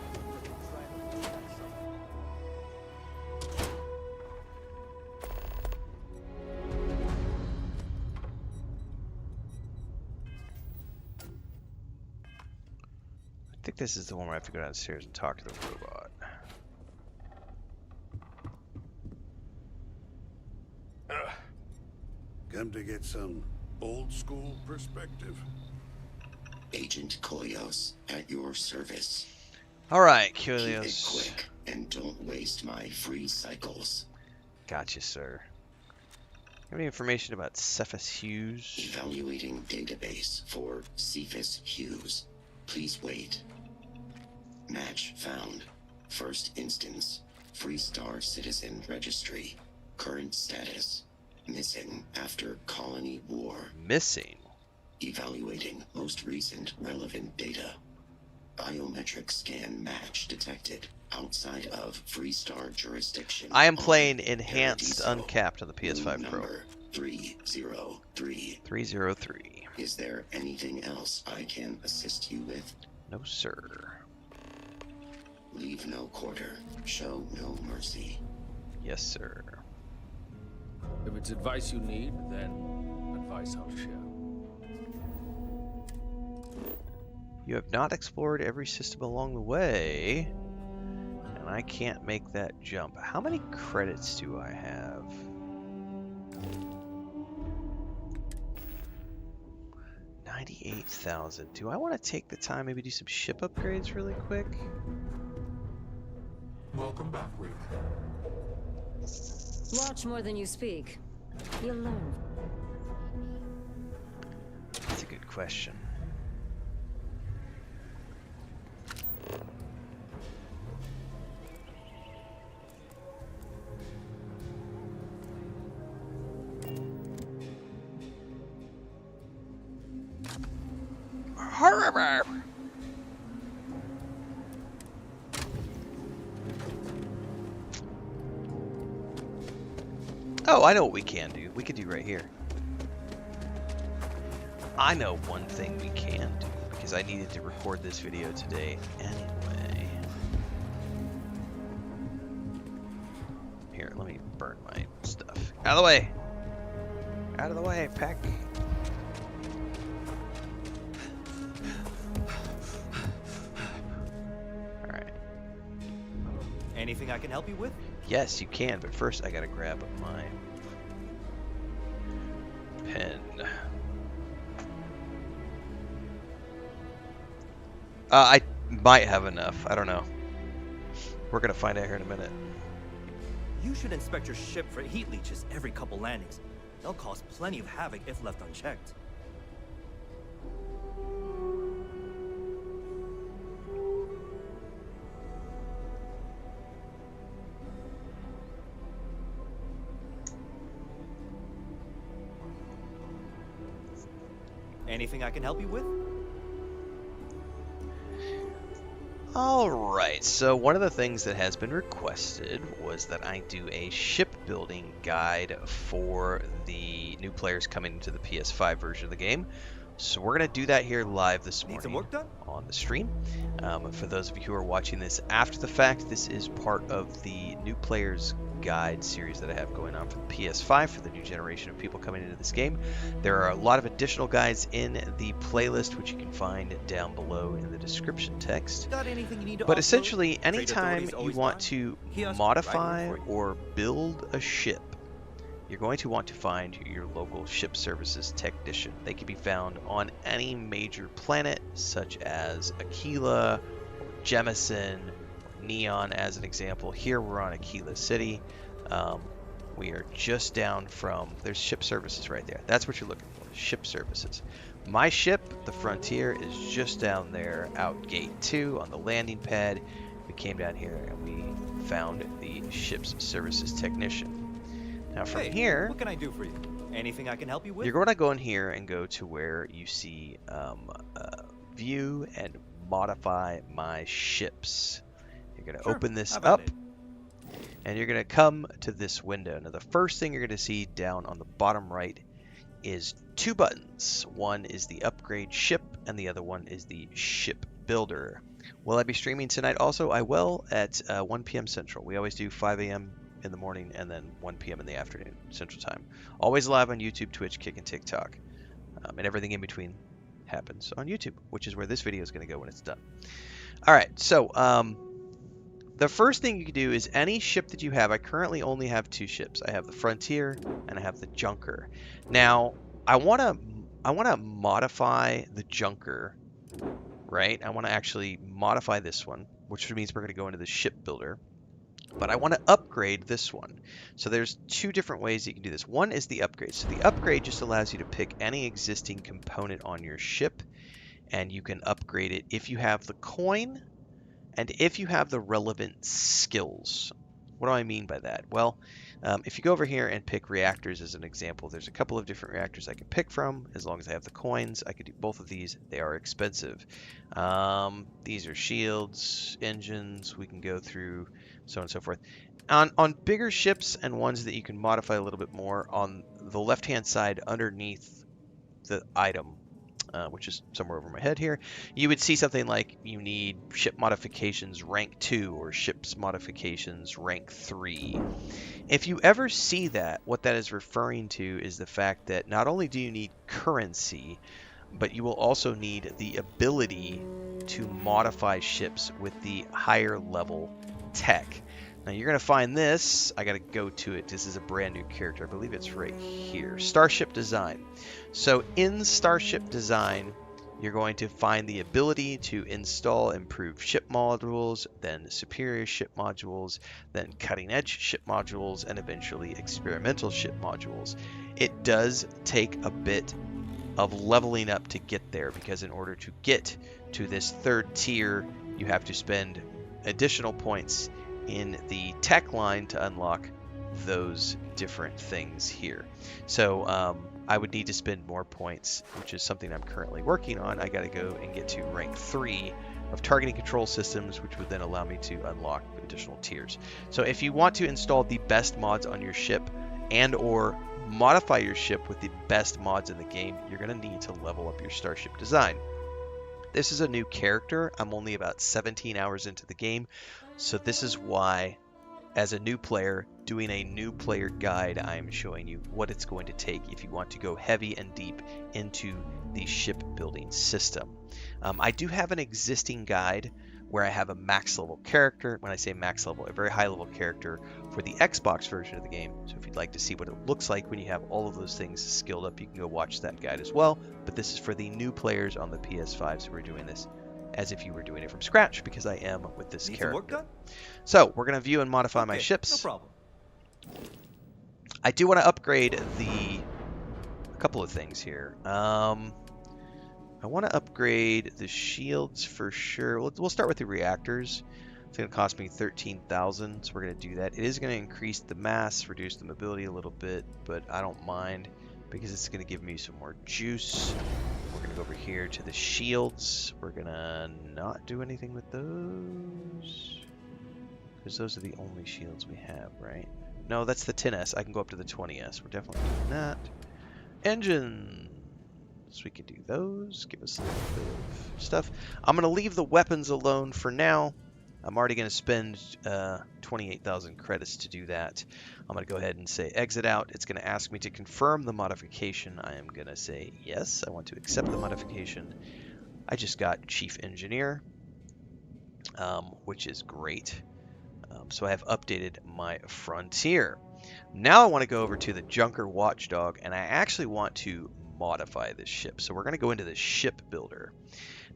I think this is the one where I have to go downstairs and talk to the robot. Come to get some old school perspective. Agent Koyos, at your service. All right, Keep it Koyos. quick and don't waste my free cycles. Gotcha, sir. Have any information about Cephas Hughes? Evaluating database for Cephas Hughes. Please wait. Match found. First instance. Freestar Citizen Registry. Current status. Missing after Colony War. Missing? Evaluating most recent relevant data. Biometric scan match detected outside of Freestar jurisdiction. I am playing Enhanced Uncapped on the PS5 Pro. Number 303. 303. Is there anything else I can assist you with? No, sir. Leave no quarter. Show no mercy. Yes, sir. If it's advice you need, then advice I'll share. You have not explored every system along the way, and I can't make that jump. How many credits do I have? $98,000. Do I want to take the time, maybe do some ship upgrades really quick? Welcome back, Reaper. Watch more than you speak. You'll learn. That's a good question. Oh, I know what we can do. We could do right here. I know one thing we can do, because I needed to record this video today anyway. Here, let me burn my stuff. Out of the way! Out of the way, Peck. Alright. Anything I can help you with? Yes, you can, but first I gotta grab my pen. I might have enough. I don't know. We're gonna find out here in a minute. You should inspect your ship for heat leeches every couple landings. They'll cause plenty of havoc if left unchecked. Anything I can help you with? Alright, so one of the things that has been requested was that I do a shipbuilding guide for the new players coming into the PS5 version of the game. So we're going to do that here live this Need some morning work done? on the stream. For those of you who are watching this after the fact, this is part of the new players guide series that I have going on for the PS5 for the new generation of people coming into this game. There are a lot of additional guides in the playlist, which you can find down below in the description text. Got anything you need to But offload? essentially, Trade anytime authorities you always want fine. to Kiosk modify right here for you. or build a ship, you're going to want to find your local ship services technician. They can be found on any major planet, such as Aquila, or Jemison, or Neon as an example. Here we're on Aquila City. We are just down from, there's ship services right there. That's what you're looking for, ship services. My ship, the Frontier, is just down there, out gate 2 on the landing pad. We came down here and we found the ship's services technician. Now from here, what can I do for you? Anything I can help you with? you're going to go in here and go to where you see view and modify my ships. You're going to open this up and you're going to come to this window. Now the first thing you're going to see down on the bottom right is two buttons. One is the upgrade ship and the other one is the ship builder. Will I be streaming tonight? Also, I will at 1 p.m. Central. We always do 5 a.m. in the morning and then 1 p.m. in the afternoon Central Time. Always live on YouTube, Twitch, Kick, and TikTok. And everything in between happens on YouTube, which is where this video is going to go when it's done. All right, so the first thing you can do is any ship that you have. I currently only have two ships. I have the Frontier and I have the Junker. Now, I want to modify the Junker, right? I want to actually modify this one, which means we're going to go into the ship builder. But I want to upgrade this one. So there's two different ways you can do this. One is the upgrade. So the upgrade just allows you to pick any existing component on your ship, and you can upgrade it if you have the coin and if you have the relevant skills. What do I mean by that? Well, if you go over here and pick reactors as an example, there's a couple of different reactors I can pick from. As long as I have the coins, I could do both of these. They are expensive. These are shields, engines, we can go through, so on and so forth. On bigger ships and ones that you can modify a little bit more, on the left-hand side underneath the item, which is somewhere over my head here, you would see something like you need ship modifications rank 2 or ships modifications rank 3. If you ever see that, what that is referring to is the fact that not only do you need currency, but you will also need the ability to modify ships with the higher level tech. Now you're going to find this, I got to go to it, this is a brand new character, I believe it's right here, Starship Design. So in Starship Design, you're going to find the ability to install improved ship modules, then superior ship modules, then cutting edge ship modules, and eventually experimental ship modules. It does take a bit of leveling up to get there, because in order to get to this third tier, you have to spend additional points in the tech line to unlock those different things here. So I would need to spend more points, which is something I'm currently working on. I got to go and get to rank 3 of targeting control systems, which would then allow me to unlock additional tiers. So if you want to install the best mods on your ship and or modify your ship with the best mods in the game, you're going to need to level up your Starship Design. This is a new character. I'm only about 17 hours into the game, so this is why, as a new player, doing a new player guide, I'm showing you what it's going to take if you want to go heavy and deep into the ship building system. I do have an existing guide where I have a max level character. When I say max level, a very high level character for the Xbox version of the game. So if you'd like to see what it looks like when you have all of those things skilled up, you can go watch that guide as well. But this is for the new players on the PS5, so we're doing this as if you were doing it from scratch, because I am with this character. So we're going to view and modify my ships. No problem. I do want to upgrade a couple of things here. I want to upgrade the shields for sure. We'll start with the reactors. It's going to cost me 13,000, so we're going to do that. It is going to increase the mass, reduce the mobility a little bit, but I don't mind because it's going to give me some more juice. We're going to go over here to the shields. We're going to not do anything with those because those are the only shields we have, right? No, that's the 10S. I can go up to the 20S. We're definitely doing that. Engines. So we can do those. Give us a little bit of stuff. I'm going to leave the weapons alone for now. I'm already going to spend 28,000 credits to do that. I'm going to go ahead and say exit out. It's going to ask me to confirm the modification. I am going to say yes. I want to accept the modification. I just got Chief Engineer, which is great. So I have updated my frontier. Now I want to go over to the Junker Watchdog, and I actually want to modify this ship. So we're going to go into the ship builder.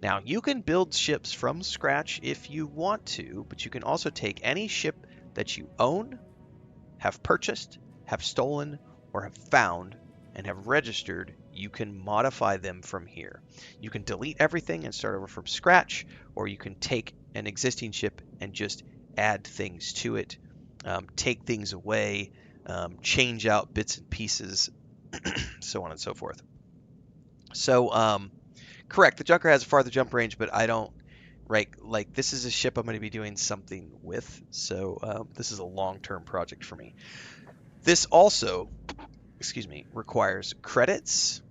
Now you can build ships from scratch if you want to, but you can also take any ship that you own, have purchased, have stolen, or have found, and have registered. You can modify them from here. You can delete everything and start over from scratch, or you can take an existing ship and just add things to it, take things away, change out bits and pieces, so on and so forth. So, correct, the Junker has a farther jump range, but I don't, right, like this is a ship I'm going to be doing something with, so this is a long-term project for me. This also, excuse me, requires credits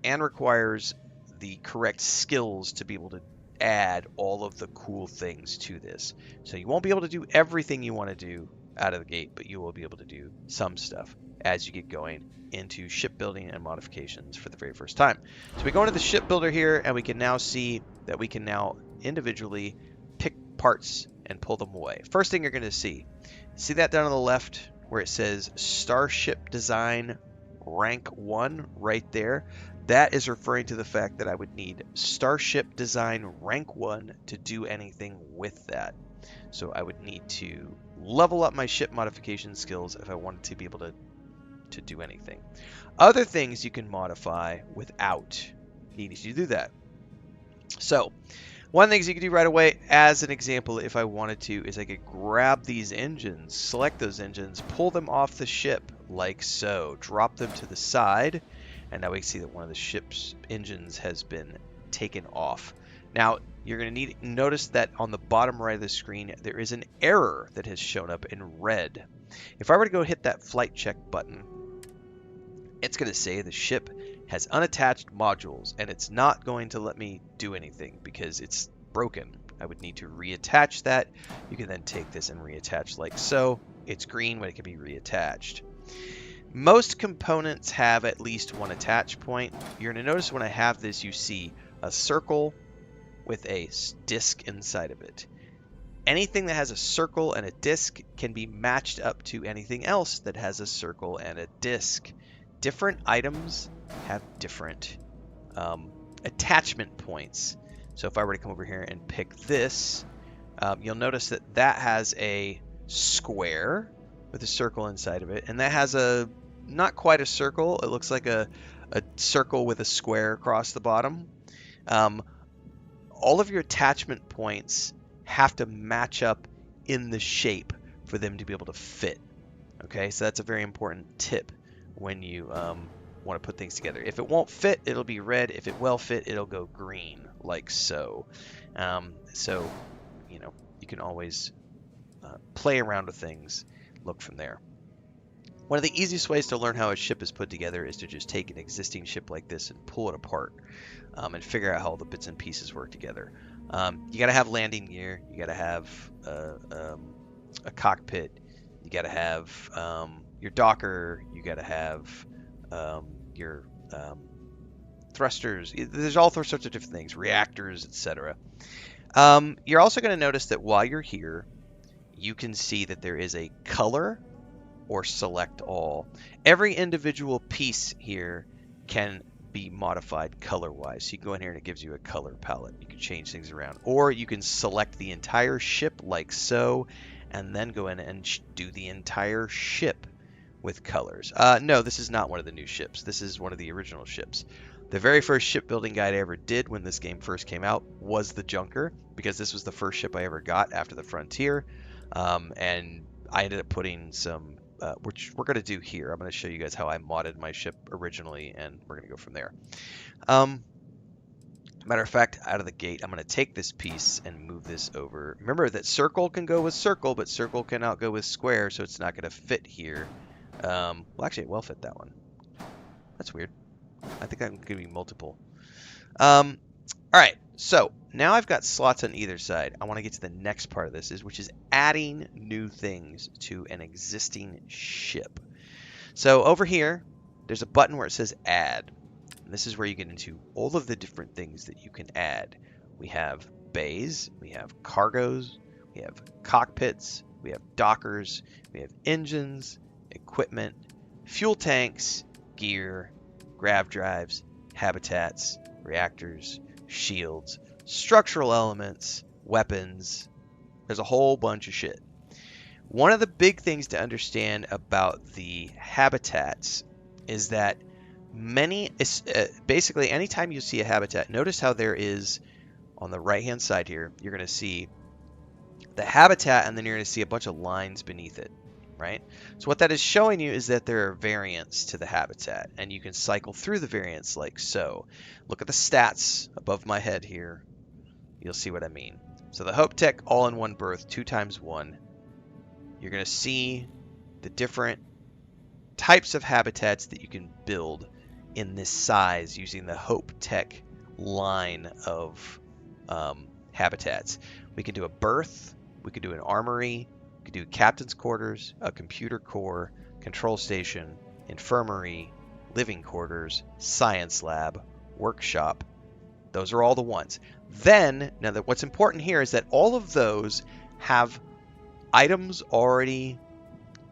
and requires the correct skills to be able to add all of the cool things to this. So you won't be able to do everything you want to do out of the gate, but you will be able to do some stuff as you get going into shipbuilding and modifications for the very first time. So we go into the shipbuilder here, and we can now see that we can now individually pick parts and pull them away. First thing you're going to see that down on the left where it says Starship Design Rank 1 right there. That is referring to the fact that I would need Starship Design Rank 1 to do anything with that. So I would need to level up my ship modification skills if I wanted to be able to do anything. Other things you can modify without needing to do that. So one of the things you can do right away, as an example, if I wanted to, is I could grab these engines, select those engines, pull them off the ship like so, drop them to the side, and now we can see that one of the ship's engines has been taken off. Now, you're going to notice that on the bottom right of the screen, there is an error that has shown up in red. If I were to go hit that flight check button, it's going to say the ship has unattached modules, and it's not going to let me do anything because it's broken. I would need to reattach that. You can then take this and reattach like so. It's green when it can be reattached. Most components have at least one attach point. You're going to notice when I have this, you see a circle with a disc inside of it. Anything that has a circle and a disc can be matched up to anything else that has a circle and a disc. Different items have different attachment points. So if I were to come over here and pick this, you'll notice that that has a square with a circle inside of it, and that has a not quite a circle. It looks like a circle with a square across the bottom. All of your attachment points have to match up in the shape for them to be able to fit. Okay, so that's a very important tip when you want to put things together. If it won't fit, it'll be red. If it will fit, it'll go green, like so. So, you know, you can always play around with things, look from there. One of the easiest ways to learn how a ship is put together is to just take an existing ship like this and pull it apart and figure out how all the bits and pieces work together. You got to have landing gear. You got to have a cockpit. You got to have your docker. You got to have your thrusters. There's all sorts of different things, reactors, etc. You're also going to notice that while you're here, you can see that there is a color or select all. Every individual piece here can be modified color-wise. So you go in here and it gives you a color palette. You can change things around. Or you can select the entire ship like so, and then go in and do the entire ship with colors. No, this is not one of the new ships. This is one of the original ships. The very first shipbuilding guide I ever did when this game first came out was the Junker, because this was the first ship I ever got after the Frontier. And I ended up putting some, which we're going to do here. I'm going to show you guys how I modded my ship originally, and we're going to go from there. Matter of fact, out of the gate, I'm going to take this piece and move this over. Remember that circle can go with circle, but circle cannot go with square, so it's not going to fit here. Well, actually, it will fit that one. That's weird. I think I'm going to be multiple. All right, so now I've got slots on either side. I want to get to the next part of this, which is adding new things to an existing ship. So over here, there's a button where it says Add. And this is where you get into all of the different things that you can add. We have bays, we have cargoes, we have cockpits, we have dockers, we have engines, equipment, fuel tanks, gear, grav drives, habitats, reactors, shields, structural elements, weapons. There's a whole bunch of shit. One of the big things to understand about the habitats is that basically anytime you see a habitat, notice how there is on the right hand side here, you're going to see the habitat and then you're going to see a bunch of lines beneath it, right? So what that is showing you is that there are variants to the habitat and you can cycle through the variants like so. Look at the stats above my head here. You'll see what I mean. So the Hope Tech all-in-one berth 2x1. You're going to see the different types of habitats that you can build in this size using the Hope Tech line of habitats. We can do a berth, we could do an armory, we could do captain's quarters, a computer core, control station, infirmary, living quarters, science lab, workshop. Those are all the ones. Then, now that what's important here is that all of those have items already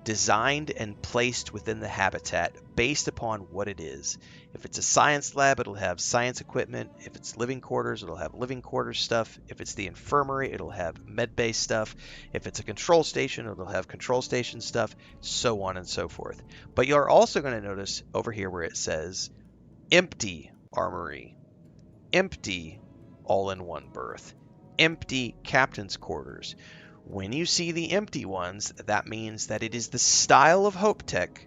designed and placed within the habitat based upon what it is. If it's a science lab, it'll have science equipment. If it's living quarters, it'll have living quarters stuff. If it's the infirmary, it'll have med bay stuff. If it's a control station, it'll have control station stuff, so on and so forth. But you're also going to notice over here where it says empty armory, empty all-in-one berth, empty captain's quarters. When you see the empty ones, that means that it is the style of Hope Tech,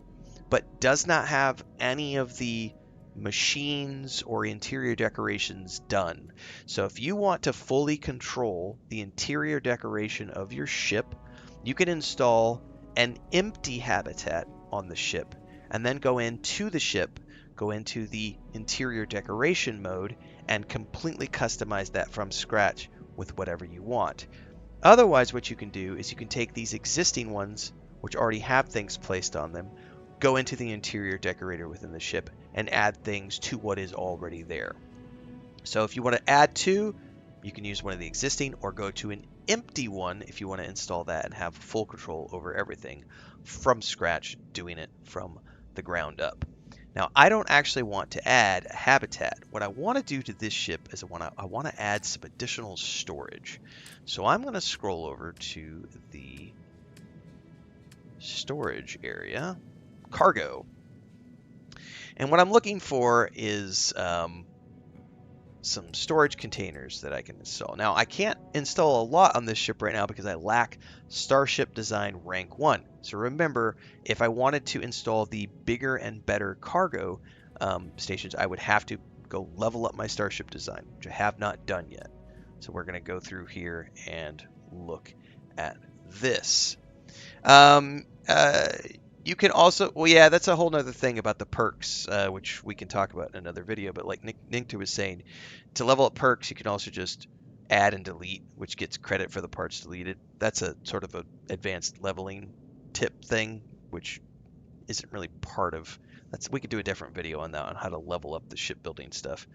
but does not have any of the machines or interior decorations done. So if you want to fully control the interior decoration of your ship, you can install an empty habitat on the ship and then go into the ship, go into the interior decoration mode, and completely customize that from scratch with whatever you want. Otherwise, what you can do is you can take these existing ones, which already have things placed on them, go into the interior decorator within the ship, and add things to what is already there. So if you want to add to, you can use one of the existing, or go to an empty one if you want to install that and have full control over everything from scratch, doing it from the ground up. Now, I don't actually want to add a habitat. What I want to do to this ship is I want to add some additional storage. So I'm going to scroll over to the storage area, cargo. And what I'm looking for is some storage containers that I can install. Now, I can't install a lot on this ship right now because I lack Starship Design Rank 1. So remember, if I wanted to install the bigger and better cargo stations, I would have to go level up my Starship Design, which I have not done yet. So we're going to go through here and look at this. You can also, well, yeah, that's a whole nother thing about the perks, which we can talk about in another video. But like Ninktu was saying, to level up perks, you can also just add and delete, which gets credit for the parts deleted. That's a sort of an advanced leveling tip thing, which isn't really part of. We could do a different video on that, on how to level up the shipbuilding stuff.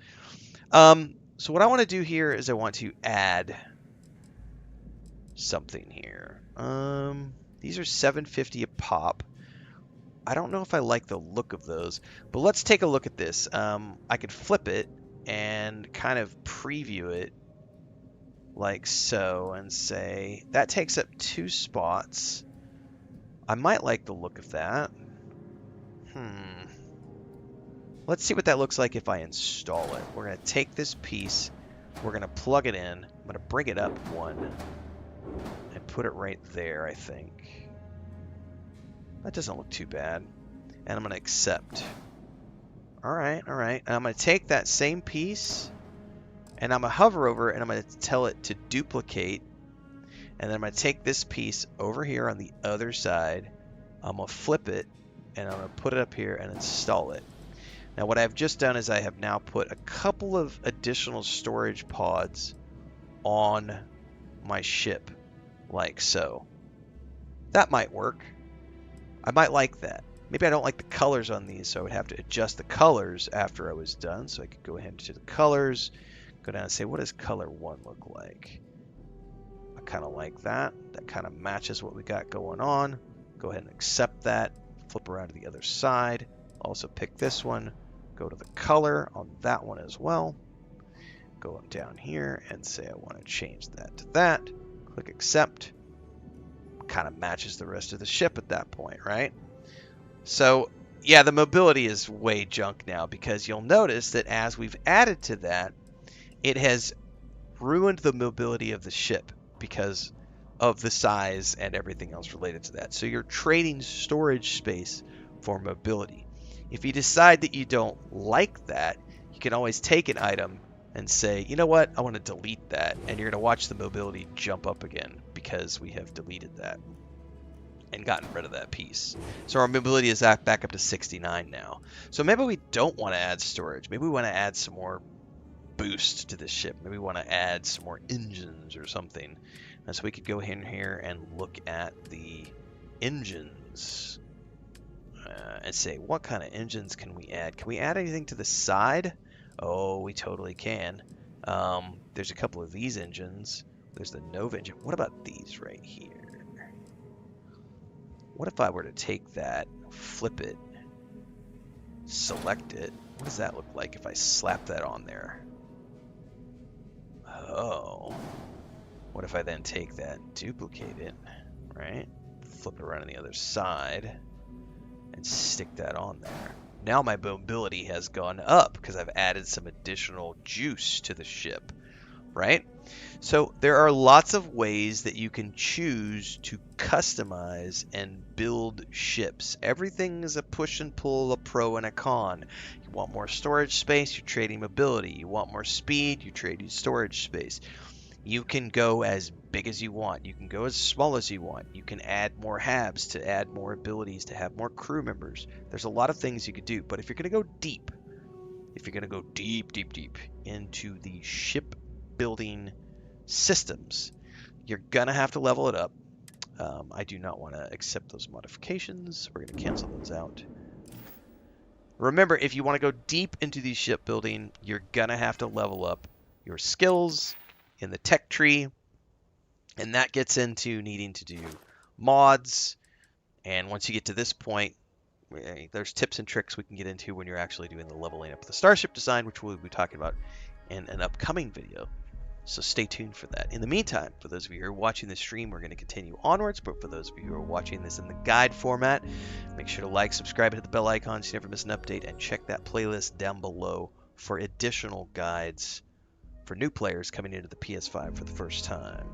So what I want to do here is I want to add something here. These are $7.50 a pop. I don't know if I like the look of those, but let's take a look at this. I could flip it and kind of preview it like so and say that takes up 2 spots. I might like the look of that. Let's see what that looks like if I install it. We're going to take this piece, we're going to plug it in, I'm going to bring it up 1 and put it right there, I think. That doesn't look too bad. And I'm going to accept. Alright. And I'm going to take that same piece and I'm going to hover over it and I'm going to tell it to duplicate. And then I'm going to take this piece over here on the other side. I'm going to flip it and I'm going to put it up here and install it. Now what I've just done is I have now put a couple of additional storage pods on my ship, like so. That might work. I might like that. Maybe I don't like the colors on these, so I would have to adjust the colors after I was done. So I could go ahead to the colors, go down and say, what does color 1 look like? I kind of like that. That kind of matches what we got going on. Go ahead and accept that. Flip around to the other side. Also pick this one. Go to the color on that one as well. Go down here and say I want to change that to that. Click accept. Kind of matches the rest of the ship at that point, right? So yeah, the mobility is way junk now, because you'll notice that as we've added to that, it has ruined the mobility of the ship because of the size and everything else related to that. So you're trading storage space for mobility. If you decide that you don't like that, you can always take an item and say, you know what, I want to delete that, and you're going to watch the mobility jump up again because we have deleted that and gotten rid of that piece. So our mobility is back up to 69 now. So maybe we don't want to add storage. Maybe we want to add some more boost to the ship. Maybe we want to add some more engines or something. And so we could go in here and look at the engines and say, what kind of engines can we add? Can we add anything to the side? Oh, we totally can. There's a couple of these engines. There's the Nova engine. What about these right here? What if I were to take that, flip it, select it? What does that look like if I slap that on there? Oh. What if I then take that and duplicate it, right? Flip it around on the other side and stick that on there. Now my mobility has gone up because I've added some additional juice to the ship, right? So there are lots of ways that you can choose to customize and build ships. Everything is a push and pull, a pro and a con. You want more storage space, you're trading mobility. You want more speed, you're trading storage space. You can go as big as you want. You can go as small as you want. You can add more habs to add more abilities, to have more crew members. There's a lot of things you could do. But if you're going to go deep, deep into the ship building systems, you're going to have to level it up. I do not want to accept those modifications. We're going to cancel those out. Remember, if you want to go deep into the shipbuilding, you're going to have to level up your skills in the tech tree, and that gets into needing to do mods. And once you get to this point, there's tips and tricks we can get into when you're actually doing the leveling up the starship design, which we'll be talking about in an upcoming video. So stay tuned for that. In the meantime, for those of you who are watching the stream, we're going to continue onwards. But for those of you who are watching this in the guide format, make sure to like, subscribe, and hit the bell icon so you never miss an update. And check that playlist down below for additional guides for new players coming into the PS5 for the first time.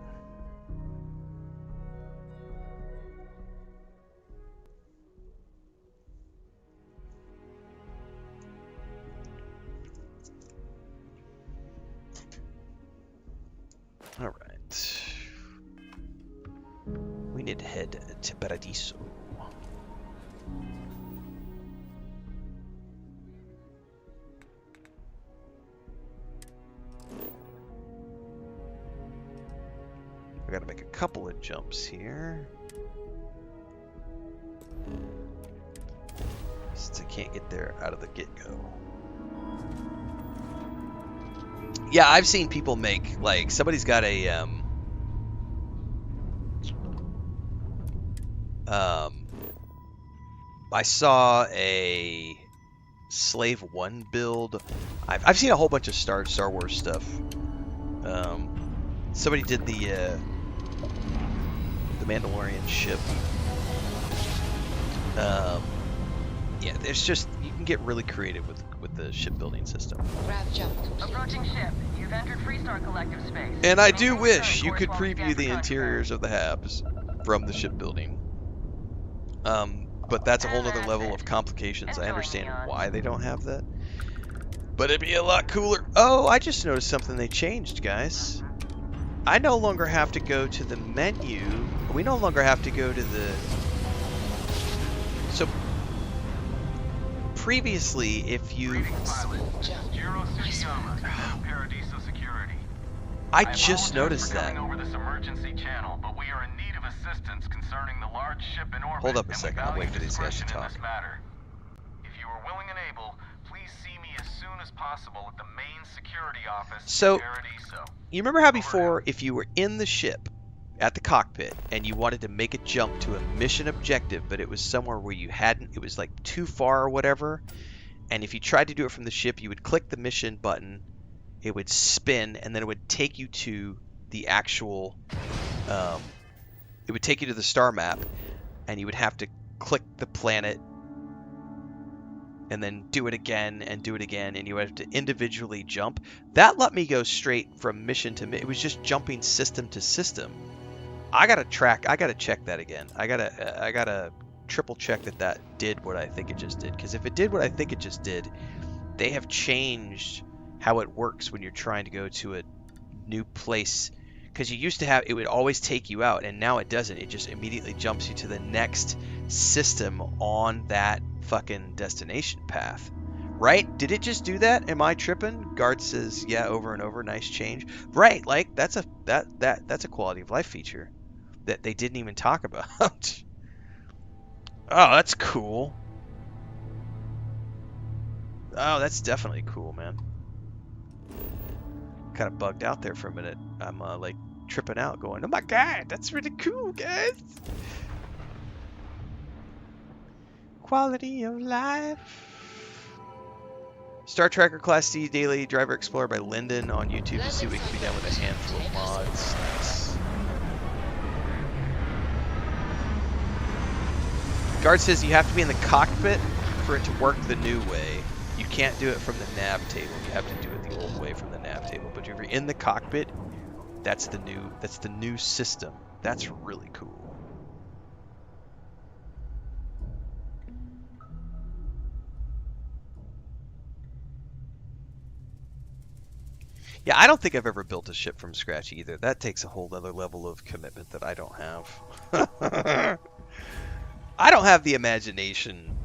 All right. We need to head to Paradiso. I gotta make a couple of jumps here, since I can't get there out of the get-go. Yeah, I've seen people make, like, somebody's got a I saw a Slave 1 build. I've seen a whole bunch of Star Wars stuff. Somebody did the Mandalorian ship. Yeah, there's just, you can get really creative with the shipbuilding system. Grab jump. Approaching ship. You've entered Freestar Collective space. And I do wish you could preview the interiors of the habs from the shipbuilding. But that's a whole other level of complications. I understand why they don't have that, but it'd be a lot cooler. Oh, I just noticed something they changed, guys. I no longer have to go to the menu. We no longer have to go to the... So previously, if you... I just noticed that. Over this emergency channel, but we are in need of assistance concerning the large ship in orbit. Hold up a second, I'll wait for these guys to talk. If you are willing and able, please see me as soon as possible at the main security office. So, you remember how before, if you were in the ship at the cockpit and you wanted to make a jump to a mission objective, but it was somewhere where you hadn't, it was like too far or whatever, and if you tried to do it from the ship, you would click the mission button, it would spin, and then it would take you to the actual, it would take you to the star map, and you would have to click the planet, and then do it again, and do it again, and you would have to individually jump. That let me go straight from mission to mission. It was just jumping system to system. I gotta check that again. I gotta triple check that did what I think it just did. Because if it did what I think it just did, they have changed how it works when you're trying to go to a new place. Because you used to have, it would always take you out, and now it doesn't. It just immediately jumps you to the next system on that fucking destination path. Right? Did it just do that? Am I tripping? Guard says, yeah, over and over. Nice change. Right, like that's a quality of life feature that they didn't even talk about. Oh, that's cool. Oh, that's definitely cool, man. Kind of bugged out there for a minute. I'm like tripping out going, oh my god, that's really cool, guys. Quality of life. Star Tracker Class C Daily Driver Explorer by Lyndon on YouTube to see what can be done with a handful of mods. Nice. Guard says you have to be in the cockpit for it to work the new way. You can't do it from the nav table. You have to do it the old way from the nav table. But if you're in the cockpit, that's the new system. That's really cool. Yeah, I don't think I've ever built a ship from scratch either. That takes a whole other level of commitment that I don't have. I don't have the imagination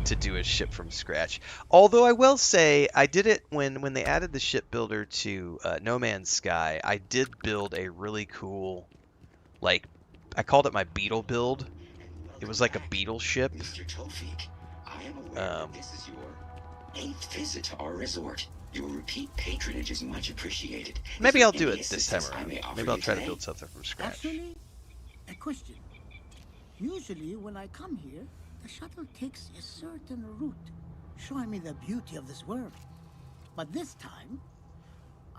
to do a ship from scratch. Although I will say, I did it when they added the ship builder to No Man's Sky. I did build a really cool, like, I called it my Beetle build. It was like a Beetle ship. Mr. Tofik, I am aware that this is your 8th visit to our resort. Your repeat patronage is much appreciated. Maybe I'll do it this time around. Maybe I'll try to build something from scratch. Actually, a question. Usually when I come here, the shuttle takes a certain route, showing me the beauty of this world. But this time,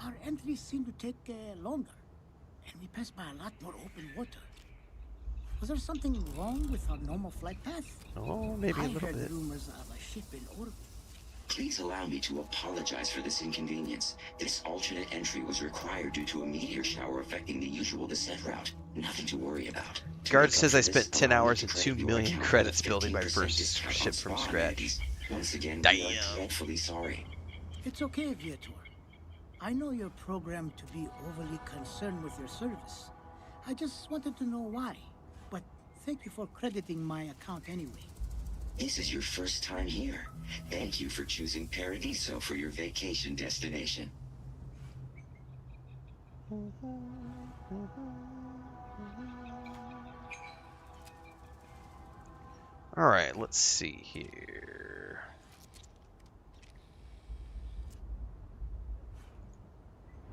our entries seem to take longer, and we pass by a lot more open water. Was there something wrong with our normal flight path? Oh, maybe a little bit. I heard rumors of a ship in orbit. Please allow me to apologize for this inconvenience. This alternate entry was required due to a meteor shower affecting the usual descent route. Nothing to worry about. Guard says I spent 10 hours and 2 million credits building my first ship from scratch. Once again, damn. we are dreadfully sorry. It's okay, Viator. I know you're programmed to be overly concerned with your service. I just wanted to know why. But thank you for crediting my account anyway. This is your first time here. Thank you for choosing Paradiso for your vacation destination. Alright, let's see here.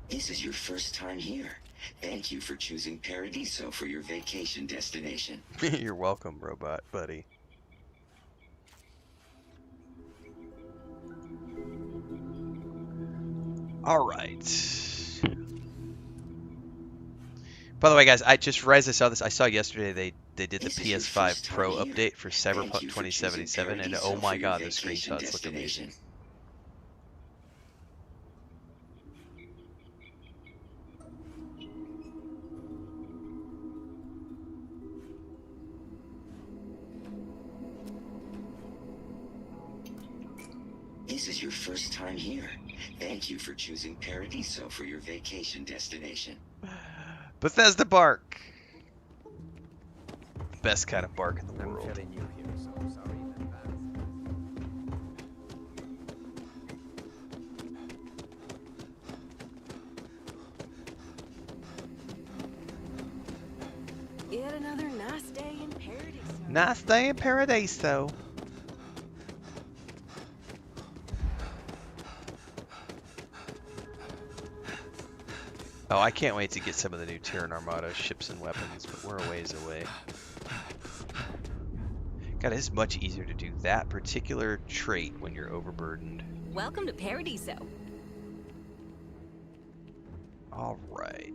This is your first time here. Thank you for choosing Paradiso for your vacation destination. You're welcome, robot buddy. Alright. By the way, guys, I just realized I saw this. I saw yesterday they did the PS5 Pro update for Cyberpunk 2077, and oh my god, the screenshots look amazing. This is your first time here. Thank you for choosing Paradiso for your vacation destination. Bethesda bark. Best kind of bark in the world. Nice day in paradise. Nice day in paradise, though. Oh, I can't wait to get some of the new Terran Armada ships and weapons, but we're a ways away. God, it's much easier to do that particular trait when you're overburdened. Welcome to Paradiso. All right.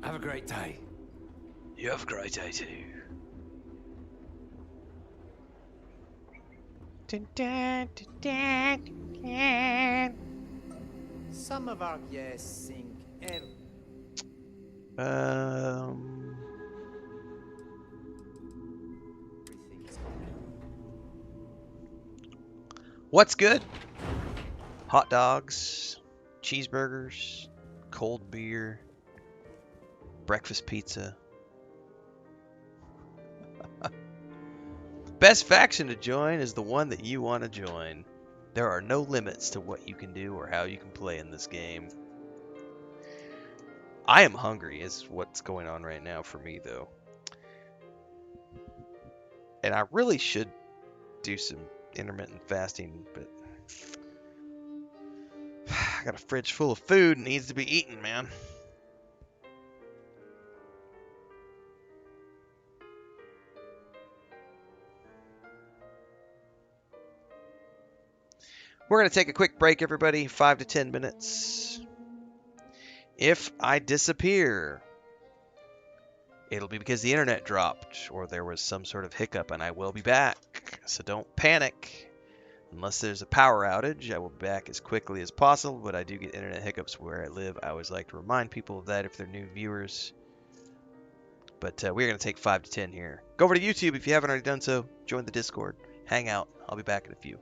Have a great day. You have a great day too. Dun, dun, dun, dun, dun. Some of our guests sing What's good? Hot dogs, cheeseburgers, cold beer, breakfast pizza. Best faction to join is the one that you want to join. There are no limits to what you can do or how you can play in this game. I am hungry is what's going on right now for me, though. And I really should do some intermittent fasting, but I got a fridge full of food and needs to be eaten, man. We're going to take a quick break, everybody. 5 to 10 minutes. If I disappear, it'll be because the internet dropped or there was some sort of hiccup, and I will be back. So don't panic. Unless there's a power outage, I will be back as quickly as possible, but I do get internet hiccups where I live. I always like to remind people of that if they're new viewers. But we're going to take 5 to 10 here. Go over to YouTube if you haven't already done so. Join the Discord. Hang out. I'll be back in a few.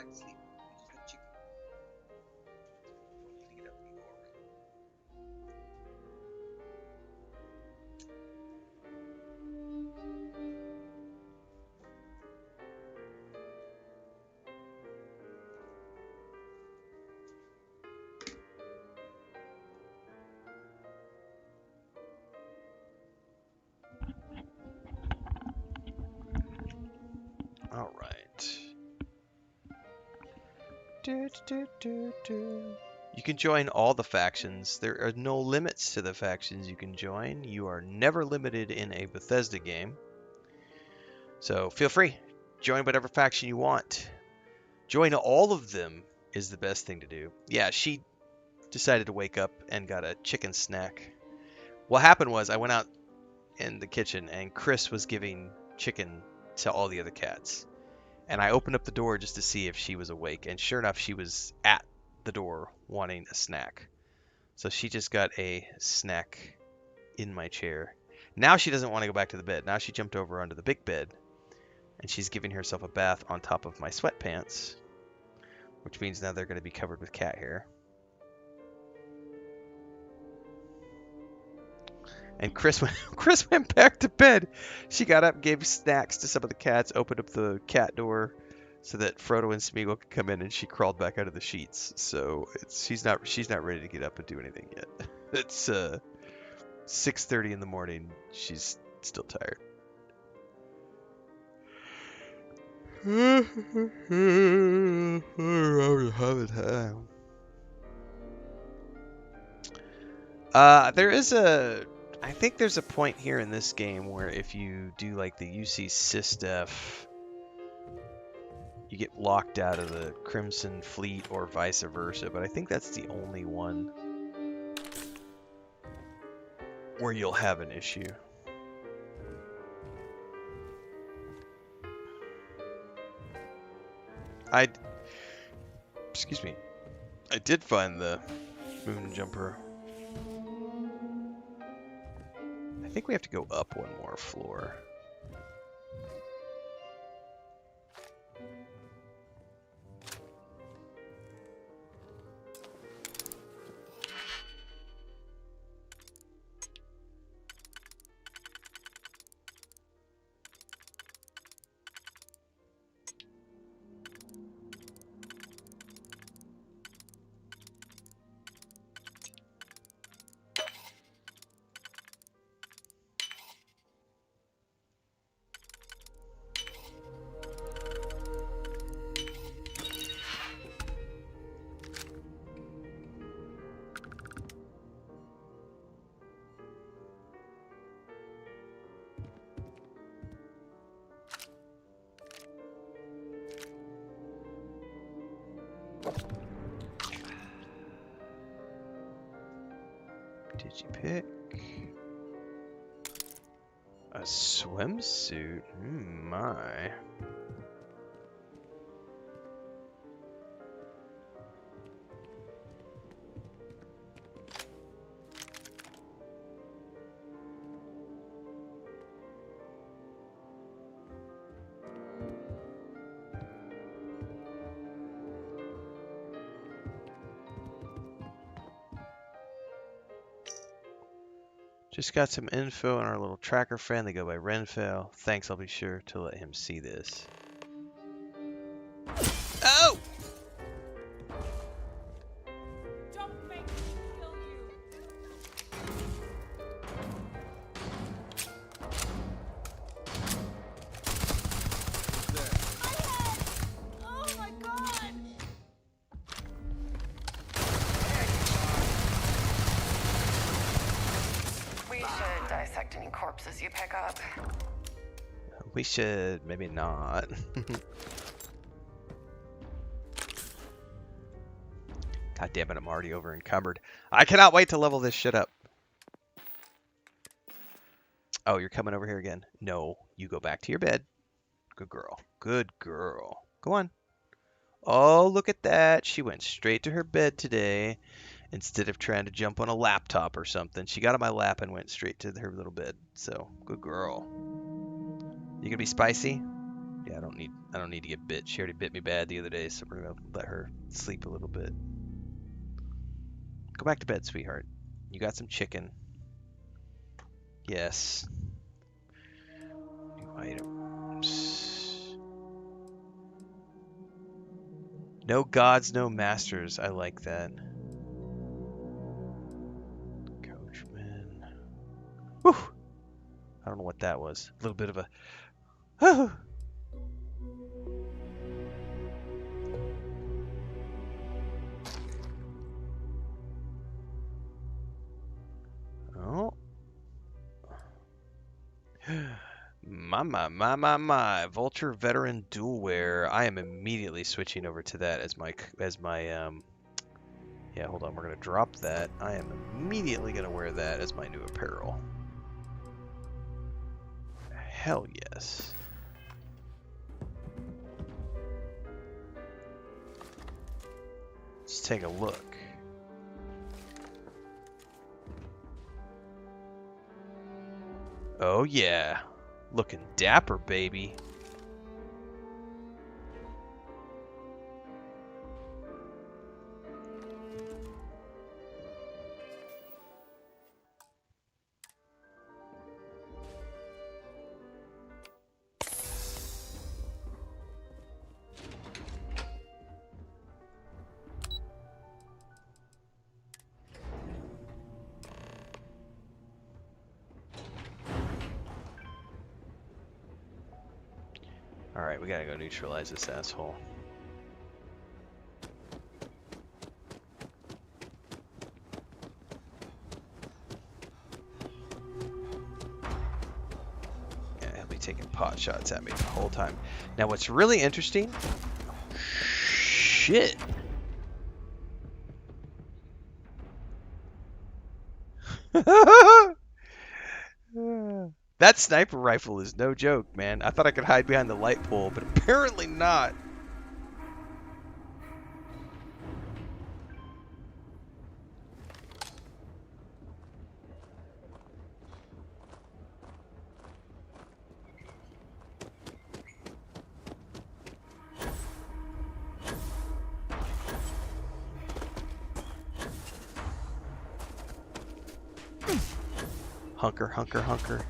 like to sleep. You just got chicken. You get up and go over. All right. You can join all the factions. There are no limits to the factions you can join. You are never limited in a Bethesda game. So feel free. Join whatever faction you want. Join all of them is the best thing to do. Yeah, she decided to wake up and got a chicken snack. What happened was I went out in the kitchen and Chris was giving chicken to all the other cats. And I opened up the door just to see if she was awake. And sure enough, she was at the door wanting a snack. So she just got a snack in my chair. Now she doesn't want to go back to the bed. Now she jumped over onto the big bed. And she's giving herself a bath on top of my sweatpants. Which means now they're going to be covered with cat hair. And Chris went back to bed. She got up, gave snacks to some of the cats, opened up the cat door so that Frodo and Smeagol could come in, and she crawled back out of the sheets. So she's not ready to get up and do anything yet. It's 6:30 in the morning. She's still tired. I think there's a point here in this game where if you do like the UC Sysdef, you get locked out of the Crimson Fleet or vice versa, but I think that's the only one where you'll have an issue. Excuse me. I did find the moon jumper. I think we have to go up one more floor. Did you pick a swimsuit? My. Just got some info on our little tracker friend. They go by Renfail. Thanks, I'll be sure to let him see this. Oh! Don't make me kill you. Oh my god! We should dissect any corpses you pick up. We should, maybe not. God damn it, I'm already over encumbered. I cannot wait to level this shit up. Oh, you're coming over here again. No, you go back to your bed. Good girl. Good girl. Go on. Oh, look at that. She went straight to her bed today instead of trying to jump on a laptop or something. She got on my lap and went straight to her little bed. So, good girl. You gonna be spicy? Yeah, I don't need to get bit. She already bit me bad the other day, so we're gonna let her sleep a little bit. Go back to bed, sweetheart. You got some chicken. Yes. New items. No gods, no masters. I like that. Coachman. Whew. I don't know what that was. A little bit of a... Oh. My. Vulture Veteran Dual Wear. I am immediately switching over to that as my yeah, hold on. We're going to drop that. I am immediately going to wear that as my new apparel. Hell yes. Let's take a look. Oh yeah. Looking dapper, baby. Alright, we gotta go neutralize this asshole. Yeah, he'll be taking pot shots at me the whole time. Now what's really interesting... Shit! That sniper rifle is no joke, man. I thought I could hide behind the light pole, but apparently not. Hunker.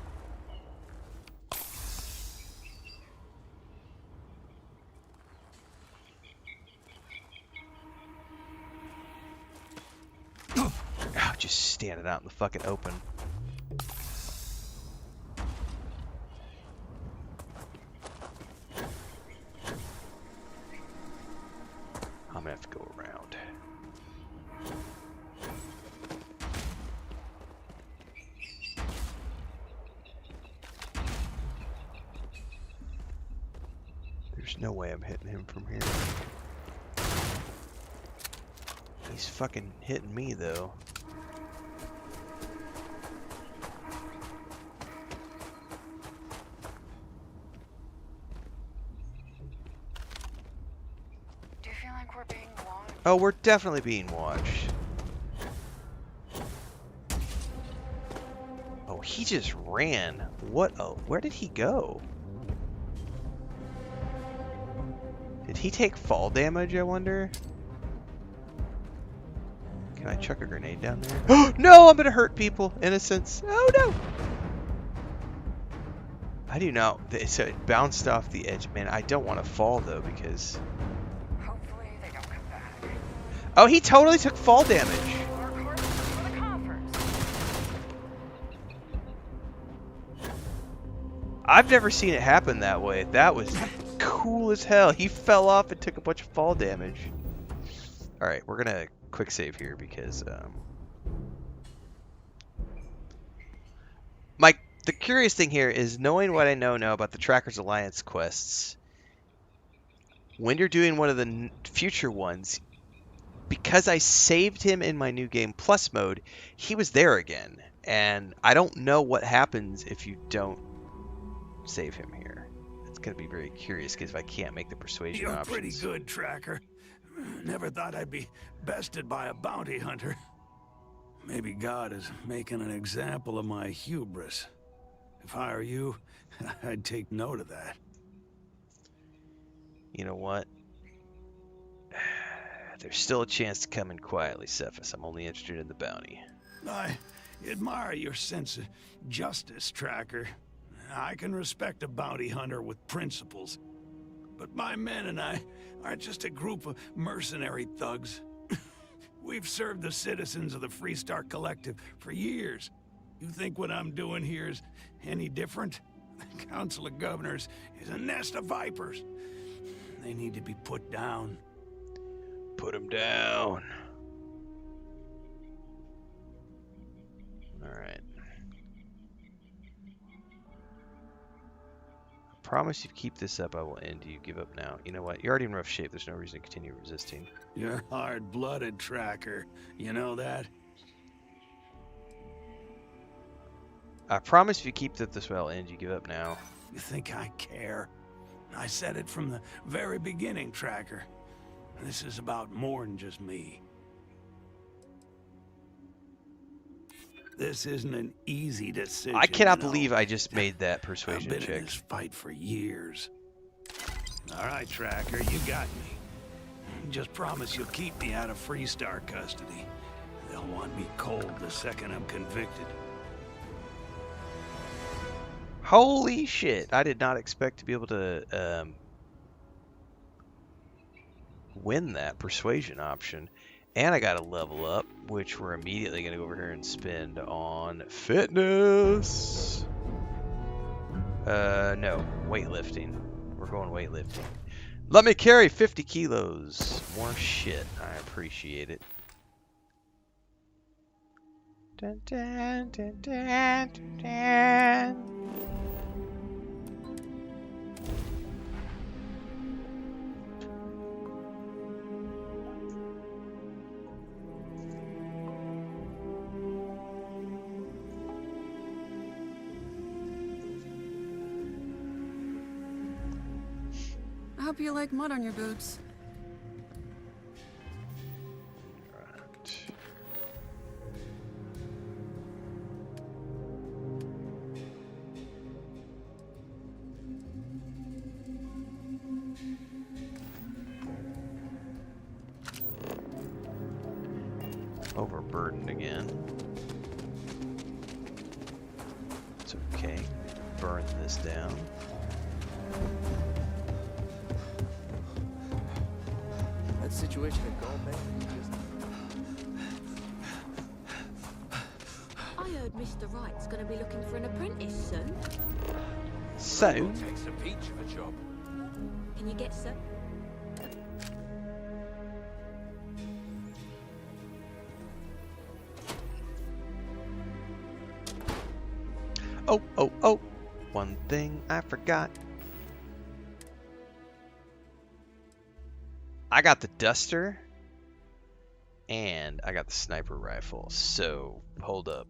Oh, just standing out in the fucking open. I'm gonna have to go around. There's no way I'm hitting him from here. He's fucking hitting me though. Do you feel like we're being watched? Oh, we're definitely being watched. Oh, he just ran. What? Oh, where did he go? Did he take fall damage, I wonder? Can I chuck a grenade down there? Oh, no, I'm gonna hurt people. Innocents. Oh, no. I do not. So it bounced off the edge. Man, I don't want to fall, though, because... Hopefully they don't come back. Oh, he totally took fall damage. I've never seen it happen that way. That was cool as hell. He fell off and took a bunch of fall damage. Alright, we're gonna quick save here because the curious thing here is knowing what I know now about the Trackers Alliance quests. When you're doing one of the future ones, because I saved him in my New Game Plus mode, he was there again. And I don't know what happens if you don't save him here. It's going to be very curious because if I can't make the persuasion You're options. pretty good, Tracker. Never thought I'd be bested by a bounty hunter. Maybe God is making an example of my hubris. If I were you, I'd take note of that. You know what? There's still a chance to come in quietly, Cephas. I'm only interested in the bounty. I admire your sense of justice, Tracker. I can respect a bounty hunter with principles. But my men and I aren't just a group of mercenary thugs. We've served the citizens of the Freestar Collective for years. You think what I'm doing here is any different? The Council of Governors is a nest of vipers. They need to be put down. Put them down. Alright. I promise you keep this up, I will end you. Give up now. You know what? You're already in rough shape. There's no reason to continue resisting. You're hard-blooded, Tracker. You know that? I promise if you keep it this way, I'll end you. Give up now. You think I care? I said it from the very beginning, Tracker. This is about more than just me. This isn't an easy decision. I cannot believe I just made that persuasion check. I've been in this fight for years. All right, Tracker, you got me. Just promise you'll keep me out of Freestar custody. They'll want me cold the second I'm convicted. Holy shit! I did not expect to be able to win that persuasion option. And I got a level up, which we're immediately going to go over here and spend on fitness. No, weightlifting. We're going weightlifting. Let me carry 50 kilos. More shit. I appreciate it. Dun, dun, dun, dun, dun, dun. I hope you like mud on your boots. Right. Overburdened again. It's okay. Burn this down. That situation at Goldman. I heard Mr. Wright's going to be looking for an apprentice soon. So? Takes a peach of a job. Can you get some? Oh. One thing I forgot. I got the duster and I got the sniper rifle. So hold up.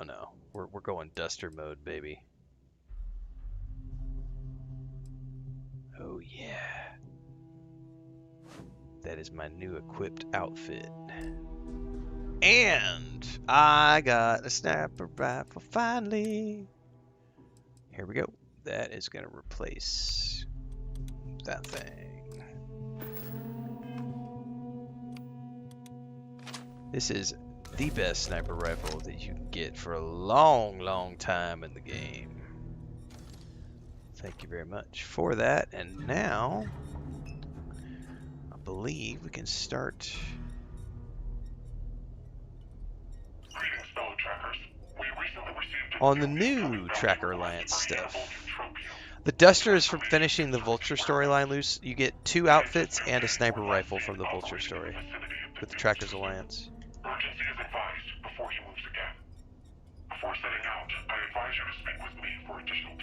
No. We're going duster mode, baby. Oh yeah. That is my new equipped outfit. And I got a sniper rifle finally. Here we go. That is going to replace that thing. This is the best sniper rifle that you can get for a long time in the game. Thank you very much for that. And now, I believe we can start. On the new Tracker Alliance stuff. The Duster is from finishing the Vulture storyline loose. You get 2 outfits and a sniper rifle from the Vulture story with the Trackers Alliance. Urgency is advised before he moves again. Before setting out, I advise you to speak with me for additional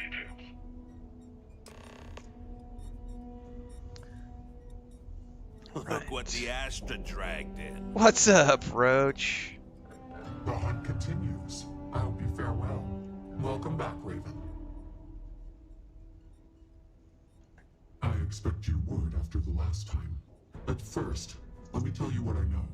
details. Look what the Astra dragged in. What's up, Roach? The hunt continues. I hope you fare well. Welcome back, Raven. I expect you would after the last time. At first, let me tell you what I know.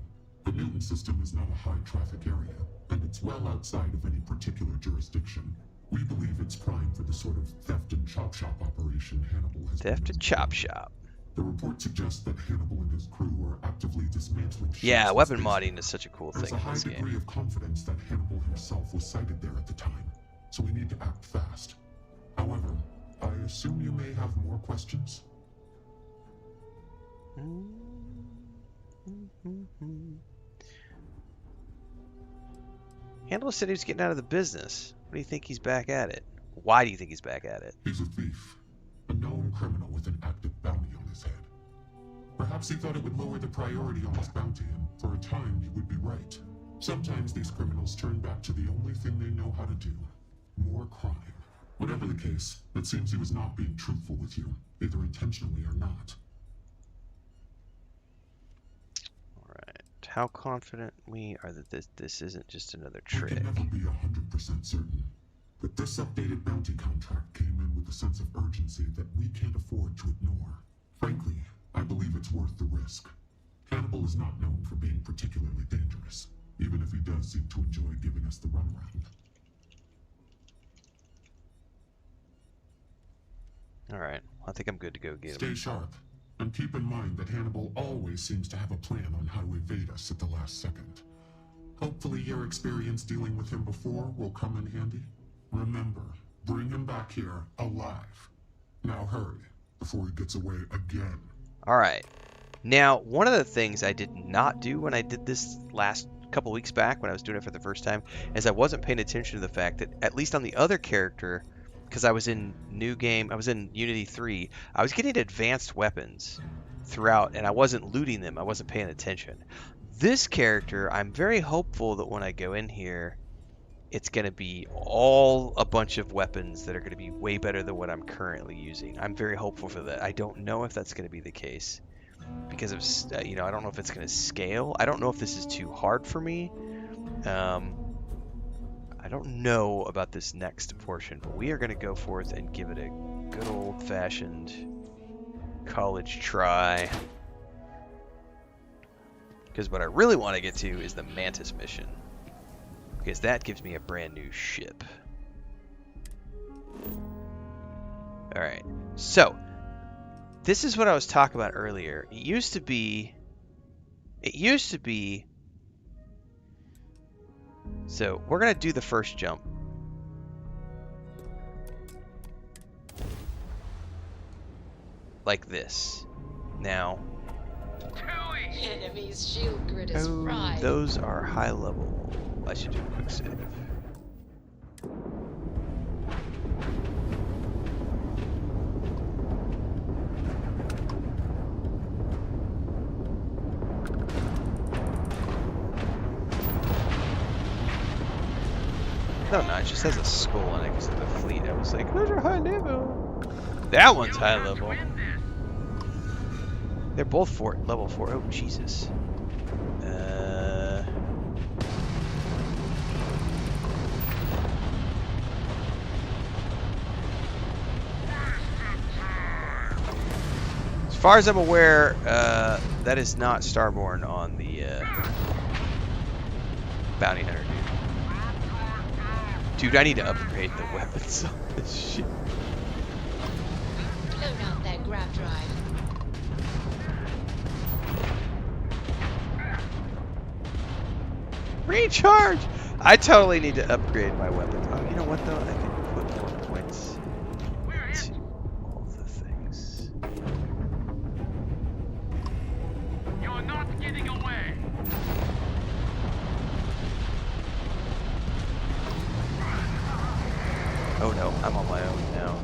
The Newton system is not a high-traffic area, and it's well outside of any particular jurisdiction. We believe it's prime for the sort of theft and chop shop operation Hannibal Theft of Chop Shop. The report suggests that Hannibal and his crew are actively dismantling ships. Yeah, in weapon space. modding is such a cool There's thing a in high this degree game. of confidence that Hannibal himself was sighted there at the time, so we need to act fast. However, I assume you may have more questions? Hannibal said he was getting out of the business. What do you think he's back at it? Why do you think he's back at it? He's a thief, a known criminal with an active bounty on his head. Perhaps he thought it would lower the priority on his bounty, and for a time he would be right. Sometimes these criminals turn back to the only thing they know how to do: more crime. Whatever the case, it seems he was not being truthful with you, either intentionally or not. Alright. How confident we are that this isn't just another trick? We can never be 100% certain, but this updated bounty contract came in with a sense of urgency that we can't afford to ignore. Frankly, I believe it's worth the risk. Hannibal is not known for being particularly dangerous, even if he does seem to enjoy giving us the runaround. Alright, I think I'm good to go get him. Stay sharp, and keep in mind that Hannibal always seems to have a plan on how to evade us at the last second. Hopefully your experience dealing with him before will come in handy. Remember, bring him back here alive. Now hurry, before he gets away again. Alright. Now, one of the things I did not do when I did this last couple weeks back, when I was doing it for the first time, is I wasn't paying attention to the fact that, at least on the other character, because I was in I was in Unity 3, I was getting advanced weapons throughout, and I wasn't looting them, I wasn't paying attention. This character, I'm very hopeful that when I go in here, it's going to be all a bunch of weapons that are going to be way better than what I'm currently using. I'm very hopeful for that. I don't know if that's going to be the case, because of, I don't know if it's going to scale. I don't know if this is too hard for me. I don't know about this next portion, but we are going to go forth and give it a good old-fashioned college try. Because what I really want to get to is the Mantis mission, because that gives me a brand new ship. Alright, so this is what I was talking about earlier. It used to be so we're gonna do the first jump. Like this. Now, Enemy's shield grid is fried. those are high level. I should do a quick save. No, it just has a skull on it because of the fleet. I was like, those are high level. That one's high level. They're both level 4. Oh, Jesus. As far as I'm aware, that is not Starborn on the Bounty Hunter, dude. Dude, I need to upgrade the weapons on this shit. Blown out their grab drive. Recharge! I totally need to upgrade my weapons. Oh, you know what though? I can put more points to all the things. You're not getting away. Oh no, I'm on my own now.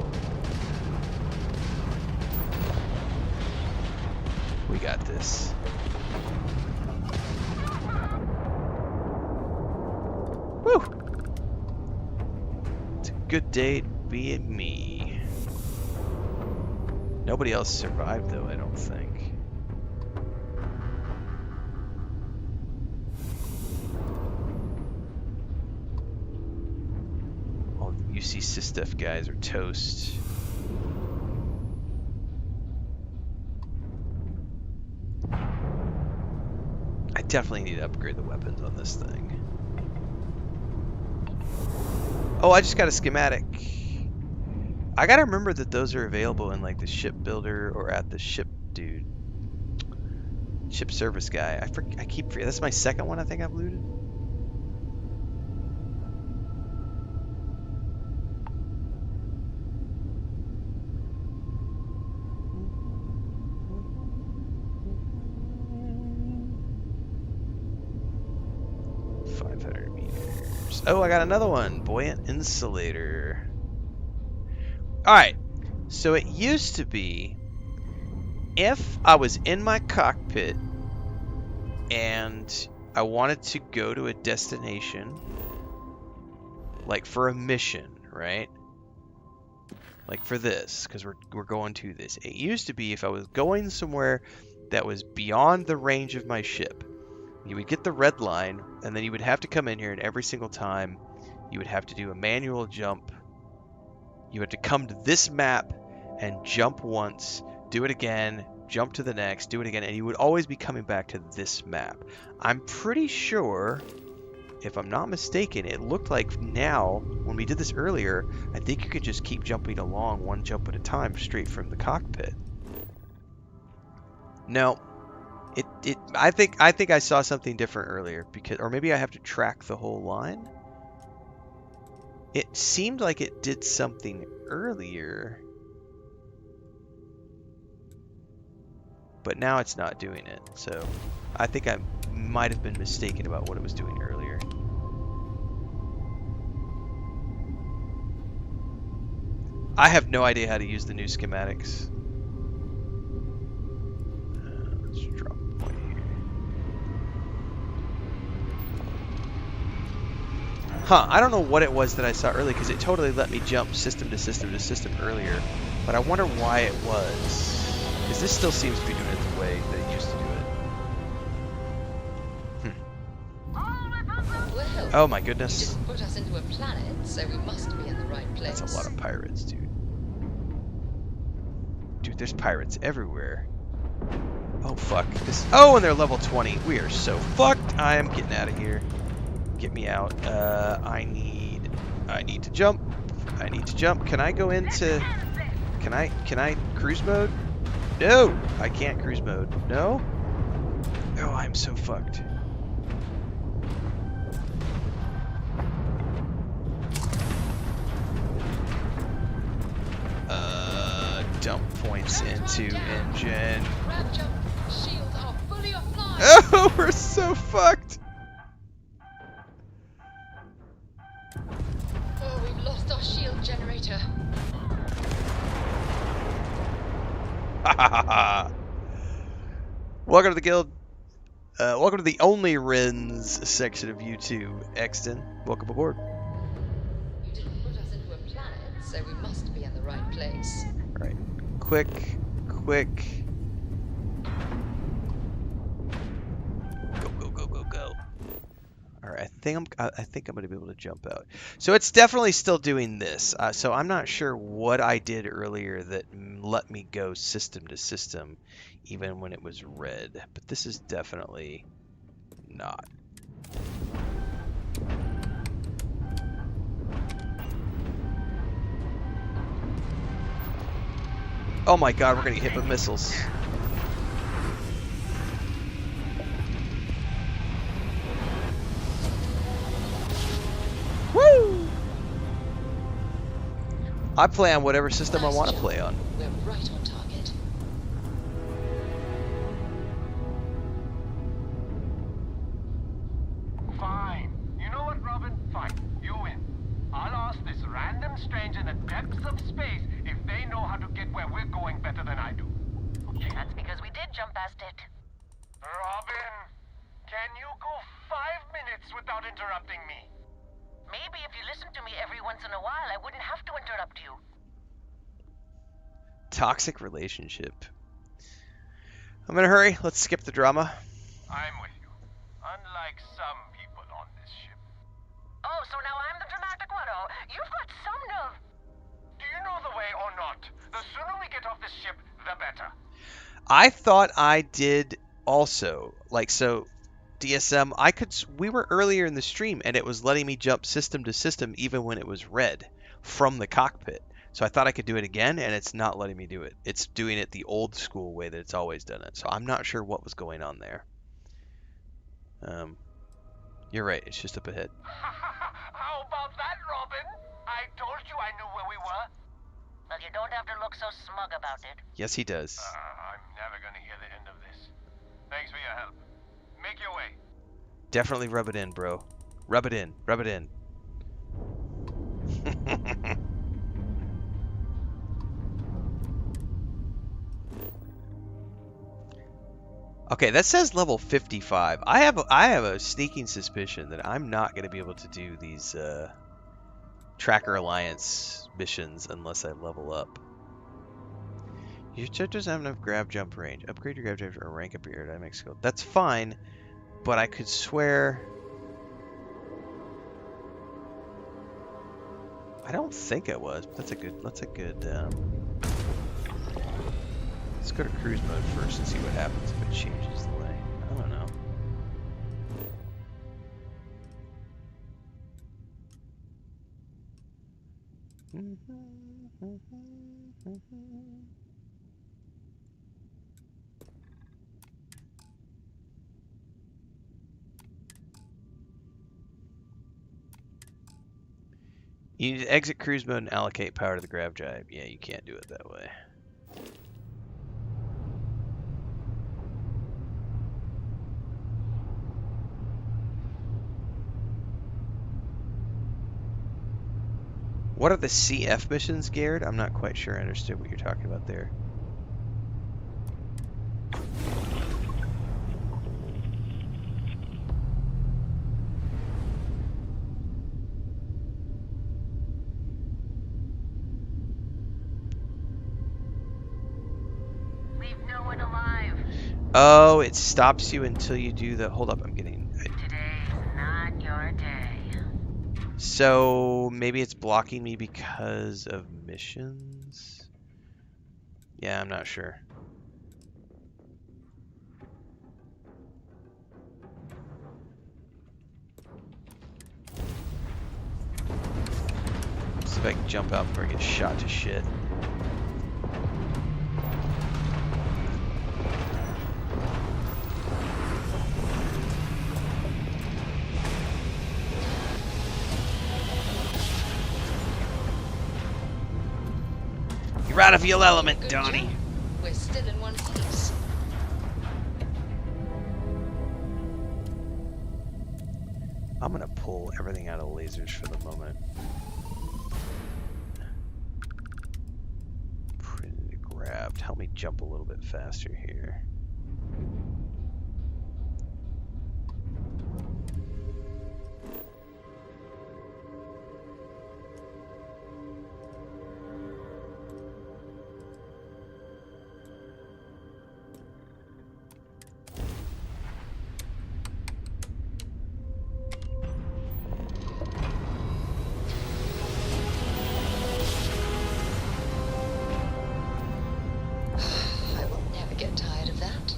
We got this. Woo! It's a good day to be me. Nobody else survived though, I don't think. All the UC Sysdef guys are toast. I definitely need to upgrade the weapons on this thing. Oh, I just got a schematic. I gotta remember that those are available in like the ship builder or at the ship service guy. I keep forgetting. That's my second one I think I've looted. Oh, I got another one. Buoyant insulator. Alright. So it used to be if I was in my cockpit and I wanted to go to a destination, like for a mission, right? Like for this, because we're going to this. It used to be if I was going somewhere that was beyond the range of my ship, you would get the red line, and then you would have to come in here, and every single time you would have to do a manual jump. You had to come to this map and jump once, do it again, jump to the next, do it again, and you would always be coming back to this map. I'm pretty sure, if I'm not mistaken, it looked like now, when we did this earlier, I think you could just keep jumping along one jump at a time straight from the cockpit. No. I think I saw something different earlier, because, or maybe I have to track the whole line. It seemed like it did something earlier, but now it's not doing it. So I think I might have been mistaken about what it was doing earlier. I have no idea how to use the new schematics. Let's drop a point here. Huh, I don't know what it was that I saw earlier, because it totally let me jump system to system to system earlier, but I wonder why it was. Because this still seems to be doing it the way that it used to do it. Well, Oh my goodness. You didn't put us into a planet, so we must be in the right place. That's a lot of pirates, dude. Dude, there's pirates everywhere. Oh fuck. Oh, and they're level 20. We are so fucked. I am getting out of here. Get me out. I need to jump. I need to jump. Can I go into... Can I cruise mode? No! I can't cruise mode. No? Oh, I'm so fucked. Dump points into engine. Shields are fully offline. Oh, we're so fucked. Oh, we've lost our shield generator. Welcome to the guild. Welcome to the only Rens section of YouTube, Exton. Welcome aboard. You didn't put us into a planet, so we must be in the right place. All right, quick. Go. All right, I think I'm gonna be able to jump out. So it's definitely still doing this. So I'm not sure what I did earlier that let me go system to system, even when it was red. But this is definitely not. Oh my god, we're gonna get hit with missiles. Woo! I play on whatever system I want to play on. We're right on target. Fine. You know what, Robin? Fine. You win. I'll ask this random stranger in the depths of space if they know how to get where we're going better than I do. Okay, that's because we did jump past it. Robin, can you go 5 minutes without interrupting me? Maybe if you listened to me every once in a while, I wouldn't have to interrupt you. Toxic relationship. I'm in a hurry. Let's skip the drama. I'm with you. Unlike some people on this ship. Oh, so now I'm the dramatic one, oh? You've got some nerve. Do you know the way or not? The sooner we get off this ship, the better. I thought I did also. Like, so DSM, we were earlier in the stream and it was letting me jump system to system even when it was red from the cockpit. So I thought I could do it again, and it's not letting me do it. It's doing it the old school way that it's always done it. So I'm not sure what was going on there. You're right. It's just up ahead. How about that, Robin? I told you I knew where we were. Well, you don't have to look so smug about it. Yes, he does. I'm never gonna hear the end of this. Thanks for your help. Make your way. Definitely rub it in, bro. Rub it in. Rub it in. Okay, that says level 55. I have a sneaking suspicion that I'm not going to be able to do these Tracker Alliance missions unless I level up. Your ship doesn't have enough grab jump range. Upgrade your grab jump or rank up your aerodynamic skill. That's fine, but I could swear... I don't think it was, but that's a good let's go to cruise mode first and see what happens if it changes the way. I don't know. You need to exit cruise mode and allocate power to the grav drive. Yeah, you can't do it that way. What are the CF missions, Garrett? I'm not quite sure I understood what you're talking about there. Leave no one alive. Oh, it stops you until you do the... Hold up, I'm getting... Today's not your day. So maybe it's blocking me because of missions? Yeah, I'm not sure. See if I can jump out before I get shot to shit. You're out of your element, Good Donnie. job. We're still in one piece. I'm gonna pull everything out of lasers for the moment. Pretty grabbed. Help me jump a little bit faster here. I will never get tired of that.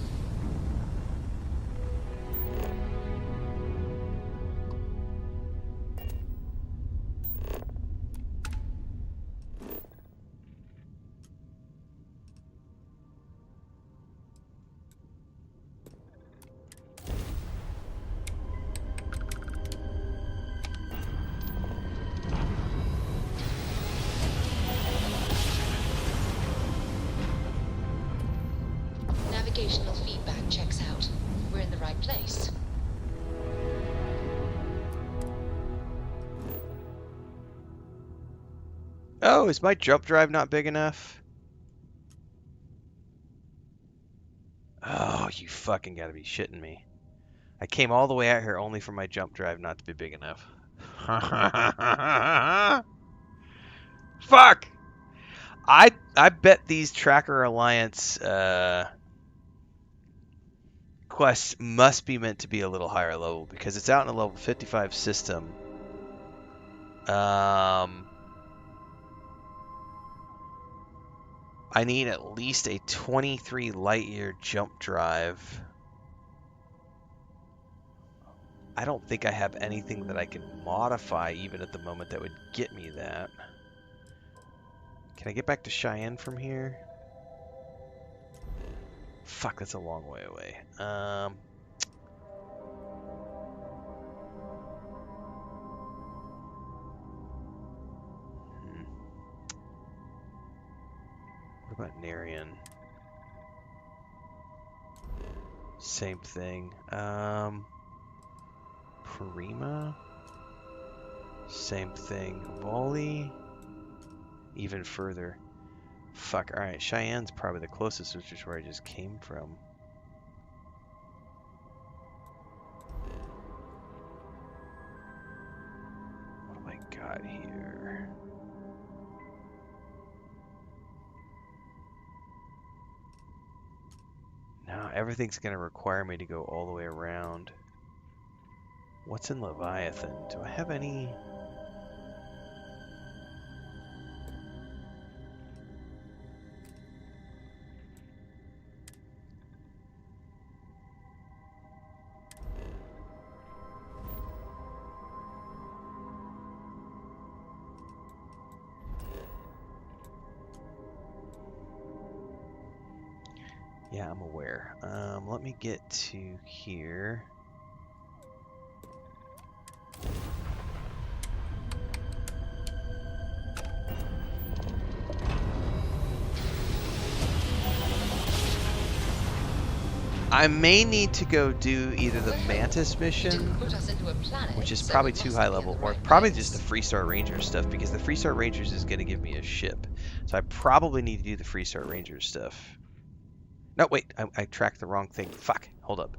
Navigational feedback checks out. We're in the right place. Oh, is my jump drive not big enough? Oh, you fucking gotta be shitting me. I came all the way out here only for my jump drive not to be big enough. Fuck! I bet these Tracker Alliance quests must be meant to be a little higher level because it's out in a level 55 system. I need at least a 23 light year jump drive. I don't think I have anything that I can modify even at the moment that would get me that. Can I get back to Cheyenne from here? Fuck, that's a long way away. What about Narian? Same thing. Prima? Same thing. Volley? Even further. Fuck, alright. Cheyenne's probably the closest, which is where I just came from. What have I got here? No, everything's going to require me to go all the way around. What's in Leviathan? Do I have any... Yeah, I'm aware. Let me get to here. I may need to go do either the Mantis mission, which is probably too high level, or probably just the Freestar Rangers stuff, because the Freestar Rangers is going to give me a ship. So I probably need to do the Freestar Rangers stuff. No, wait, I tracked the wrong thing. Fuck, hold up.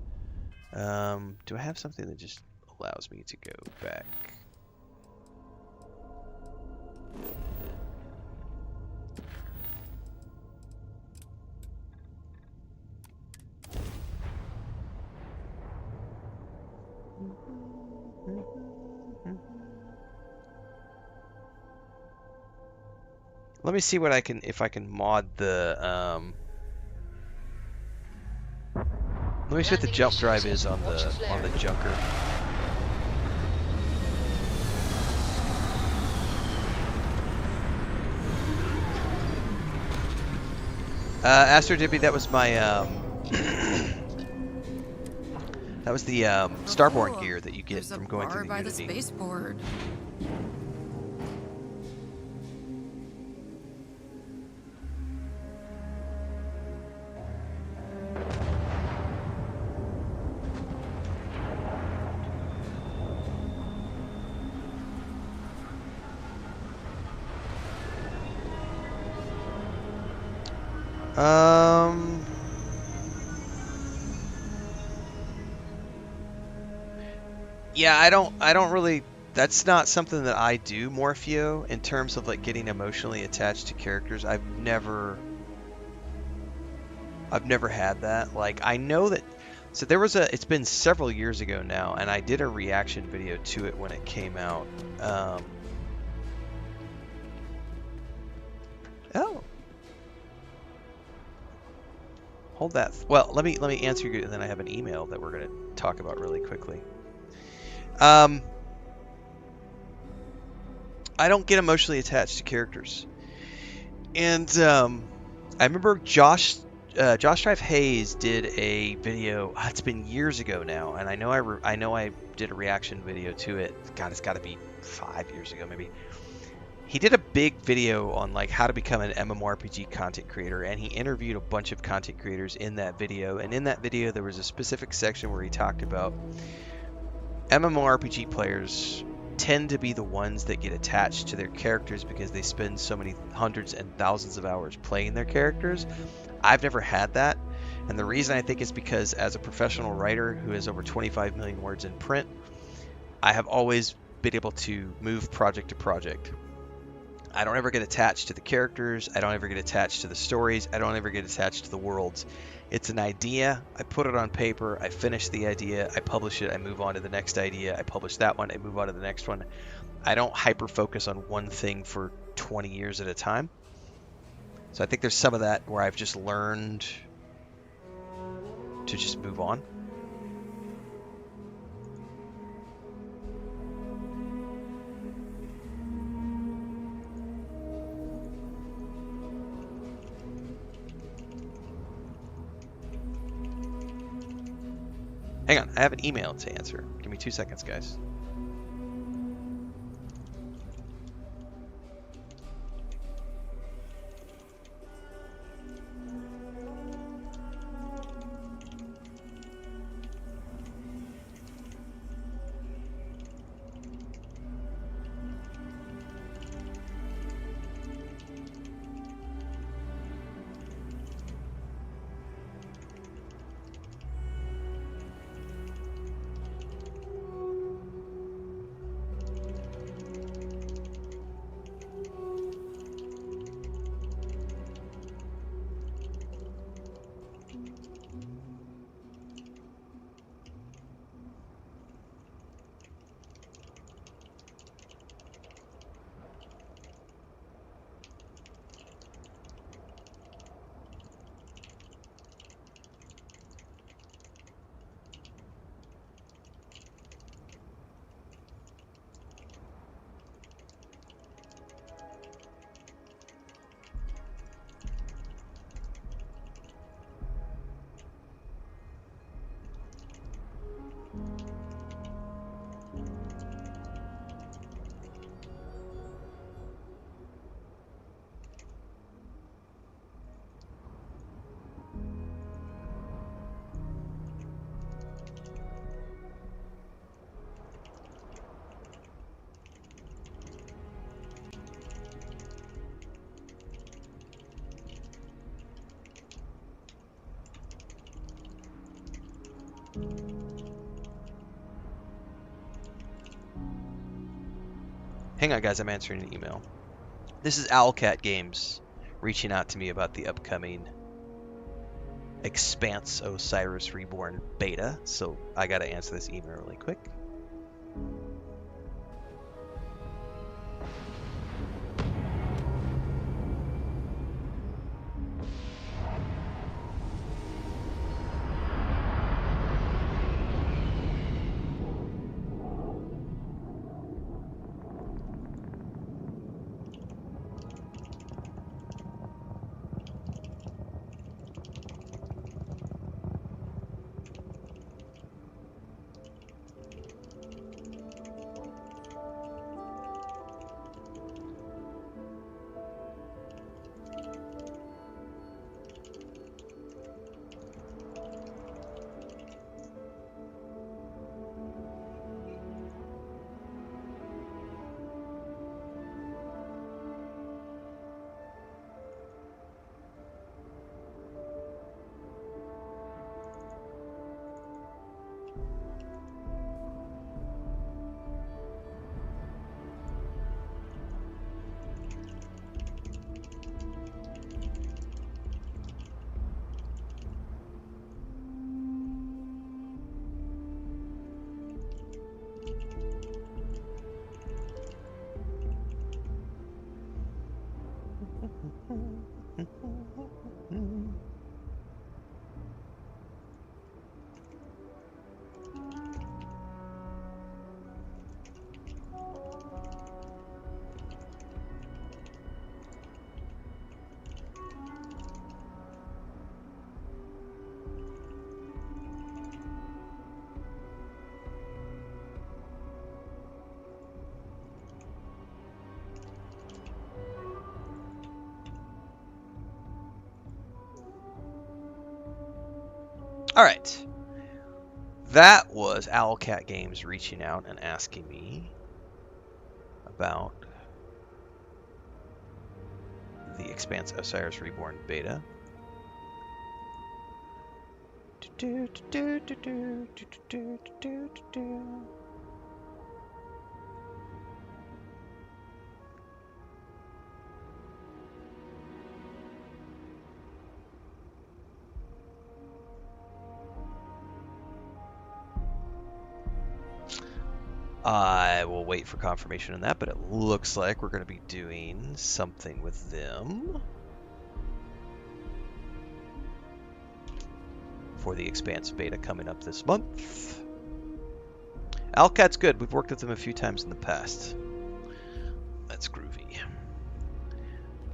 Do I have something that just allows me to go back? Let me see what I can, if I can mod the, let me see what the jump drive is on the Junker. Astro Dippy, that was my, that was the Starborn gear that you get from going through the by Unity. the spaceport. Yeah, I don't really, that's not something that I do, Morpheo, in terms of like getting emotionally attached to characters. I've never had that. Like, I know that, so there was it's been several years ago now, and I did a reaction video to it when it came out. Oh. Hold that. Well, let me answer you, and then I have an email that we're going to talk about really quickly. I don't get emotionally attached to characters, and I remember Josh Drive Hayes did a video. It's been years ago now, and I know I did a reaction video to it. God, it's got to be 5 years ago, maybe. He did a big video on like how to become an MMORPG content creator, and he interviewed a bunch of content creators in that video. And in that video, there was a specific section where he talked about MMORPG players tend to be the ones that get attached to their characters because they spend so many hundreds and thousands of hours playing their characters. I've never had that, and the reason I think is because as a professional writer who has over 25 million words in print, I have always been able to move project to project. I don't ever get attached to the characters, I don't ever get attached to the stories, I don't ever get attached to the worlds. It's an idea, I put it on paper, I finish the idea, I publish it, I move on to the next idea, I publish that one, I move on to the next one. I don't hyper focus on one thing for 20 years at a time. So I think there's some of that where I've just learned to just move on. Hang on, I have an email to answer. Give me 2 seconds, guys. Hang on, guys, I'm answering an email. This is Owlcat Games reaching out to me about the upcoming Expanse Osiris Reborn beta, so I gotta answer this email really quick. All right. That was Owlcat Games reaching out and asking me about the Expanse Osiris Reborn beta. I will wait for confirmation on that, but it looks like we're going to be doing something with them for the Expanse beta coming up this month. Owlcat's good. We've worked with them a few times in the past. That's groovy.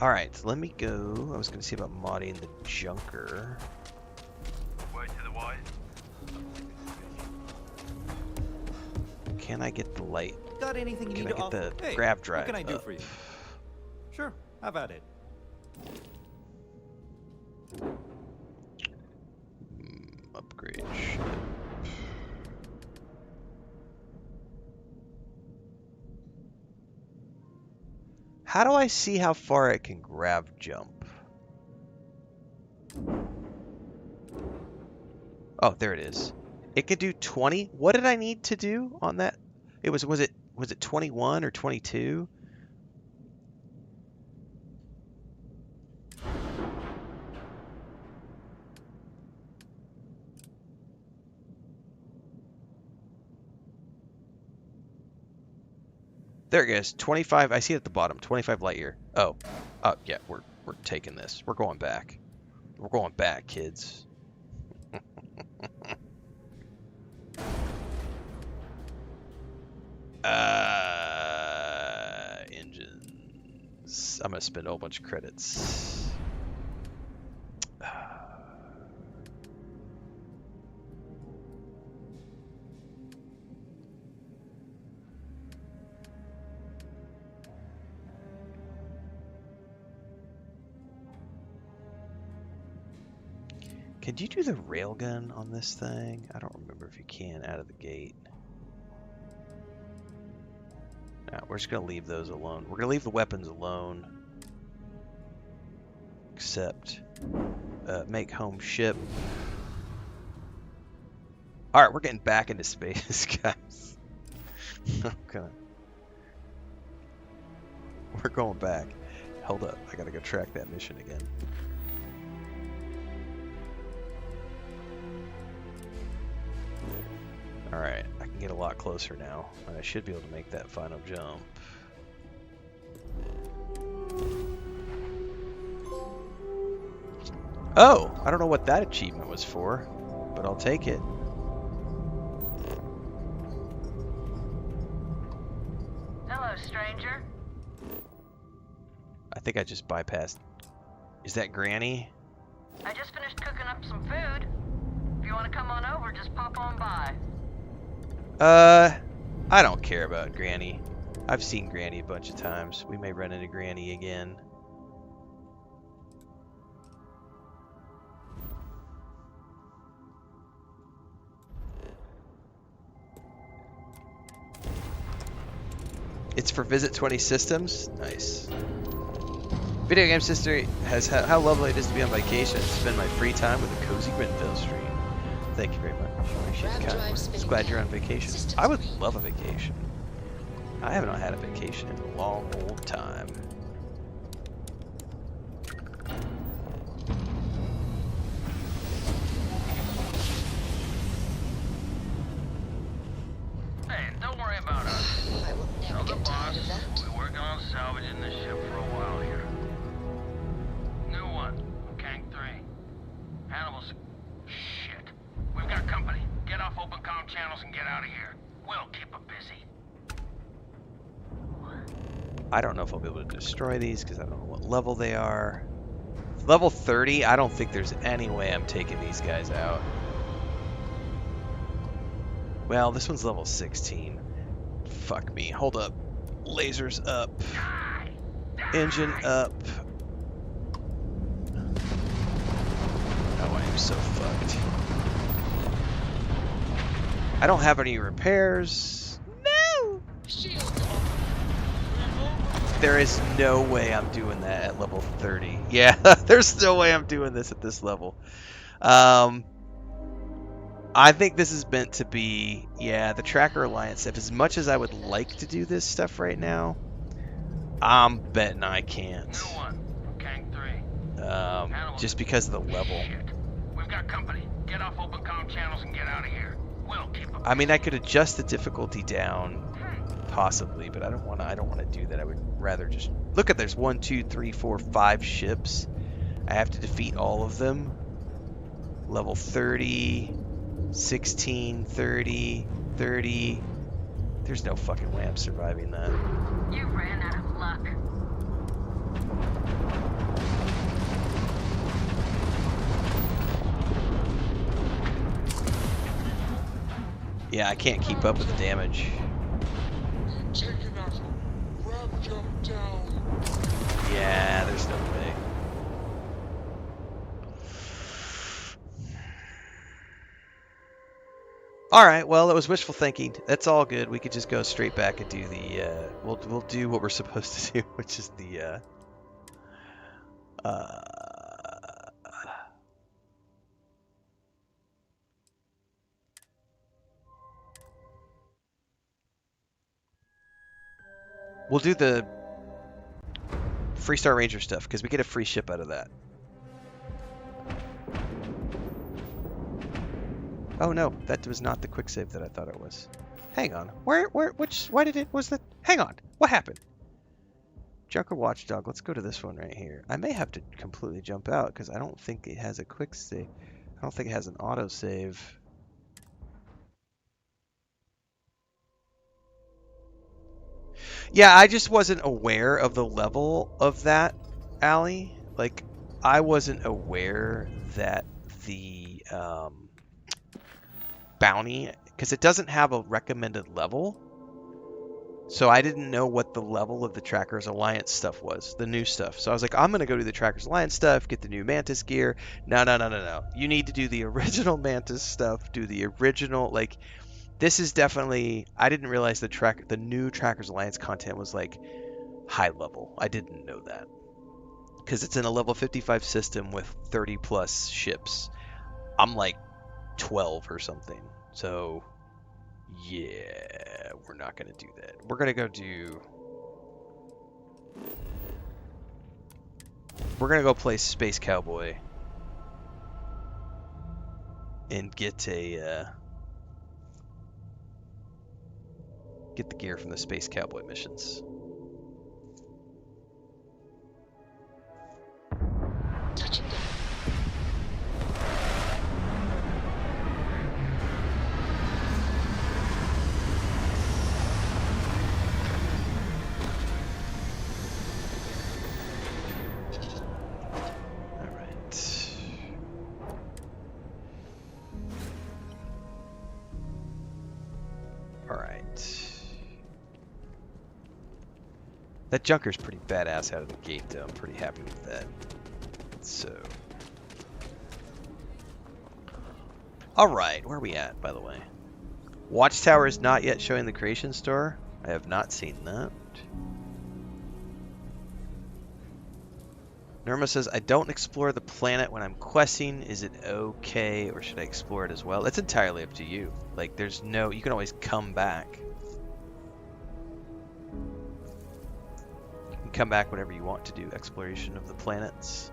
Alright, let me go. I was going to see about modding the Junker. Word to the wise. Can I get the light? Got anything you Can need I to get offer? the Hey, grab drive what can I do up? for you? Sure, have at it. Upgrade ship. How do I see how far it can grab jump? Oh, there it is. It could do 20. What did I need to do on that? It was it 21 or 22? There it goes. 25. I see it at the bottom. 25 light year. Oh. Yeah, we're taking this. We're going back. We're going back, kids. Engines. I'm gonna spend a whole bunch of credits. Can you do the railgun on this thing? I don't remember if you can out of the gate. No, we're just going to leave those alone. We're going to leave the weapons alone. Except make home ship. Alright, we're getting back into space, guys. Okay. We're going back. Hold up, I got to go track that mission again. Alright, I can get a lot closer now, and I should be able to make that final jump. Oh! I don't know what that achievement was for, but I'll take it. Hello, stranger. I think I just bypassed... Is that Granny? I just finished cooking up some food. If you want to come on over, just pop on by. I don't care about Granny. I've seen Granny a bunch of times. We may run into Granny again. It's for Visit 20 Systems? Nice. Video Game Sister has how lovely it is to be on vacation and spend my free time with a cozy Renfail stream. Thank you very much. Appreciate the kind words. Just glad you're on vacation. I would love a vacation. I haven't had a vacation in a long old time. Hey, don't worry about us. I will never get tired of that. We're working on salvaging this ship for a while here. New one, Kang 3. Animals. Shit. We've got company. Get off open comm channels and get out of here. We'll keep them busy. I don't know if I'll be able to destroy these because I don't know what level they are. Level 30, I don't think there's any way I'm taking these guys out. Well, this one's level 16. Fuck me. Hold up. Lasers up. Engine up. Oh, I am so fucked. I don't have any repairs. No! There is no way I'm doing that at level 30. Yeah, there's no way I'm doing this at this level. I think this is meant to be, yeah, the Tracker Alliance stuff. As much as I would like to do this stuff right now, I'm betting I can't. New one, Kang 3. Just because of the level. We've got company. Get off open comm channels and get out of here. We'll keep them. I mean, I could adjust the difficulty down, possibly, but I don't want to do that. I would rather just look at. There's 1, 2, 3, 4, 5 ships. I have to defeat all of them. Level 30, 16, 30, 30. There's no fucking way I'm surviving that. You ran out of luck. Yeah, I can't keep up with the damage. All right, well, it was wishful thinking. That's all good. We could just go straight back and do the. We'll do what we're supposed to do, which is the. We'll do the Freestar Ranger stuff because we get a free ship out of that. Oh no, that was not the quick save that I thought it was. Hang on. Why did it, was that? Hang on. What happened? Junker Watchdog. Let's go to this one right here. I may have to completely jump out because I don't think it has a quick save. I don't think it has an auto save. Yeah, I just wasn't aware of the level of that alley. Like, I wasn't aware that the bounty, because it doesn't have a recommended level. So I didn't know what the level of the Trackers Alliance stuff was, the new stuff. So I was like, I'm going to go do the Trackers Alliance stuff, get the new Mantis gear. No. You need to do the original Mantis stuff, do the original, like, this is definitely, I didn't realize the new Trackers Alliance content was, like, high level. I didn't know that. Because it's in a level 55 system with 30 plus ships. I'm like 12 or something. So, yeah, we're not going to do that. We're going to go do... We're going to go play Space Cowboy. And get a... get the gear from the Space Cowboy missions. Touching down. That Junker's pretty badass out of the gate, though. I'm pretty happy with that. So... Alright, where are we at, by the way? Watchtower is not yet showing the creation store. I have not seen that. Norma says, I don't explore the planet when I'm questing. Is it okay, or should I explore it as well? It's entirely up to you. Like, there's no... You can always come back. Come back whenever you want to do exploration of the planets.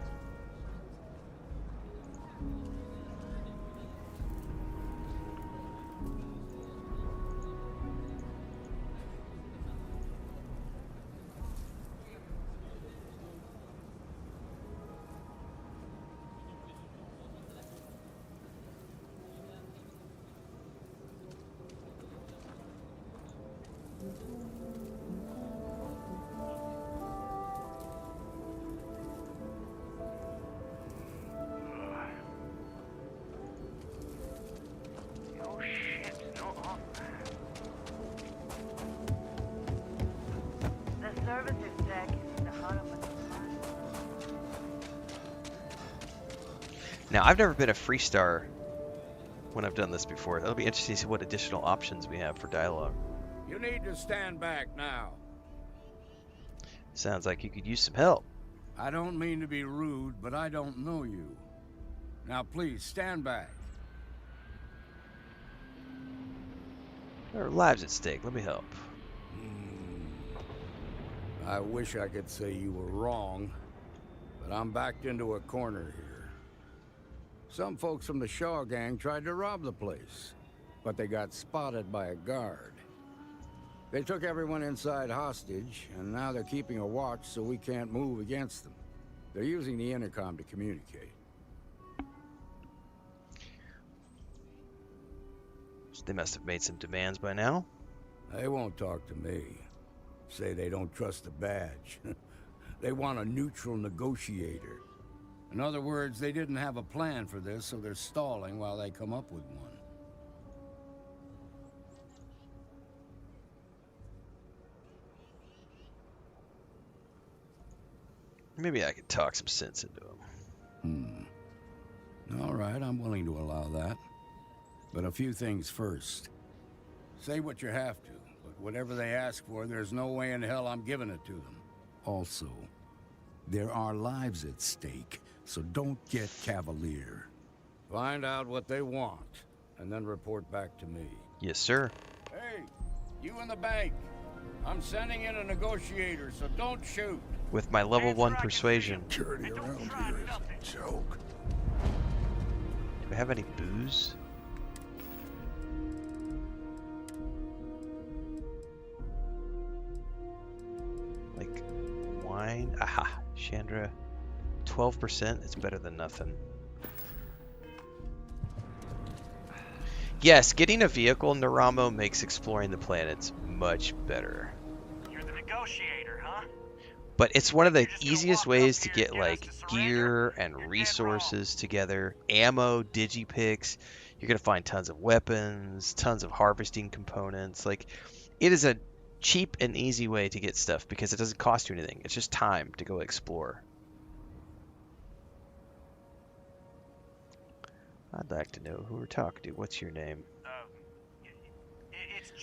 Now, I've never been a Freestar when I've done this before. It'll be interesting to see what additional options we have for dialogue. You need to stand back now. Sounds like you could use some help. I don't mean to be rude, but I don't know you. Now, please, stand back. There are lives at stake. Let me help. I wish I could say you were wrong, but I'm backed into a corner here. Some folks from the Shaw gang tried to rob the place, but they got spotted by a guard. They took everyone inside hostage, and now they're keeping a watch so we can't move against them. They're using the intercom to communicate. They must have made some demands by now. They won't talk to me. Say they don't trust the badge. They want a neutral negotiator. In other words, they didn't have a plan for this, so they're stalling while they come up with one. Maybe I could talk some sense into them. All right, I'm willing to allow that. But a few things first. Say what you have to, but whatever they ask for, there's no way in hell I'm giving it to them. Also, there are lives at stake, so don't get cavalier. Find out what they want, and then report back to me. Yes, sir. Hey, you in the bank. I'm sending in a negotiator, so don't shoot. With my level 1 persuasion. Security around here is a joke. Do I have any booze? Like wine? Aha, Chandra. 12%, it's better than nothing. Yes, getting a vehicle in Naramo makes exploring the planets much better. You're the negotiator, huh? But it's one of the easiest ways to get like gear and resources together, ammo, digipicks. You're gonna find tons of weapons, tons of harvesting components. Like, it is a cheap and easy way to get stuff because it doesn't cost you anything. It's just time to go explore. I'd like to know who we're talking to. What's your name?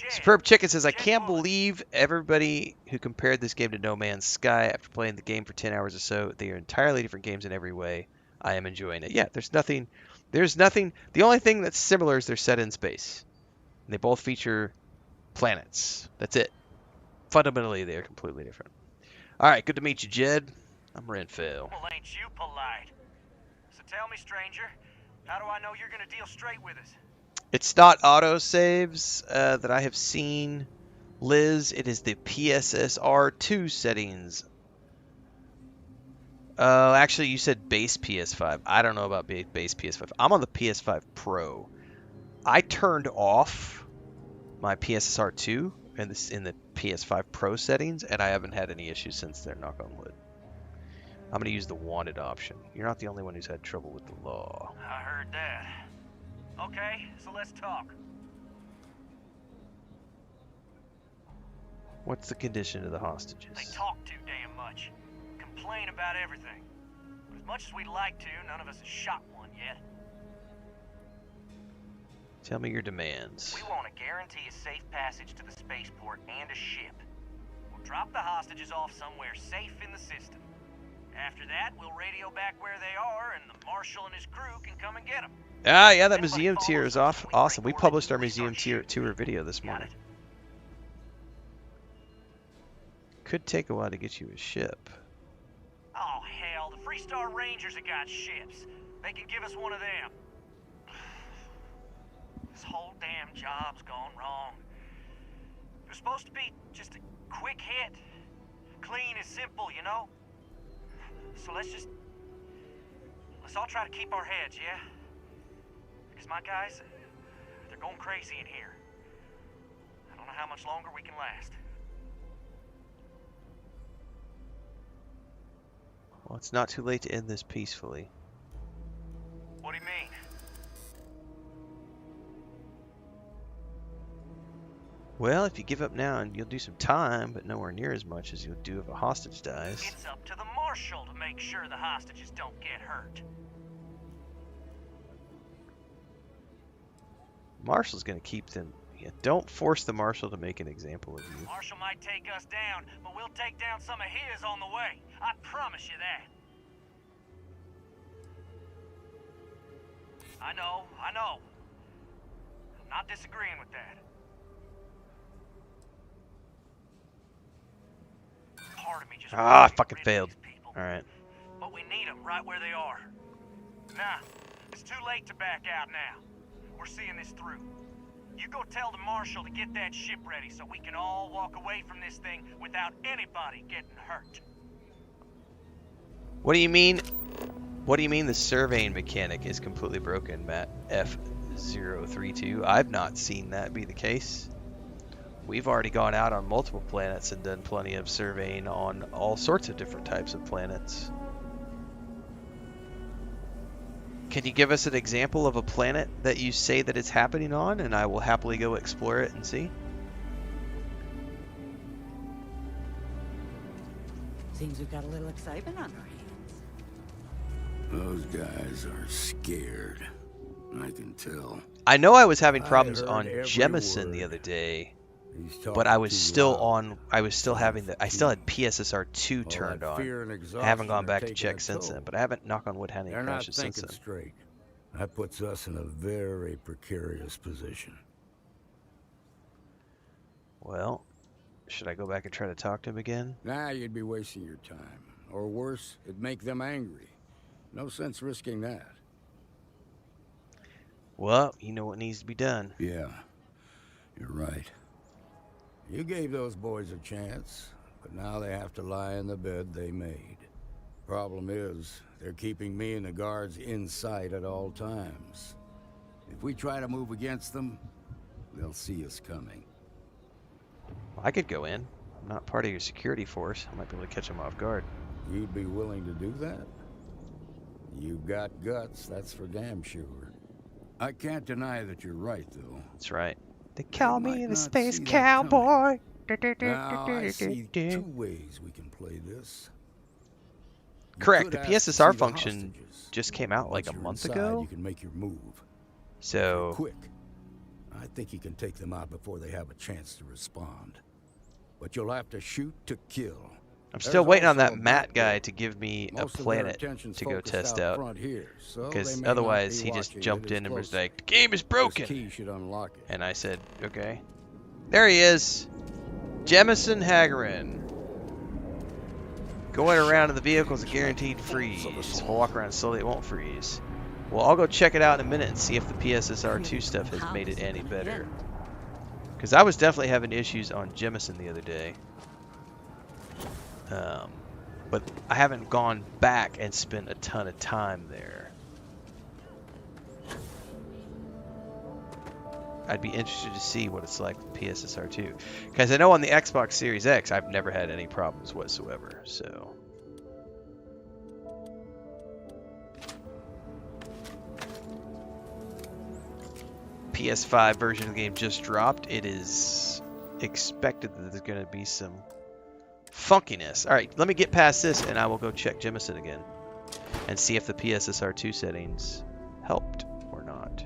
Superb Chicken says, I can't believe everybody who compared this game to No Man's Sky after playing the game for 10 hours or so. They are entirely different games in every way. I am enjoying it. Yeah, there's nothing. The only thing that's similar is they're set in space. And they both feature planets. That's it. Fundamentally, they are completely different. All right, good to meet you, Jed. I'm Renfail. Well, ain't you polite? So tell me, stranger, how do I know you're gonna deal straight with us? It's not autosaves that I have seen, Liz. It is the PSSR2 settings. Actually, you said base PS5. I don't know about base PS5. I'm on the PS5 Pro. I turned off my PSSR2 in the PS5 Pro settings, and I haven't had any issues since then, knock on wood. I'm going to use the wanted option. You're not the only one who's had trouble with the law. I heard that. Okay, so let's talk. What's the condition of the hostages? They talk too damn much. Complain about everything. But as much as we'd like to, none of us has shot one yet. Tell me your demands. We want to guarantee a safe passage to the spaceport and a ship. We'll drop the hostages off somewhere safe in the system. After that, we'll radio back where they are, and the marshal and his crew can come and get them. Ah, yeah, that museum tour is awesome. We published our museum tour video this morning. Could take a while to get you a ship. Oh, hell, the Freestar Rangers have got ships. They can give us one of them. This whole damn job's gone wrong. It was supposed to be just a quick hit. Clean and simple, you know? So let's all try to keep our heads, yeah? Because my guys, they're going crazy in here. I don't know how much longer we can last. Well, it's not too late to end this peacefully. What do you mean? Well, if you give up now, and you'll do some time, but nowhere near as much as you'll do if a hostage dies. It's up to the marshal to make sure the hostages don't get hurt. Marshal's going to keep them. Yeah, don't force the marshal to make an example of you. Marshal might take us down, but we'll take down some of his on the way. I promise you that. I know. I'm not disagreeing with that. Part of me just I fucking failed. Alright. But we need them right where they are. Nah, it's too late to back out now. We're seeing this through. You go tell the marshal to get that ship ready so we can all walk away from this thing without anybody getting hurt. What do you mean? What do you mean the surveying mechanic is completely broken, Matt F032? I've not seen that be the case. We've already gone out on multiple planets and done plenty of surveying on all sorts of different types of planets. Can you give us an example of a planet that you say that it's happening on, and I will happily go explore it and see? Seems we've got a little excitement on our hands. Those guys are scared. I can tell. I know I was having problems heard on every Jemison the word. other day, He's but I talking was too still loud. on. I was still having the. I still had PSSR 2 All turned that on. fear and I haven't exhaustion gone are back to taking check a since then, toll. but I haven't, knock on wood, had any They're not crashes since thinking then. straight. That puts us in a very precarious position. Well, should I go back and try to talk to him again? Nah, you'd be wasting your time. Or worse, it'd make them angry. No sense risking that. Well, you know what needs to be done. Yeah, you're right. You gave those boys a chance, but now they have to lie in the bed they made. Problem is, they're keeping me and the guards in sight at all times. If we try to move against them, they'll see us coming. I could go in. I'm not part of your security force. I might be able to catch them off guard. You'd be willing to do that? You've got guts, that's for damn sure. I can't deny that you're right, though. That's right. They call might me the not space see that cowboy. Now, I see two ways we can play this. You Correct. could The ask to see PSSR the function hostages. just came out like Once a you're month inside, ago. You can make your move. So Quick. I think you can take them out before they have a chance to respond. But you'll have to shoot to kill. I'm still There's waiting on also that a Matt back guy door. to give me a Most of their planet attention's to go focused test out out. front here, so Because they may not otherwise be he just watching jumped it in as and was closely. like, "The game is This broken." key should unlock it. And I said, "Okay." There he is, Jemison Hagarin. Going around in the vehicle is a guaranteed freeze. We'll walk around slowly, it won't freeze. Well, I'll go check it out in a minute and see if the PSSR 2 stuff has made it any better. Because I was definitely having issues on Jemison the other day. But I haven't gone back and spent a ton of time there. I'd be interested to see what it's like with PSSR 2. Because I know on the Xbox Series X, I've never had any problems whatsoever, so... PS5 version of the game just dropped. It is expected that there's going to be some funkiness. Alright, let me get past this and I will go check Jemison again. And see if the PSSR 2 settings helped or not.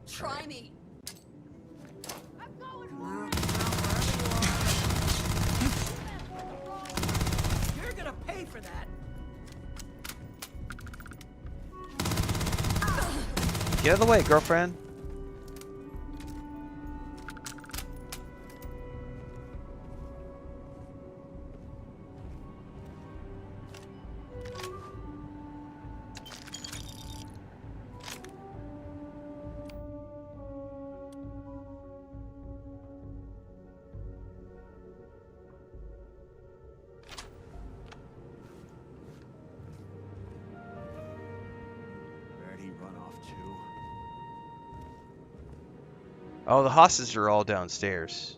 Try me. You're gonna pay for that. Get out of the way, girlfriend. Where'd he run off to? Oh, the hostages are all downstairs.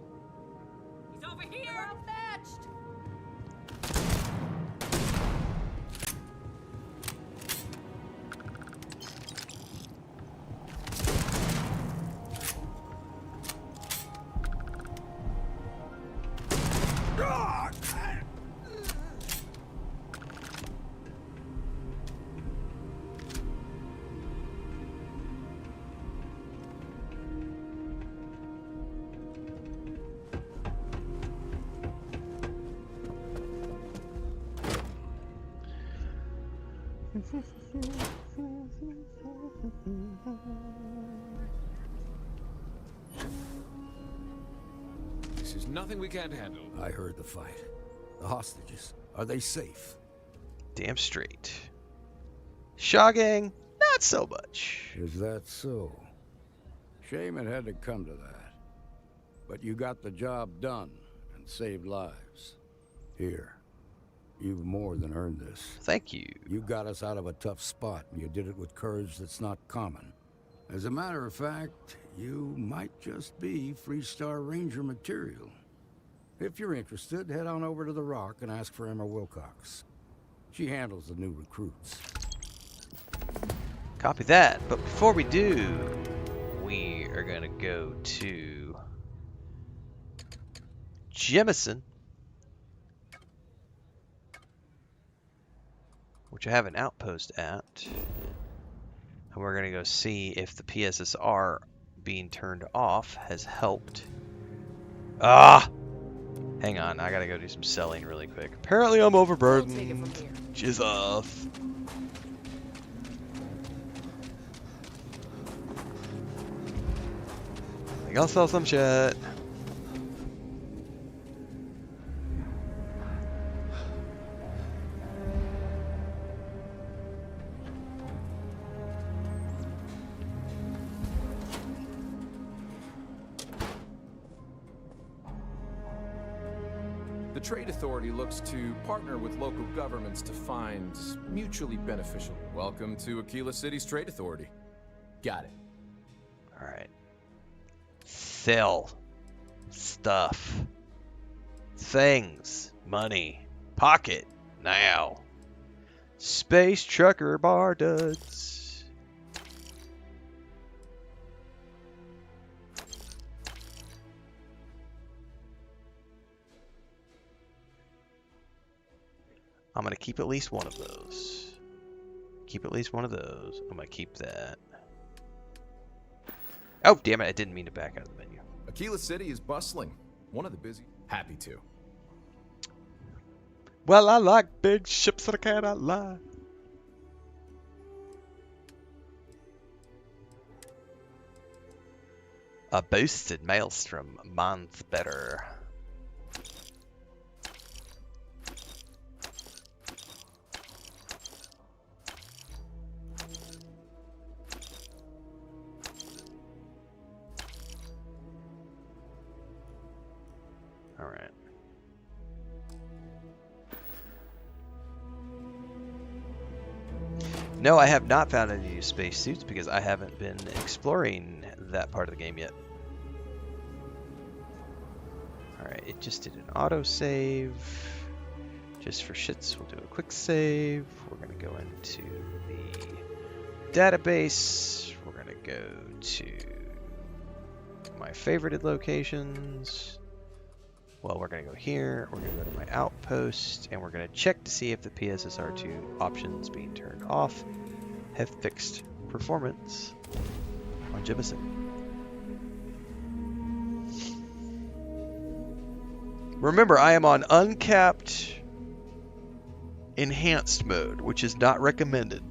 He's over here. Outmatched. This is nothing we can't handle. I heard the fight. The hostages, are they safe? Damn straight. Shaw Gang, not so much. Is that so? Shame it had to come to that. But you got the job done and saved lives. Here, you've more than earned this. Thank you. You got us out of a tough spot, and you did it with courage that's not common. As a matter of fact, you might just be Freestar Ranger material. If you're interested, head on over to the Rock and ask for Emma Wilcox. She handles the new recruits. Copy that. But before we do, we are going to go to Jemison, which I have an outpost at. And we're going to go see if the PSSR being turned off has helped. Ah! Hang on, I gotta go do some selling really quick. Apparently I'm overburdened. Jesus. I gotta sell some shit. The Trade Authority looks to partner with local governments to find mutually beneficial. Welcome to Aquila City's Trade Authority. Got it. Alright. Sell. Stuff. Things. Money. Pocket. Now. Space trucker bar duds. I'm going to keep at least one of those. Keep at least one of those. I'm going to keep that. Oh, damn it. I didn't mean to back out of the menu. Aquila City is bustling. One of the busy. Happy to. Well, I like big ships that I cannot lie. A boosted maelstrom. Mine's better. Alright. No, I have not found any new spacesuits because I haven't been exploring that part of the game yet. Alright, it just did an autosave. Just for shits, we'll do a quick save. We're going to go into the database. We're going to go to my favorited locations. Well, we're going to go here, we're going to go to my outpost, and we're going to check to see if the PSSR2 options being turned off have fixed performance on Jemison. Remember, I am on uncapped enhanced mode, which is not recommended.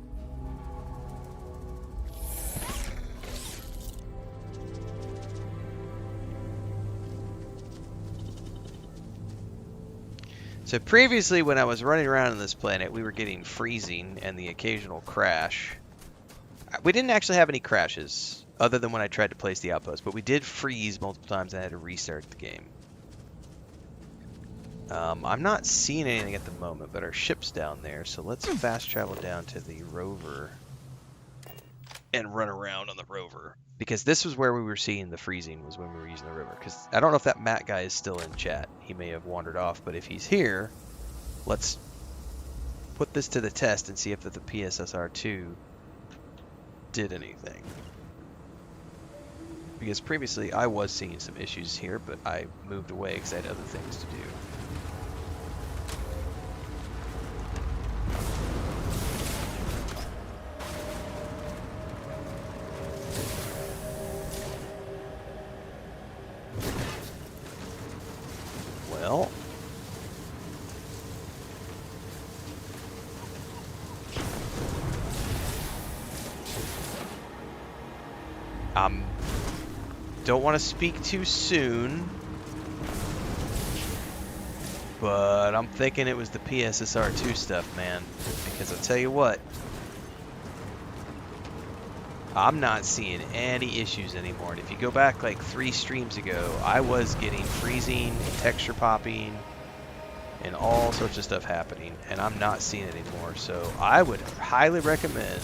So previously, when I was running around on this planet, we were getting freezing and the occasional crash. We didn't actually have any crashes, other than when I tried to place the outpost, but we did freeze multiple times and I had to restart the game. I'm not seeing anything at the moment, but our ship's down there, so let's fast travel down to the rover and run around on the rover. Because this was where we were seeing the freezing, was when we were using the river. Because I don't know if that Matt guy is still in chat. He may have wandered off, but if he's here, let's put this to the test and see if the PSSR2 did anything. Because previously I was seeing some issues here, but I moved away because I had other things to do. Well, don't want to speak too soon, but I'm thinking it was the PSSR2 stuff, man, because I'll tell you what, I'm not seeing any issues anymore. And if you go back like 3 streams ago, I was getting freezing, texture popping, and all sorts of stuff happening, and I'm not seeing it anymore. So I would highly recommend.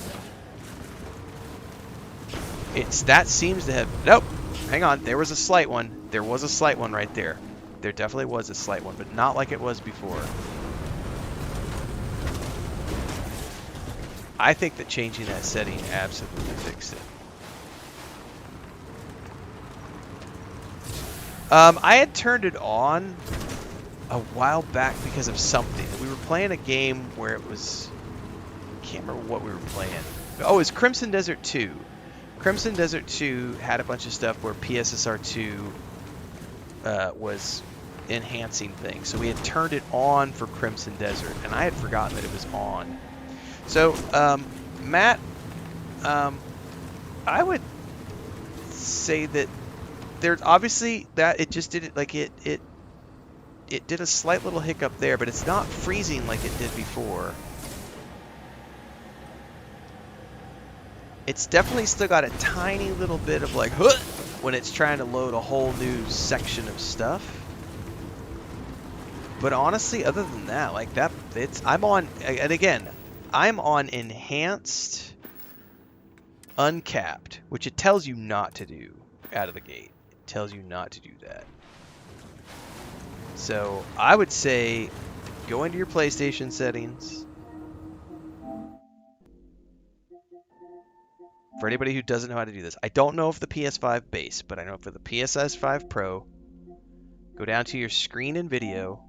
That seems to have. Nope. Hang on. There was a slight one. There was a slight one right there. There definitely was a slight one, but not like it was before. I think that changing that setting absolutely fixed it. I had turned it on a while back because of something. We were playing a game where it was... I can't remember what we were playing. Oh, it was Crimson Desert 2. Crimson Desert 2 had a bunch of stuff where PSSR 2 was enhancing things. So we had turned it on for Crimson Desert, and I had forgotten that it was on. So, Matt, I would say that there's obviously that it just did it like it did a slight little hiccup there, but it's not freezing like it did before. It's definitely still got a tiny little bit of like when it's trying to load a whole new section of stuff. But honestly, other than that, like that, I'm on, and again, I'm on enhanced, uncapped, which it tells you not to do out of the gate. It tells you not to do that. So I would say go into your PlayStation settings. For anybody who doesn't know how to do this, I don't know if the PS5 base, but I know for the PS5 Pro, go down to your screen and video,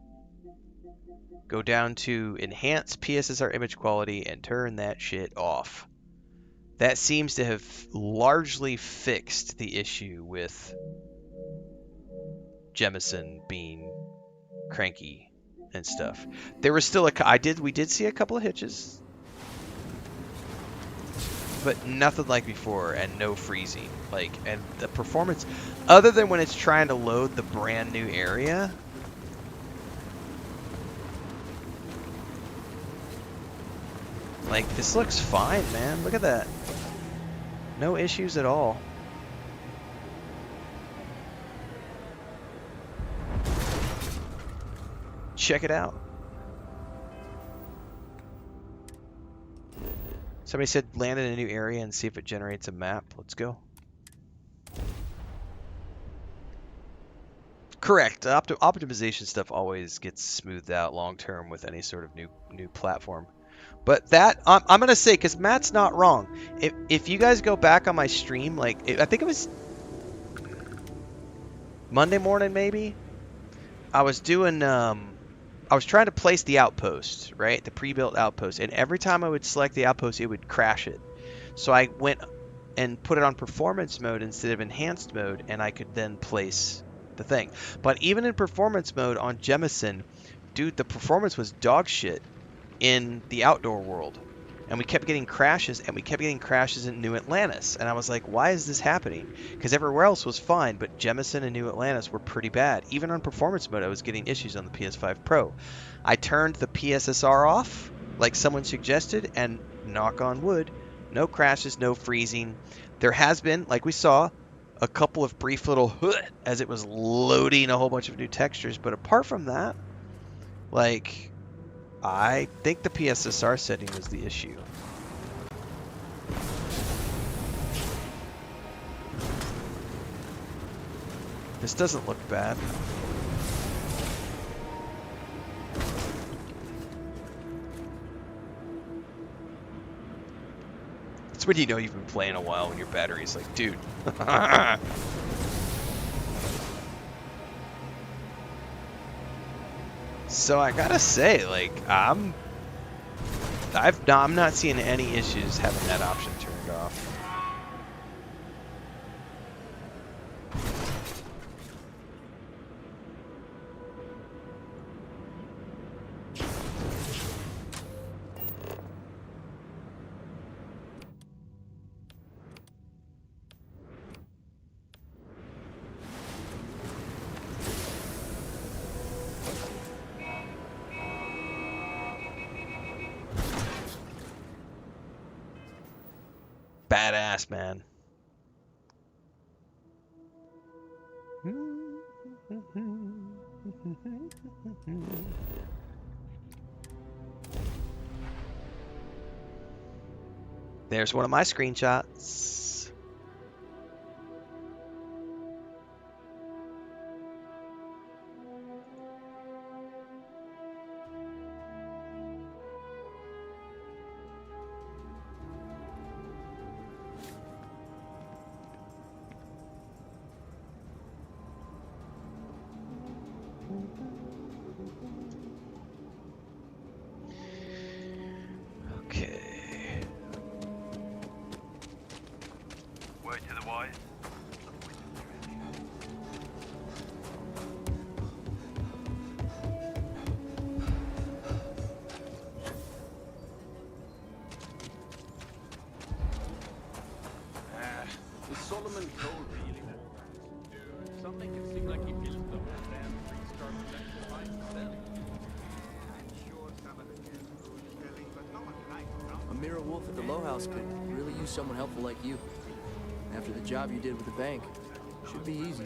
go down to enhance PSSR image quality and turn that shit off. That seems to have largely fixed the issue with Jemison being cranky and stuff. There was still we did see a couple of hitches, but nothing like before, and no freezing. Like, and the performance, other than when it's trying to load the brand new area, like, this looks fine, man. Look at that. No issues at all. Check it out. Somebody said land in a new area and see if it generates a map. Let's go. Correct. Optimization stuff always gets smoothed out long term with any sort of new platform. But that I'm gonna say, because Matt's not wrong. If you guys go back on my stream, like I think it was Monday morning, maybe. I was doing I was trying to place the outpost, right? The pre-built outpost. And every time I would select the outpost, it would crash it. So I went and put it on performance mode instead of enhanced mode, and I could then place the thing. But even in performance mode on Jemison, dude, the performance was dog shit in the outdoor world. And we kept getting crashes, and we kept getting crashes in New Atlantis. And I was like, why is this happening? Because everywhere else was fine, but Jemison and New Atlantis were pretty bad. Even on performance mode, I was getting issues on the PS5 Pro. I turned the PSSR off, like someone suggested, and knock on wood, no crashes, no freezing. There has been, like we saw, a couple of brief little as it was loading a whole bunch of new textures. But apart from that, like, I think the PSSR setting was the issue. This doesn't look bad. It's when you know you've been playing a while when your battery's like, dude. So I gotta say, like, I'm not seeing any issues having that option turned off. Badass, man. There's one of my screenshots. To the what? Is Solomon Cole really that? Dude, some make it seem like he built the whole damn 3-star collection by himself. A mirror wolf at the Low House could really use someone helpful like you. After the job you did with the bank. Should be easy.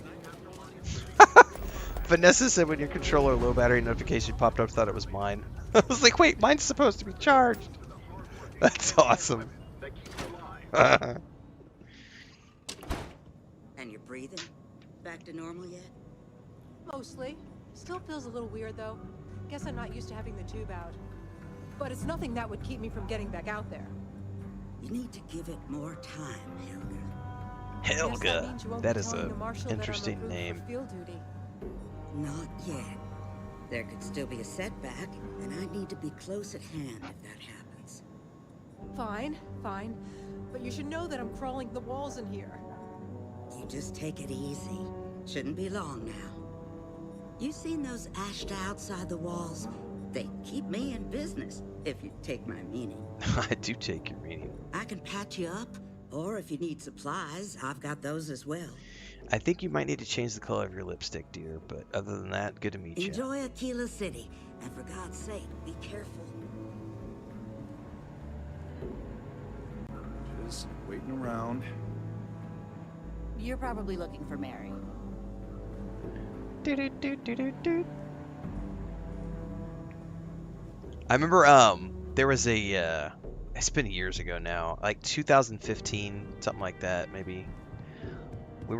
Vanessa said when your controller low battery notification popped up, thought it was mine. I was like, wait, mine's supposed to be charged. That's awesome. And you're breathing? Back to normal yet? Mostly. Still feels a little weird though. Guess I'm not used to having the tube out. But it's nothing that would keep me from getting back out there. You need to give it more time, Helga. Helga. That is an interesting name. Field duty. Not yet. There could still be a setback, and I need to be close at hand if that happens. Fine, fine. But you should know that I'm crawling the walls in here. You just take it easy. Shouldn't be long now. You seen those ashed outside the walls? They keep me in business, if you take my meaning. I do take your meaning. I can patch you up, or if you need supplies, I've got those as well. I think you might need to change the color of your lipstick, dear, but other than that, good to meet you. Enjoy Aquila City, and for God's sake, be careful. Just waiting around. You're probably looking for Mary. I remember there was a it's been years ago now, like 2015, something like that, maybe.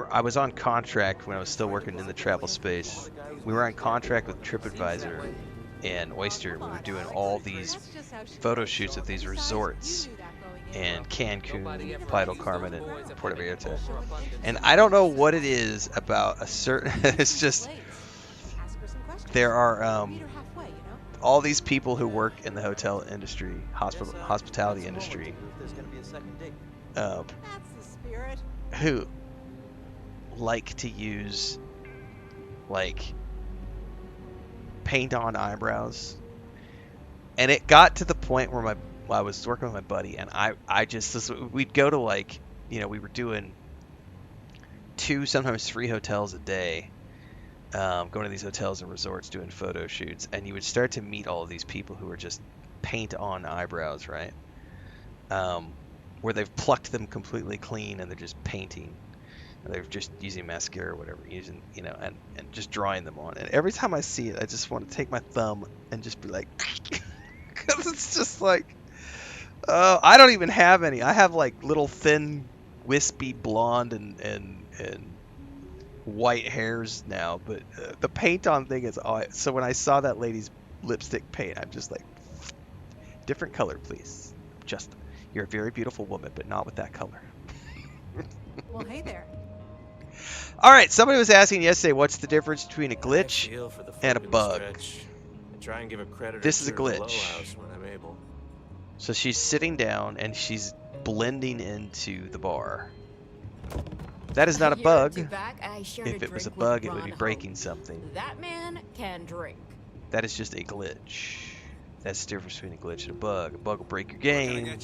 I was on contract when I was still working in the travel space. We were on contract with TripAdvisor and Oyster. We were doing all these photo shoots at these resorts in Cancun, Playa del Carmen, and Puerto Vallarta. And I don't know what it is about a certain it's just there are all these people who work in the hotel industry, hospitality industry, who like to use like paint on eyebrows, and it got to the point where I was working with my buddy, and I just we'd go to, like, you know, we were doing 2, sometimes 3 hotels a day, going to these hotels and resorts doing photo shoots, and you would start to meet all of these people who are just paint on eyebrows, right? Where they've plucked them completely clean and they're just painting. They're just using mascara or whatever, using, you know, and just drawing them on. And every time I see it, I just want to take my thumb and just be like, because it's just like, I don't even have any. I have like little thin, wispy blonde and white hairs now. But the paint on thing is, so when I saw that lady's lipstick paint, I'm just like, different color, please. Just, you're a very beautiful woman, but not with that color. Well, hey there. All right, somebody was asking yesterday, what's the difference between a glitch and a bug? Try and give a credit. This is a glitch. So she's sitting down and she's blending into the bar. That is not a bug. If it was a bug, it would be breaking something. That man can drink. That is just a glitch. That's the difference between a glitch and a bug. A bug will break your game,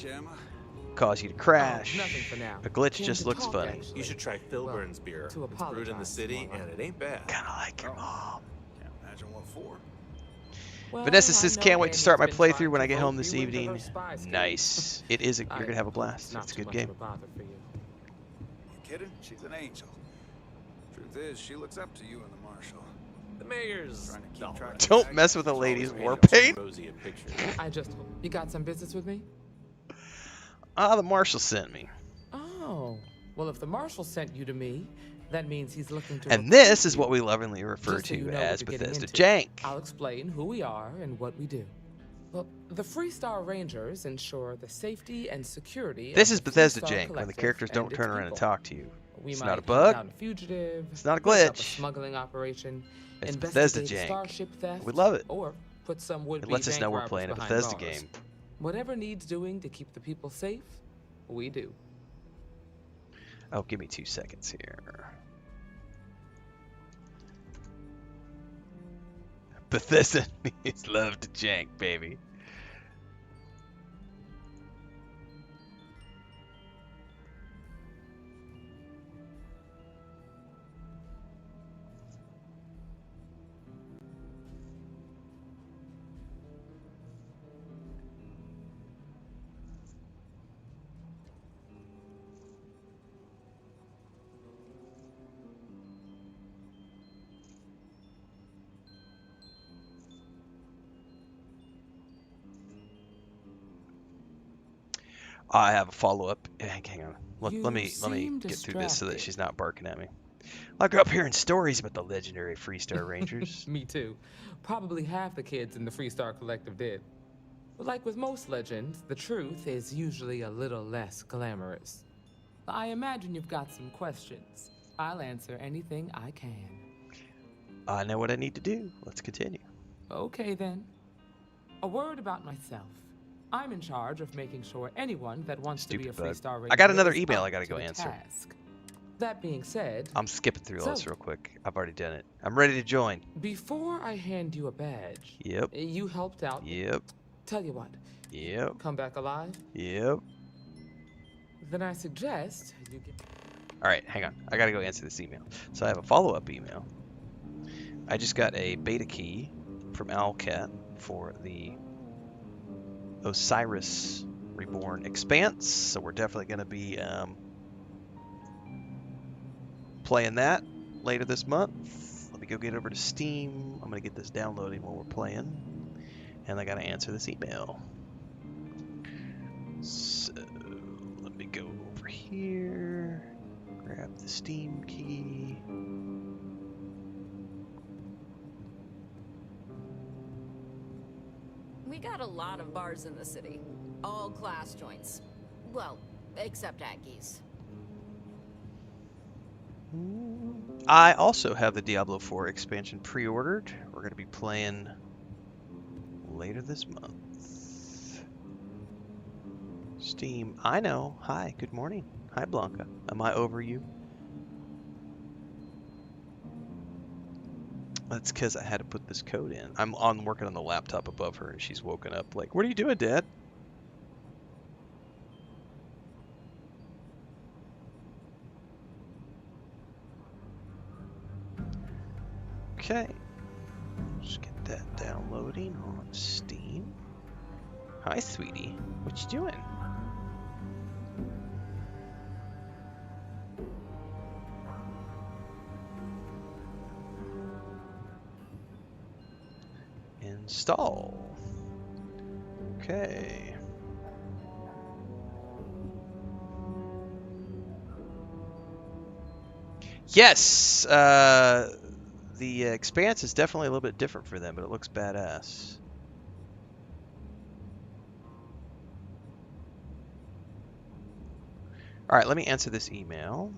cause you to crash. Nothing for now. A glitch just looks funny. You should try Filburn's beer. It's brewed in the city, and it ain't bad. Kinda like your mom. Can't imagine what for. Well, Vanessa says, I know can't wait to start my Amy's been playthrough trying when I to get home vote this you into her evening. spy scheme. Nice. It is. You're gonna have a blast. Not It's a too good much game. of a bother for you. You kidding? She's an angel. Truth is, she looks up to you and the marshal. The mayor's trying to keep track of Don't mess with a lady's war paint. You got some business with me? The marshal sent me. Oh, well, if the marshal sent you to me, that means he's looking to. And this is what we lovingly refer Just so to you know as what you're getting Bethesda into. Jank. I'll explain who we are and what we do. Well, the Freestar Rangers ensure the safety and security. This of is the Bethesda Freestar Jank, when the Collective characters don't and turn its around and people. talk to you. We It's might not a hunt bug. down a fugitive, It's not a break up glitch. smuggling operation, It's investigate Bethesda a Jank. starship theft. We love it. Or put some would-be It lets us bank know we're robbers playing a behind Bethesda bars. game. Whatever needs doing to keep the people safe, we do. Oh, give me 2 seconds here. Bethesda needs love to jank, baby. I have a follow-up. Hang on. Let me get through this so that she's not barking at me. I grew up hearing stories about the legendary Freestar Rangers. Me too. Probably half the kids in the Freestar Collective did. But like with most legends, the truth is usually a little less glamorous. I imagine you've got some questions. I'll answer anything I can. I know what I need to do. Let's continue. Okay then. A word about myself. I'm in charge of making sure anyone that wants to be a Freestar Ranger. I got another email I gotta go answer. Task. That being said, I'm skipping through this real quick. I've already done it. I'm ready to join. Before I hand you a badge, Yep. You helped out. Yep. Tell you what. Yep. Come back alive. Yep. Then I suggest you get. All right, hang on. I gotta go answer this email. So I have a follow-up email. I just got a beta key from Owlcat for the Osiris Reborn Expanse, so we're definitely going to be playing that later this month. Let me go get over to Steam. I'm going to get this downloading while we're playing, and I got to answer this email. So let me go over here, grab the Steam key. We got a lot of bars in the city. All class joints. Well, except Aggies. I also have the Diablo 4 expansion pre-ordered. We're going to be playing later this month. Steam. I know. Hi. Good morning. Hi, Blanca. Am I over you? That's because I had to put this code in. I'm working on the laptop above her, and she's woken up like, "What are you doing, Dad?" Okay. Just get that downloading on Steam. Hi, sweetie. What you doing? Install. Okay. Yes, the Expanse is definitely a little bit different for them, but it looks badass. All right, let me answer this email.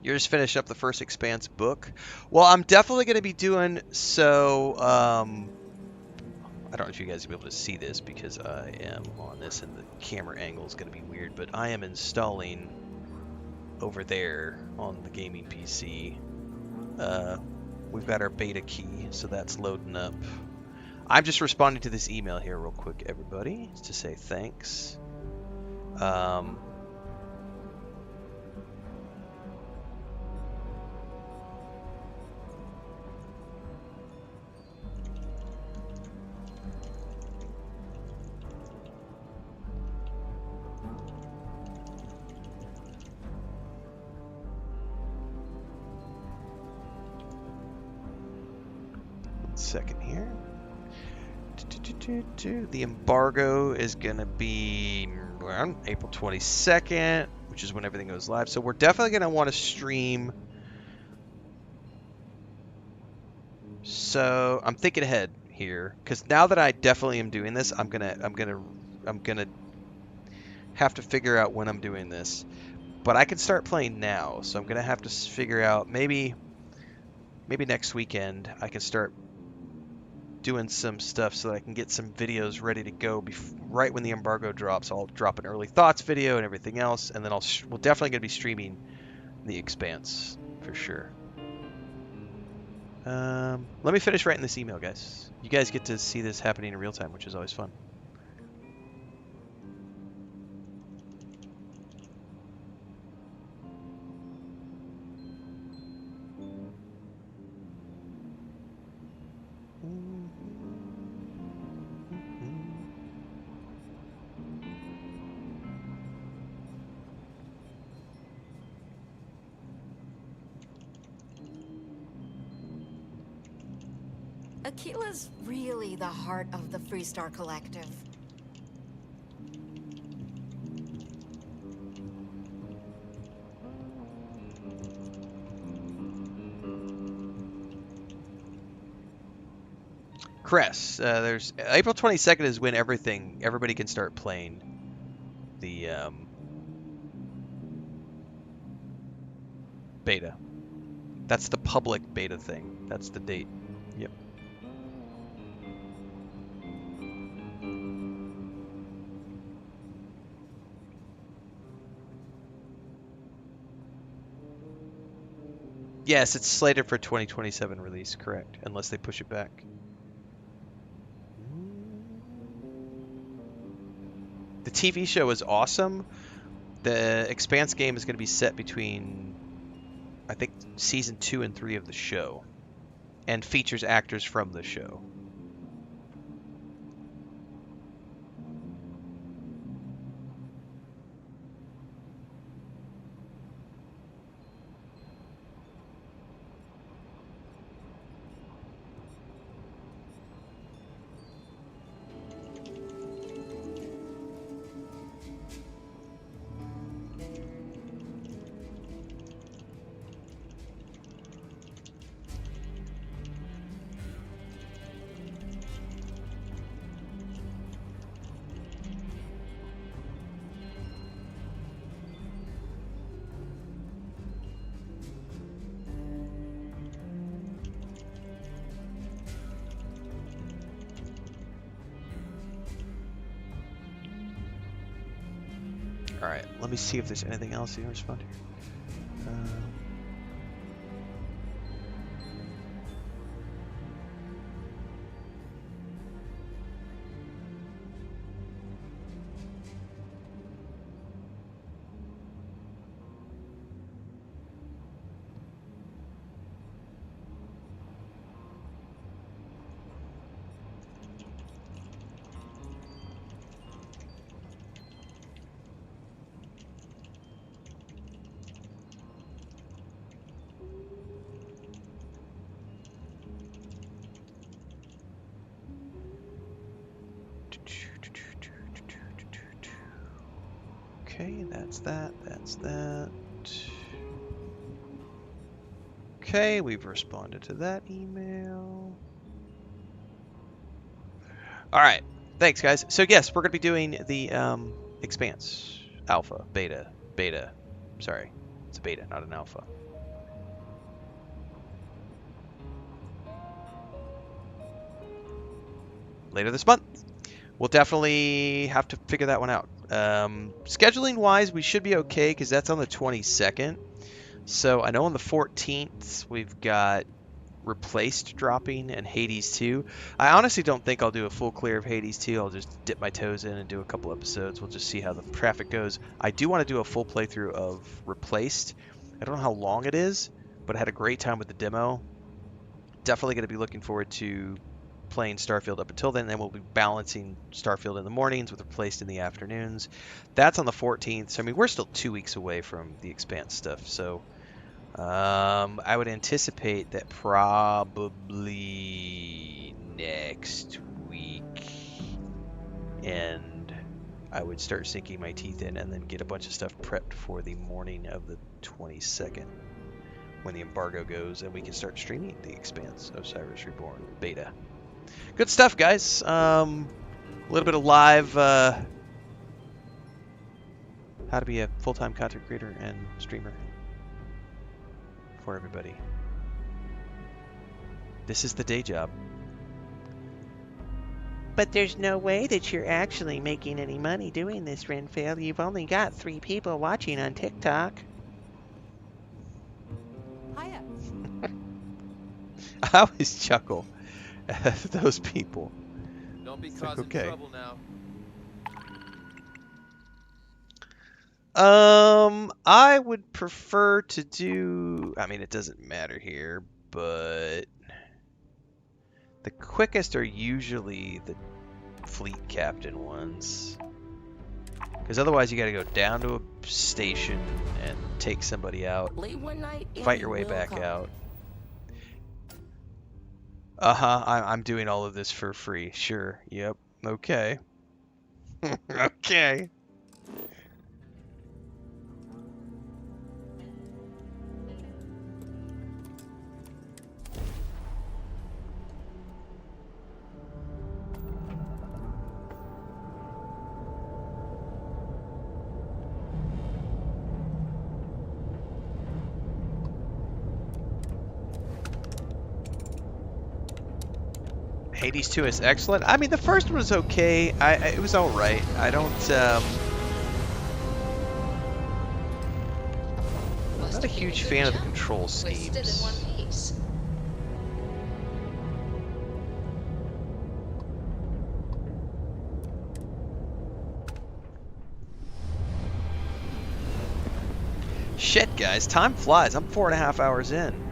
You're just finish up the first Expanse book. Well, I'm definitely going to be doing so. I don't know if you guys will be able to see this because I am on this and the camera angle is going to be weird, but I am installing over there on the gaming PC. We've got our beta key, so that's loading up. I'm just responding to this email here real quick, everybody, to say thanks. Second here. The embargo is going to be around April 22nd, which is when everything goes live. So we're definitely going to want to stream. So I'm thinking ahead here because now that I definitely am doing this, I'm gonna have to figure out when I'm doing this. But I can start playing now, so I'm gonna have to figure out maybe next weekend I can start doing some stuff so that I can get some videos ready to go right when the embargo drops. I'll drop an early thoughts video and everything else, and then we're definitely gonna be streaming The Expanse for sure. Let me finish writing this email, guys. You guys get to see this happening in real time, which is always fun. Aquila's really the heart of the Freestar Collective. Cress, there's April 22nd is when everybody can start playing the beta. That's the public beta thing. That's the date. Yep. Yes, it's slated for 2027 release, correct, unless they push it back. The TV show is awesome. The Expanse game is going to be set between, I think, season 2 and 3 of the show, and features actors from the show. Alright, let me see if there's anything else you can respond to. Okay, that's that. Okay, we've responded to that email. Alright, thanks guys. So yes, we're going to be doing the Expanse alpha, beta. Sorry, it's a beta, not an alpha. later this month. We'll definitely have to figure that one out. Scheduling wise, we should be okay because that's on the 22nd. So I know on the 14th we've got Replaced dropping and Hades 2. I honestly don't think I'll do a full clear of Hades 2. I'll just dip my toes in and do a couple episodes. We'll just see how the traffic goes. I do want to do a full playthrough of Replaced. I don't know how long it is, but I had a great time with the demo. Definitely going to be looking forward to playing Starfield up until then. Then we'll be balancing Starfield in the mornings with Replaced in the afternoons. That's on the 14th. So, I mean, we're still 2 weeks away from the Expanse stuff. So, I would anticipate that probably next week, and I would start sinking my teeth in and then get a bunch of stuff prepped for the morning of the 22nd when the embargo goes and we can start streaming the Expanse Osiris Reborn beta. Good stuff, guys. A little bit of live how to be a full-time content creator and streamer for everybody. This is the day job. But there's no way that you're actually making any money doing this, Renfail. You've only got 3 people watching on TikTok. Hiya. I always chuckle at those people. Don't be It's causing like, okay. trouble now. I would prefer to do, I mean, it doesn't matter here, but the quickest are usually the fleet captain ones. Because otherwise you got to go down to a station and take somebody out, Late one night, fight your way back out. I'm doing all of this for free. Sure. Yep. Okay. Okay. Hades 2 is excellent. I mean, the first one was okay. It was all right. I don't. Not a huge fan of the control schemes. We're still in one piece. Shit, guys, time flies. I'm 4.5 hours in.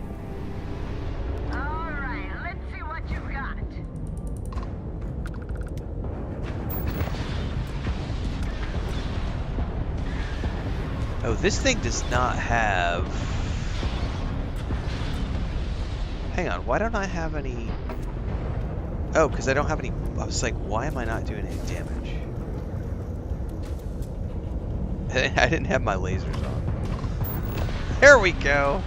Oh, this thing does not have... Hang on, why don't I have any... Oh, because I don't have any... I was like, why am I not doing any damage? I didn't have my lasers on. There we go!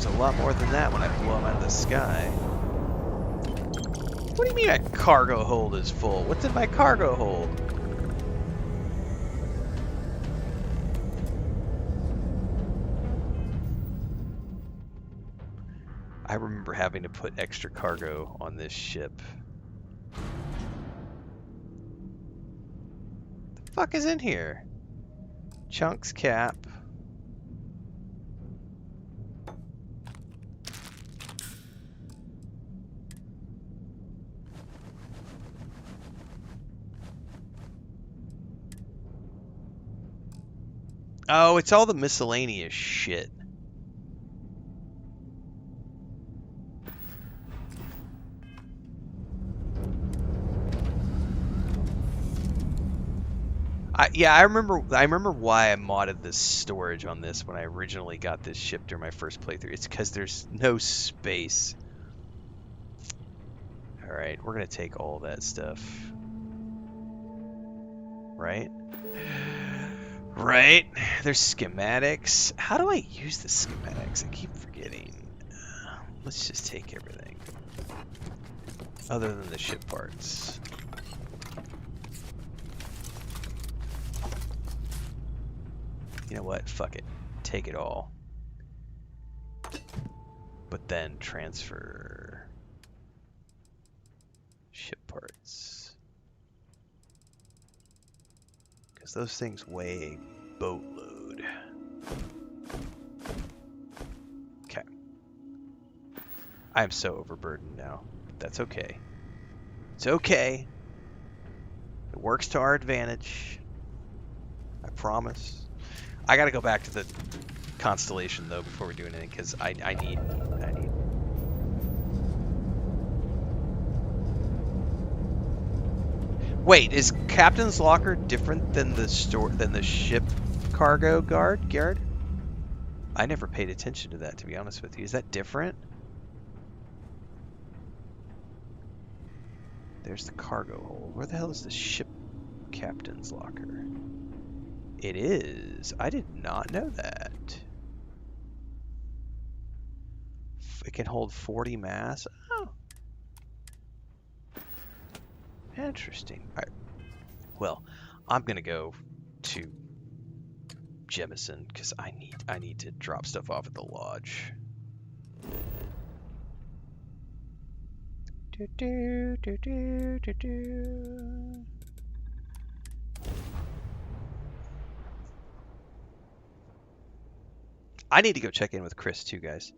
A lot more than that when I blow them out of the sky. What do you mean a cargo hold is full? What's in my cargo hold? I remember having to put extra cargo on this ship. What the fuck is in here? Chunks cap. Oh, it's all the miscellaneous shit. I remember why I modded the storage on this when I originally got this ship during my first playthrough. It's because there's no space. Alright, we're gonna take all that stuff. Right? Right? There's schematics. How do I use the schematics? I keep forgetting. Let's just take everything. Other than the ship parts. You know what? Fuck it. Take it all. But then transfer ship parts. Because those things weigh a boatload. Okay. I am so overburdened now. But that's okay. It's okay. It works to our advantage. I promise. I gotta go back to the Constellation though before we do anything, because I need. Wait, is Captain's Locker different than the ship cargo guard? I never paid attention to that, to be honest with you. Is that different? There's the cargo hold. Where the hell is the ship captain's locker? It is. I did not know that. It can hold 40 mass. Oh. Interesting. All right. Well, I'm gonna go to Jemison because I need to drop stuff off at the lodge. I need to go check in with Chris too, guys.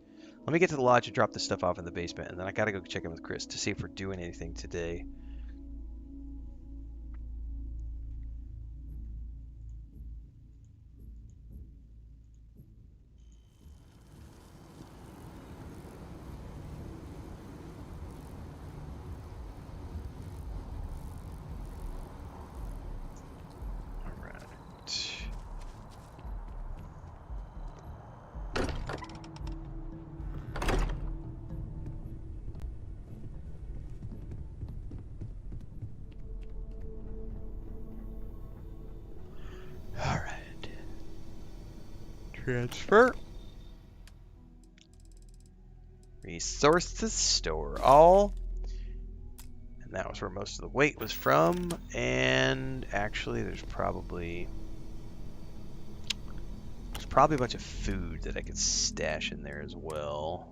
Let me get to the lodge and drop this stuff off in the basement, and then I gotta go check in with Chris to see if we're doing anything today. Transfer. Resources store all. And that was where most of the weight was from. And actually there's probably a bunch of food that I could stash in there as well.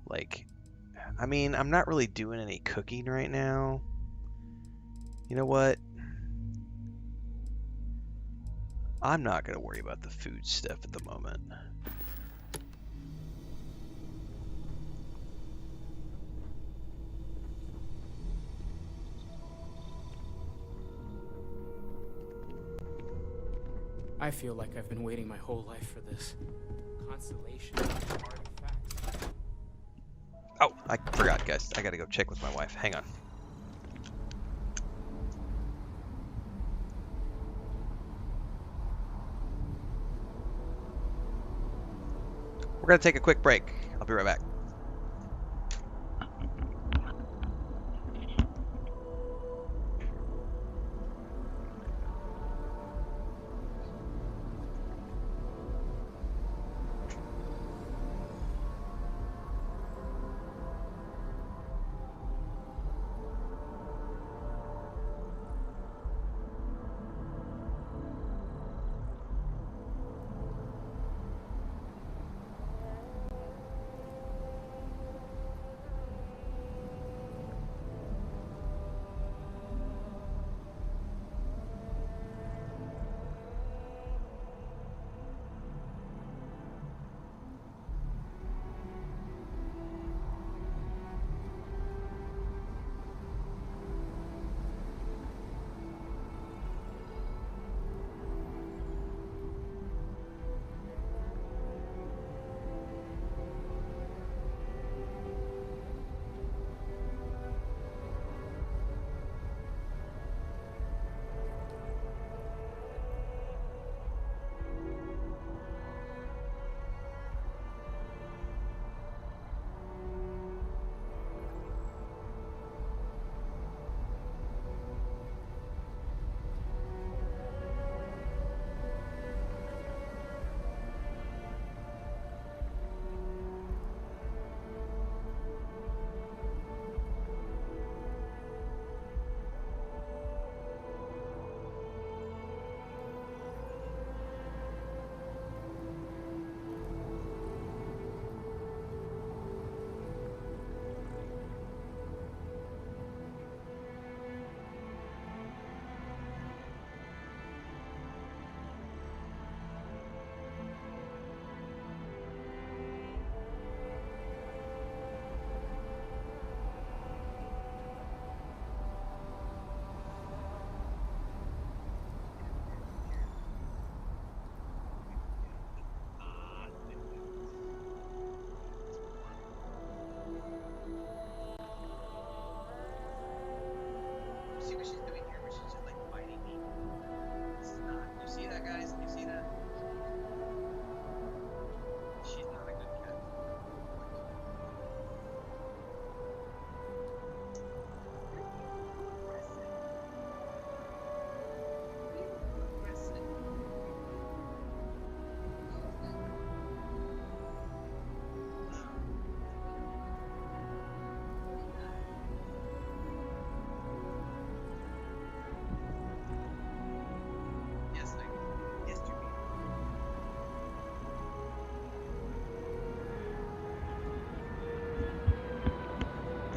Like, I mean, I'm not really doing any cooking right now. You know what? I'm not going to worry about the food stuff at the moment. I feel like I've been waiting my whole life for this. Constellation artifact. Oh, I forgot, guys. I gotta go check with my wife. Hang on. We're gonna take a quick break. I'll be right back.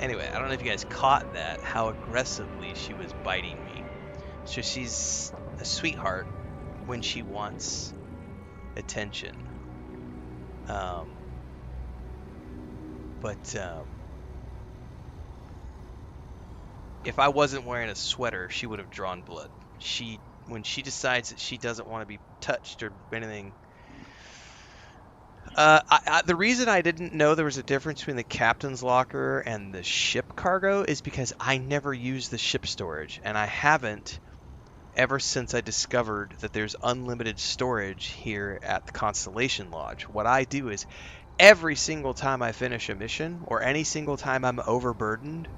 Anyway, I don't know if you guys caught that, how aggressively she was biting me. So she's a sweetheart when she wants attention. But if I wasn't wearing a sweater, she would have drawn blood. When she decides that she doesn't want to be touched or anything. The reason I didn't know there was a difference between the captain's locker and the ship cargo is because I never used the ship storage, and I haven't ever since I discovered that there's unlimited storage here at the Constellation Lodge. What I do is every single time I finish a mission or any single time I'm overburdened,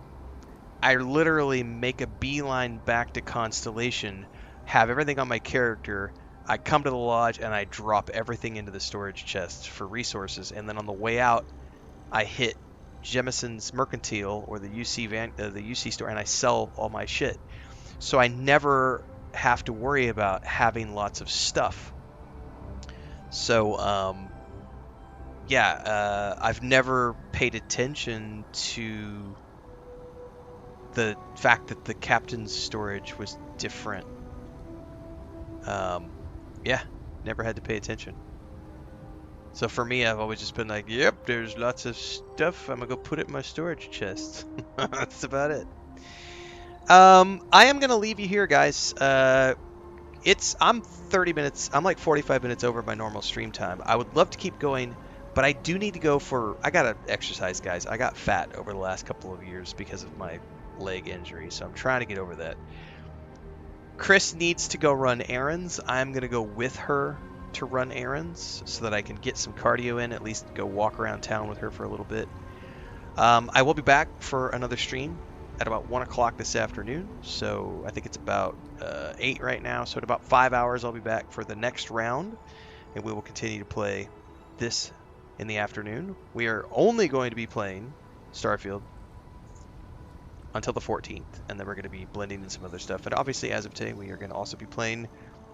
I literally make a beeline back to Constellation, have everything on my character, I come to the lodge and I drop everything into the storage chests for resources, and then on the way out I hit Jemison's Mercantile or the UC store and I sell all my shit. So I never have to worry about having lots of stuff. So yeah, I've never paid attention to the fact that the captain's storage was different. Yeah, never had to pay attention. So for me, I've always just been like, yep, there's lots of stuff. I'm gonna go put it in my storage chest. That's about it. I am gonna leave you here, guys. I'm 30 minutes. I'm like 45 minutes over my normal stream time. I would love to keep going, but I do need to go I gotta exercise, guys. I got fat over the last couple of years because of my leg injury, so I'm trying to get over that. Chris needs to go run errands. I'm gonna go with her to run errands so that I can get some cardio in, at least go walk around town with her for a little bit. I will be back for another stream at about 1 o'clock this afternoon, so I think it's about 8 right now, so in about 5 hours I'll be back for the next round, and we will continue to play this in the afternoon. We are only going to be playing Starfield until the 14th, and then we're going to be blending in some other stuff. And obviously, as of today, we are going to also be playing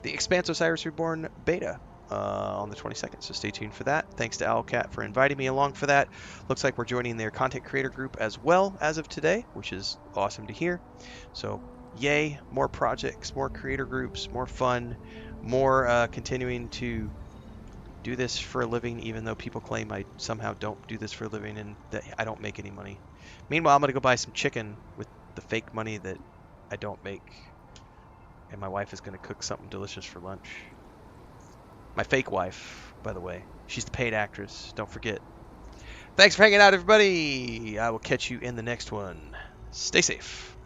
the Expanse Osiris Reborn beta on the 22nd, so stay tuned for that. Thanks to Owlcat for inviting me along for that. Looks like we're joining their content creator group as well as of today, which is awesome to hear. So yay, more projects, more creator groups, more fun, more continuing to do this for a living, even though people claim I somehow don't do this for a living and that I don't make any money. Meanwhile, I'm going to go buy some chicken with the fake money that I don't make. And my wife is going to cook something delicious for lunch. My fake wife, by the way. She's the paid actress. Don't forget. Thanks for hanging out, everybody. I will catch you in the next one. Stay safe.